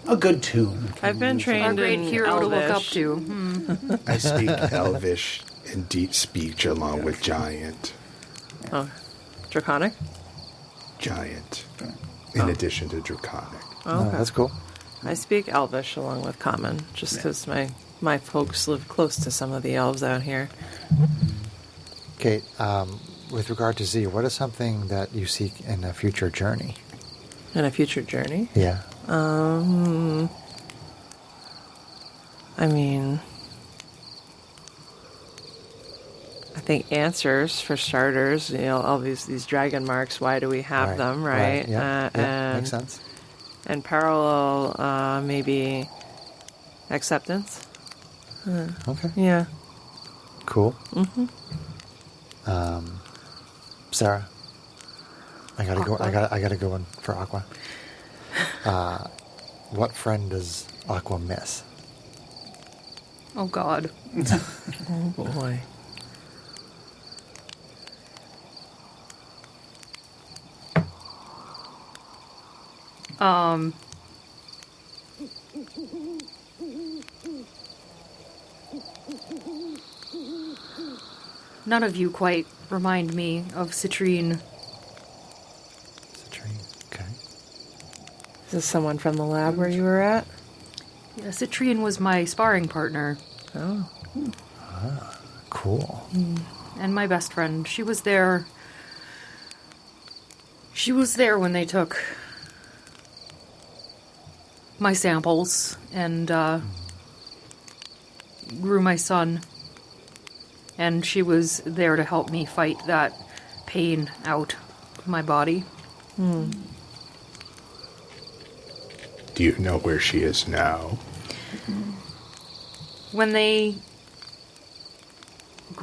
a good tune. I've been Our trained great in hero to look up Elvish. to. I speak Elvish and deep speech along with Giant. Oh, Draconic? Giant. In addition to Draconic. Oh, okay. That's cool. I speak Elvish along with Common, just because my folks live close to some of the elves out here. Kate, with regard to Z, what is something that you seek in a future journey? In a future journey? Yeah. I mean, I think answers for starters. You know, all these dragon marks. Why do we have them? Right. Yeah, And makes sense. And parallel, maybe acceptance. Okay. Yeah. Cool. Mm-hmm. Sarah, I gotta go. I gotta go in for Aqua. What friend does Aqua miss? Oh, God. Oh boy. None of you quite remind me of Citrine. Citrine. Okay. Is this someone from the lab where you were at? Yeah, Citrine was my sparring partner Oh. Cool. and my best friend. She was there. She was there when they took my samples and grew my son. And she was there to help me fight that pain out of my body. Do you know where she is now? When they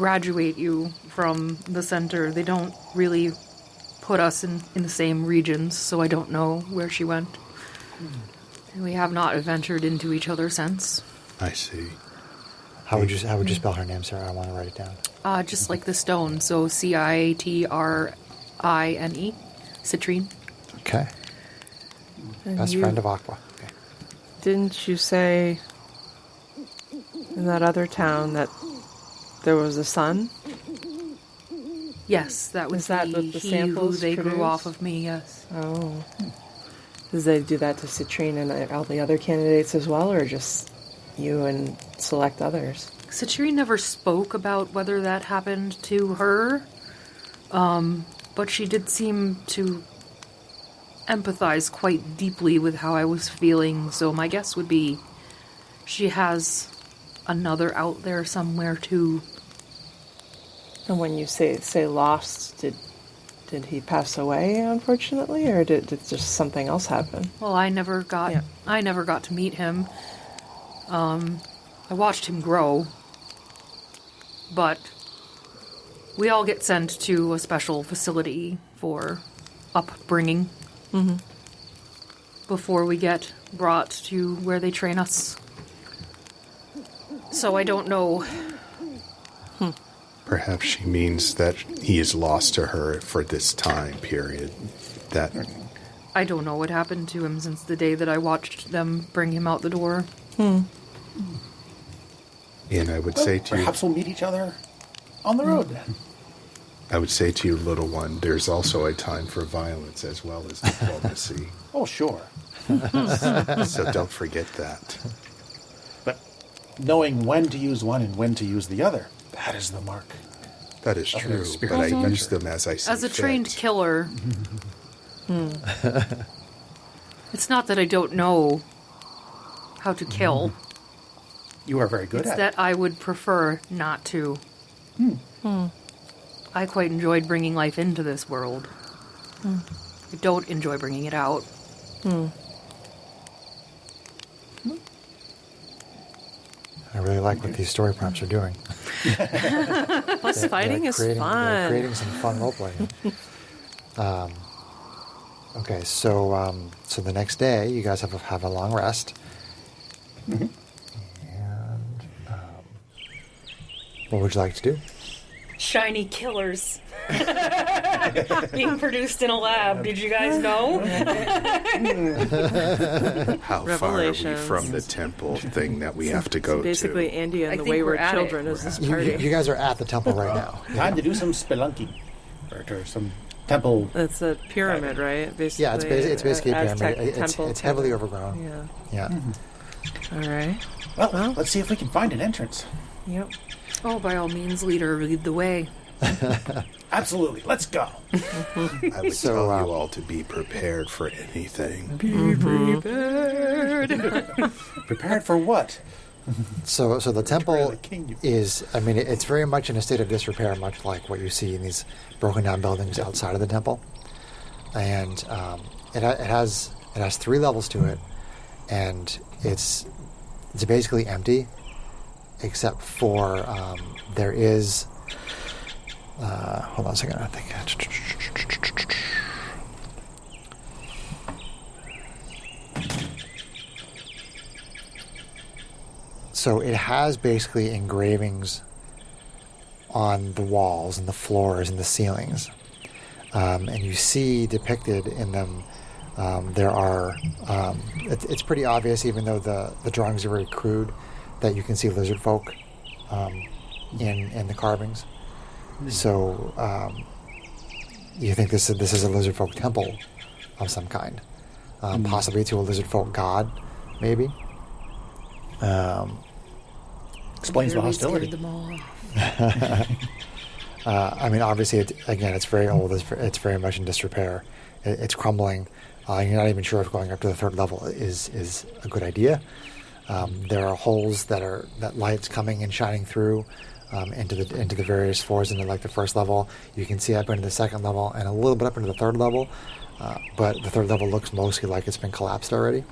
graduate you from the center. They don't really put us in the same regions, so I don't know where she went. And we have not ventured into each other since. I see. How would you spell her name, Sarah? I want to write it down. Just like the stone, so Ciatrine. Citrine. Okay. And Best friend of Aqua. Okay. Didn't you say in that other town that there was a son? Yes, that was Is that what the he samples who they grew produce? off of me, yes. Oh. Does they do that to Citrine and all the other candidates as well, or just you and select others? Citrine never spoke about whether that happened to her, but she did seem to empathize quite deeply with how I was feeling, so my guess would be she has another out there somewhere too. And when you say lost, did he pass away, unfortunately, or did just something else happen? Well, I never got to meet him. I watched him grow, but we all get sent to a special facility for upbringing before we get brought to where they train us. So I don't know. Perhaps she means that he is lost to her for this time period. That I don't know what happened to him since the day that I watched them bring him out the door. and I would say to you, Perhaps we'll meet each other on the road then. I would say to you, little one, there's also a time for violence as well as diplomacy. Oh, sure. So don't forget that. But knowing when to use one and when to use the other, that is the mark. That is Of an true, but I experienced use them as I see As a fit. trained killer, it's not that I don't know how to kill. You are very good It's at that it. I would prefer not to. I quite enjoyed bringing life into this world. I don't enjoy bringing it out. I really like what these story prompts are doing. Plus, fighting is They're fun. creating some fun role playing. Okay, so the next day you guys have a long rest. And what would you like to do? Shiny killers. Being produced in a lab. Did you guys know? How far are we Revelations. from the temple thing that we have to go Basically, to? Andy I and the think we're Wayward at it. Children is this You party. guys are at the temple right now. Time to do some spelunking. Or some temple. It's a pyramid, right? Basically, Yeah, it's basically a Aztec pyramid. temple. It's heavily overgrown. Yeah. Yeah. All right. Well, let's see if we can find an entrance. Yep. Oh, by all means, leader, lead the way. Absolutely. Let's go. I would So, tell you all to be prepared for anything. Prepared for what? So the temple the king. is, I mean, it's very much in a state of disrepair, much like what you see in these broken down buildings outside of the temple. And it has 3 levels to it, and it's basically empty, except for there is. Hold on a second. I think. So it has basically engravings on the walls and the floors and the ceilings. And you see depicted in them, there are, it's pretty obvious, even though the drawings are very crude, that you can see lizard folk in the carvings. So you think this is a lizard folk temple of some kind, possibly to a lizard folk god, maybe. Explains the Clearly scared hostility. them all off. I mean, obviously, it's very old. It's very much in disrepair. It's crumbling. You're not even sure if going up to the 3rd level is a good idea. There are holes that light's coming and shining through into the various floors into like the 1st level. You can see up into the 2nd level and a little bit up into the 3rd level, but the 3rd level looks mostly like it's been collapsed already.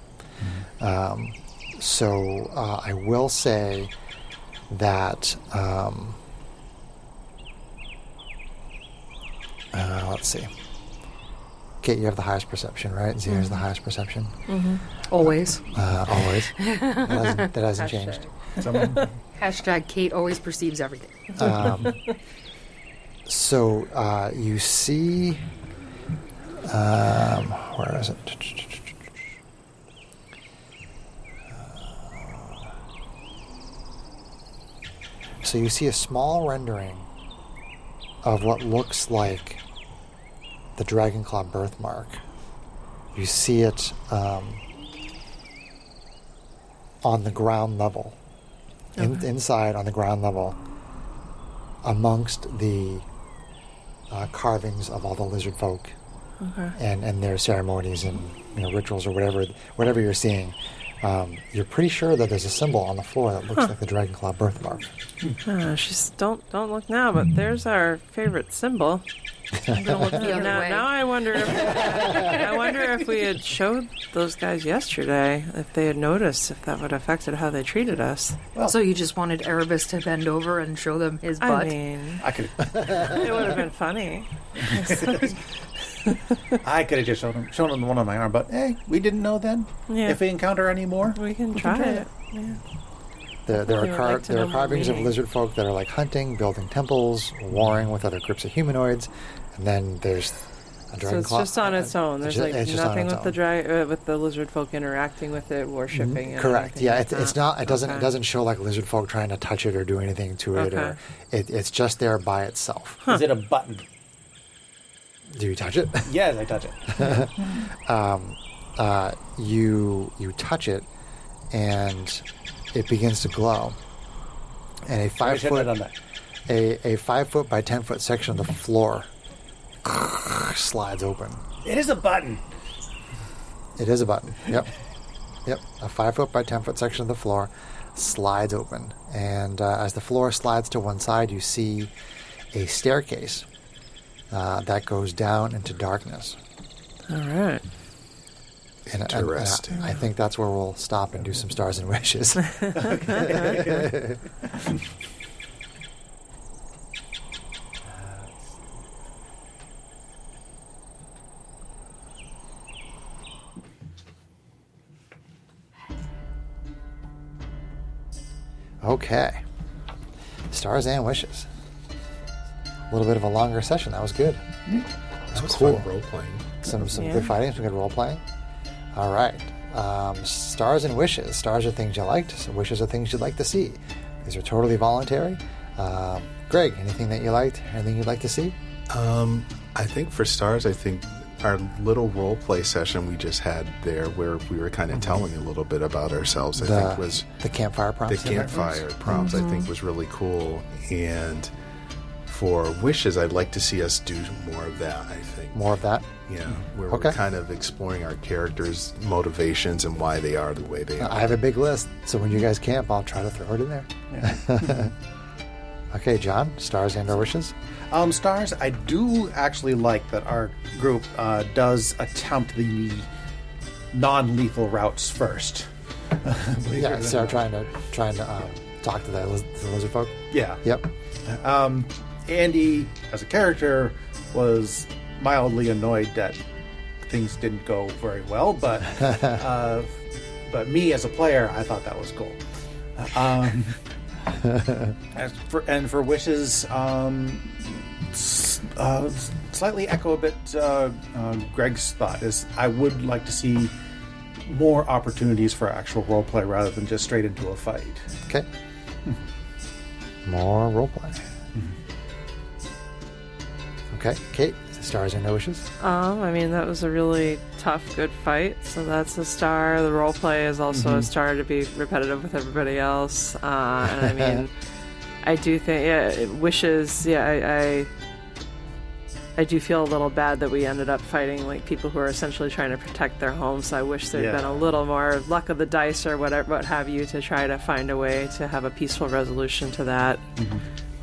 So I will say that Let's see. Kate, you have the highest perception, right? Zia has the highest perception. Always. Always. That hasn't changed. Hashtag Kate always perceives everything. So you see... where is it? So you see a small rendering of what looks like the Dragonclaw birthmark. You see it on the ground level, inside on the ground level, amongst the carvings of all the lizard folk and their ceremonies and rituals or whatever you're seeing. You're pretty sure that there's a symbol on the floor that looks like the Dragonclaw birthmark. She's don't look now, but there's our favorite symbol. I'm gonna look the other way. Now I wonder if we had showed those guys yesterday, if they had noticed, if that would have affected how they treated us. Well, so you just wanted Erebus to bend over and show them his butt? I mean, I could. It would have been funny. I could have just shown them the one on my arm, but hey, we didn't know then. Yeah. If we encounter any more, We can try it. Yeah. There would like to are know carvings of meaning. lizard folk that are like hunting, building temples, warring with other groups of humanoids, and then there's a Dragonclaw. So it's just on its own. There's it's just on nothing its with own. with the lizard folk interacting with it, worshipping it. Correct. anything Yeah, like it's that. not. It doesn't. Okay. It doesn't show like lizard folk trying to touch it or do anything to it, or it's just there by itself. is it a button? Do you touch it? Yes, I touch it. You touch it, and it begins to glow. And a 5 shouldn't have foot done that. a 5 foot by 10 foot section of the floor slides open. It is a button. It is a button. Yep. A 5 foot by 10 foot section of the floor slides open, and as the floor slides to one side, you see a staircase that goes down into darkness. All right. And Interesting. I think that's where we'll stop and do some stars and wishes. Okay. Stars and wishes. A little bit of a longer session. That was good. That was cool. fun role-playing. Some Yeah. good fighting, some good role playing. All right. Stars and wishes. Stars are things you liked. So wishes are things you'd like to see. These are totally voluntary. Greg, anything that you liked? Anything you'd like to see? I think for stars, our little role play session we just had there, where we were kind of telling a little bit about ourselves, I think was the campfire prompts. the campfire prompts. I think was really cool. And for wishes, I'd like to see us do more of that. I think More of that. yeah, where Okay. we're kind of exploring our characters' motivations and why they are the way they are. I have a big list, so when you guys camp, I'll try to throw it in there. Okay, John, stars and or wishes? Stars, I do actually like that our group does attempt the non-lethal routes first. Yeah, Sarah trying to talk to the lizard folk. Yeah. Yep. Andy, as a character, was mildly annoyed that things didn't go very well, but me as a player, I thought that was cool. For wishes, slightly echo a bit Greg's thought is I would like to see more opportunities for actual roleplay rather than just straight into a fight. Okay. More roleplay. Okay, Kate, stars and no wishes? I mean, that was a really tough, good fight, so that's a star. The role play is also a star to be repetitive with everybody else. And I mean, I do think, wishes, I do feel a little bad that we ended up fighting like people who are essentially trying to protect their homes. So I wish there'd been a little more luck of the dice or whatever, what have you, to try to find a way to have a peaceful resolution to that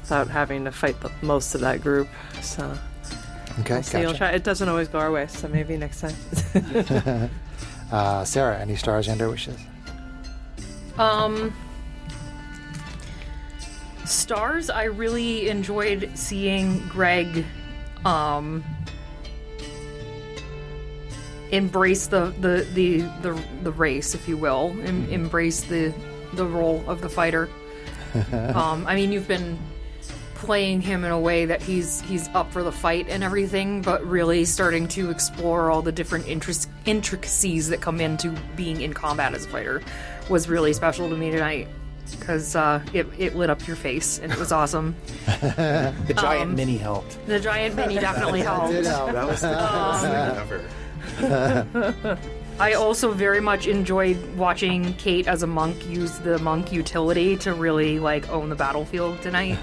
without having to fight most of that group. So Okay, we'll see. We'll gotcha. try. It doesn't always go our way, so maybe next time. Sarah, any stars and or wishes? Stars, I really enjoyed seeing Greg embrace the race, if you will, embrace the role of the fighter. I mean, you've been playing him in a way that he's up for the fight and everything, but really starting to explore all the different intricacies that come into being in combat as a fighter was really special to me tonight, because it lit up your face and it was awesome. The giant mini helped. The giant mini definitely helped. That was the coolest thing ever. I also very much enjoyed watching Kate as a monk use the monk utility to really own the battlefield tonight.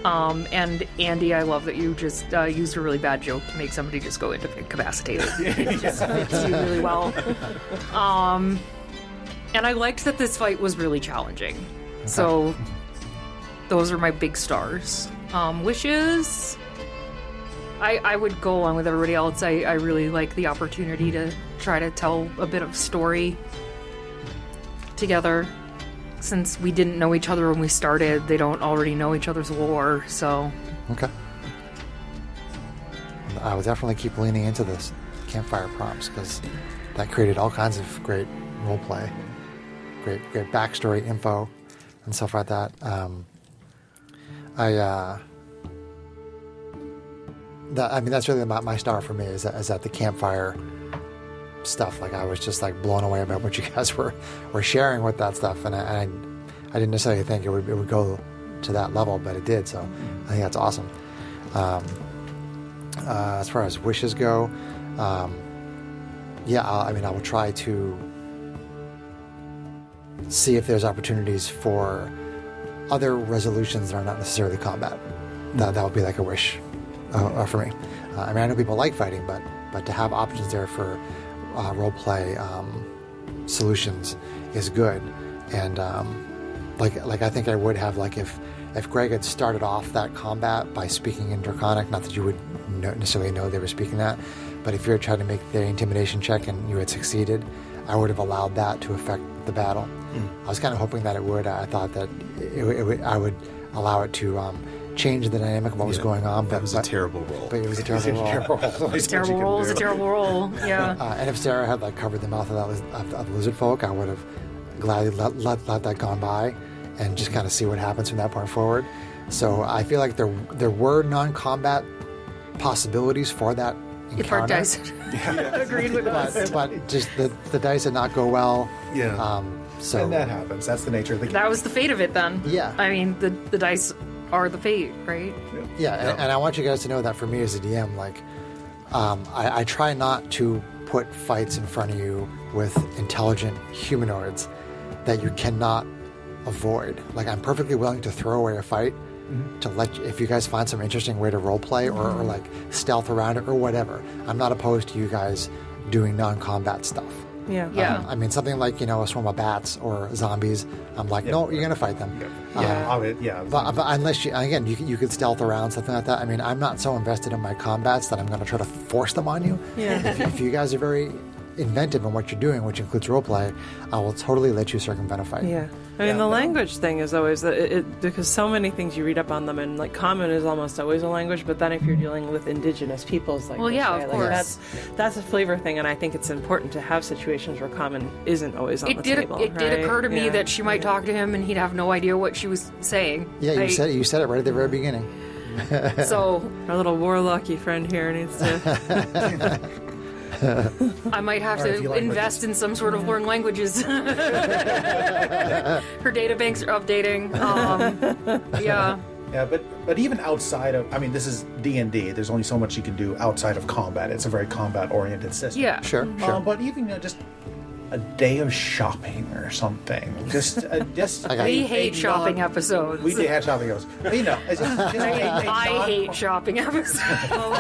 And Andy, I love that you just used a really bad joke to make somebody just go into incapacitated. It just fits you really well. And I liked that this fight was really challenging. Okay. So those are my big stars. Wishes, I would go along with everybody else. I really like the opportunity to try to tell a bit of story together. Since we didn't know each other when we started, they don't already know each other's lore, so... Okay. I would definitely keep leaning into this campfire prompts, because that created all kinds of great roleplay, great backstory info, and stuff like that. That's really my star for me, is that the campfire stuff. I was just blown away about what you guys were sharing with that stuff, and I didn't necessarily think it would go to that level, but it did. So I think that's awesome. As far as wishes go, I will try to see if there's opportunities for other resolutions that are not necessarily combat. That would be a wish for me. I know people like fighting, but to have options there for roleplay solutions is good. And I think I would have, if Greg had started off that combat by speaking in Draconic, not that you would necessarily know they were speaking that, but if you were trying to make the intimidation check and you had succeeded, I would have allowed that to affect the battle. I was kind of hoping that it would. I thought that I would allow it to change the dynamic of what was going on. But it was a terrible roll. But it was a terrible roll. It's a terrible roll. It's a terrible roll. Yeah. And if Sarah had covered the mouth of the lizard folk, I would have gladly let that gone by and just kind of see what happens from that point forward. So I feel like there were non-combat possibilities for that encounter. If our dice agreed with us. But just the dice did not go well. Yeah. So and that happens. That's the nature of the game. That was the fate of it then. Yeah. I mean, the dice are the fate, right? Yeah. And I want you guys to know that for me as a DM, I try not to put fights in front of you with intelligent humanoids that you cannot avoid. I'm perfectly willing to throw away a fight to let you, if you guys find some interesting way to roleplay or stealth around it or whatever. I'm not opposed to you guys doing non-combat stuff. Yeah. Yeah. Something like, a swarm of bats or zombies. I'm no, you're going to fight them. But unless you could stealth around, something like that. I'm not so invested in my combats that I'm going to try to force them on you. Yeah. If you guys are very inventive in what you're doing, which includes roleplay, I will totally let you circumvent a fight. Yeah. The language thing is always because so many things you read up on them, and common is almost always a language, but then if you're dealing with indigenous peoples of course. That's a flavor thing, and I think it's important to have situations where common isn't always on the table. It did occur to me that she might talk to him and he'd have no idea what she was saying. Yeah, you said it right at the very beginning. So our little warlocky friend here needs to I might have to invest in some sort of learn languages. Her databanks are updating. Yeah. Yeah, but even outside of, this is D&D. There's only so much you can do outside of combat. It's a very combat-oriented system. Yeah. Sure. But even just a day of shopping or something. We hate shopping episodes. We hate shopping episodes. It's just I hate shopping episodes. Well,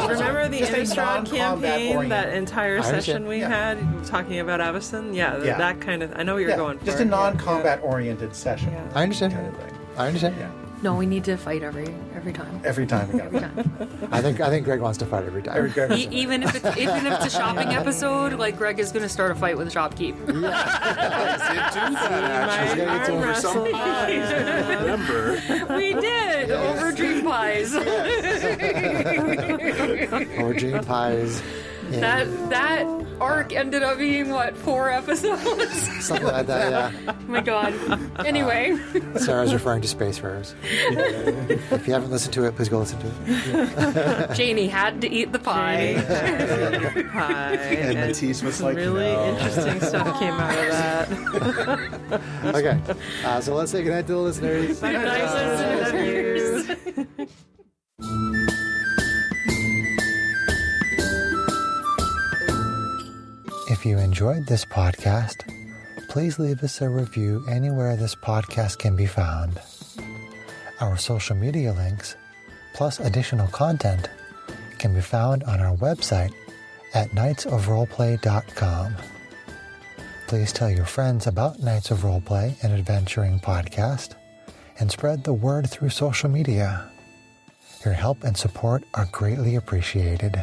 remember the Innistrad campaign, that entire session we had talking about Avacyn? Yeah, that kind of. I know what you're going for. Just a non-combat oriented session. I understand. Kind of thing. I understand. Yeah. No, we need to fight every time. Every time. We Every got time. I think Greg wants to fight every time. Even if it's a shopping episode, like Greg is going to start a fight with Shopkeep. She's gonna get to him for some pies. Remember? We did over dream pies. Or dream pies. That arc ended up being 4 episodes? Something like that, yeah. Oh my god. Anyway. Sarah's referring to Spacefarers. If you haven't listened to it, please go listen to it. Janie had to eat the pie. Pie. And Matisse was some like, really no. interesting stuff came out of that. Okay, so let's say goodnight to the listeners. Good night, listeners. If you enjoyed this podcast, please leave us a review anywhere this podcast can be found. Our social media links, plus additional content, can be found on our website at knightsofroleplay.com. Please tell your friends about Knights of Roleplay, an adventuring podcast, and spread the word through social media. Your help and support are greatly appreciated.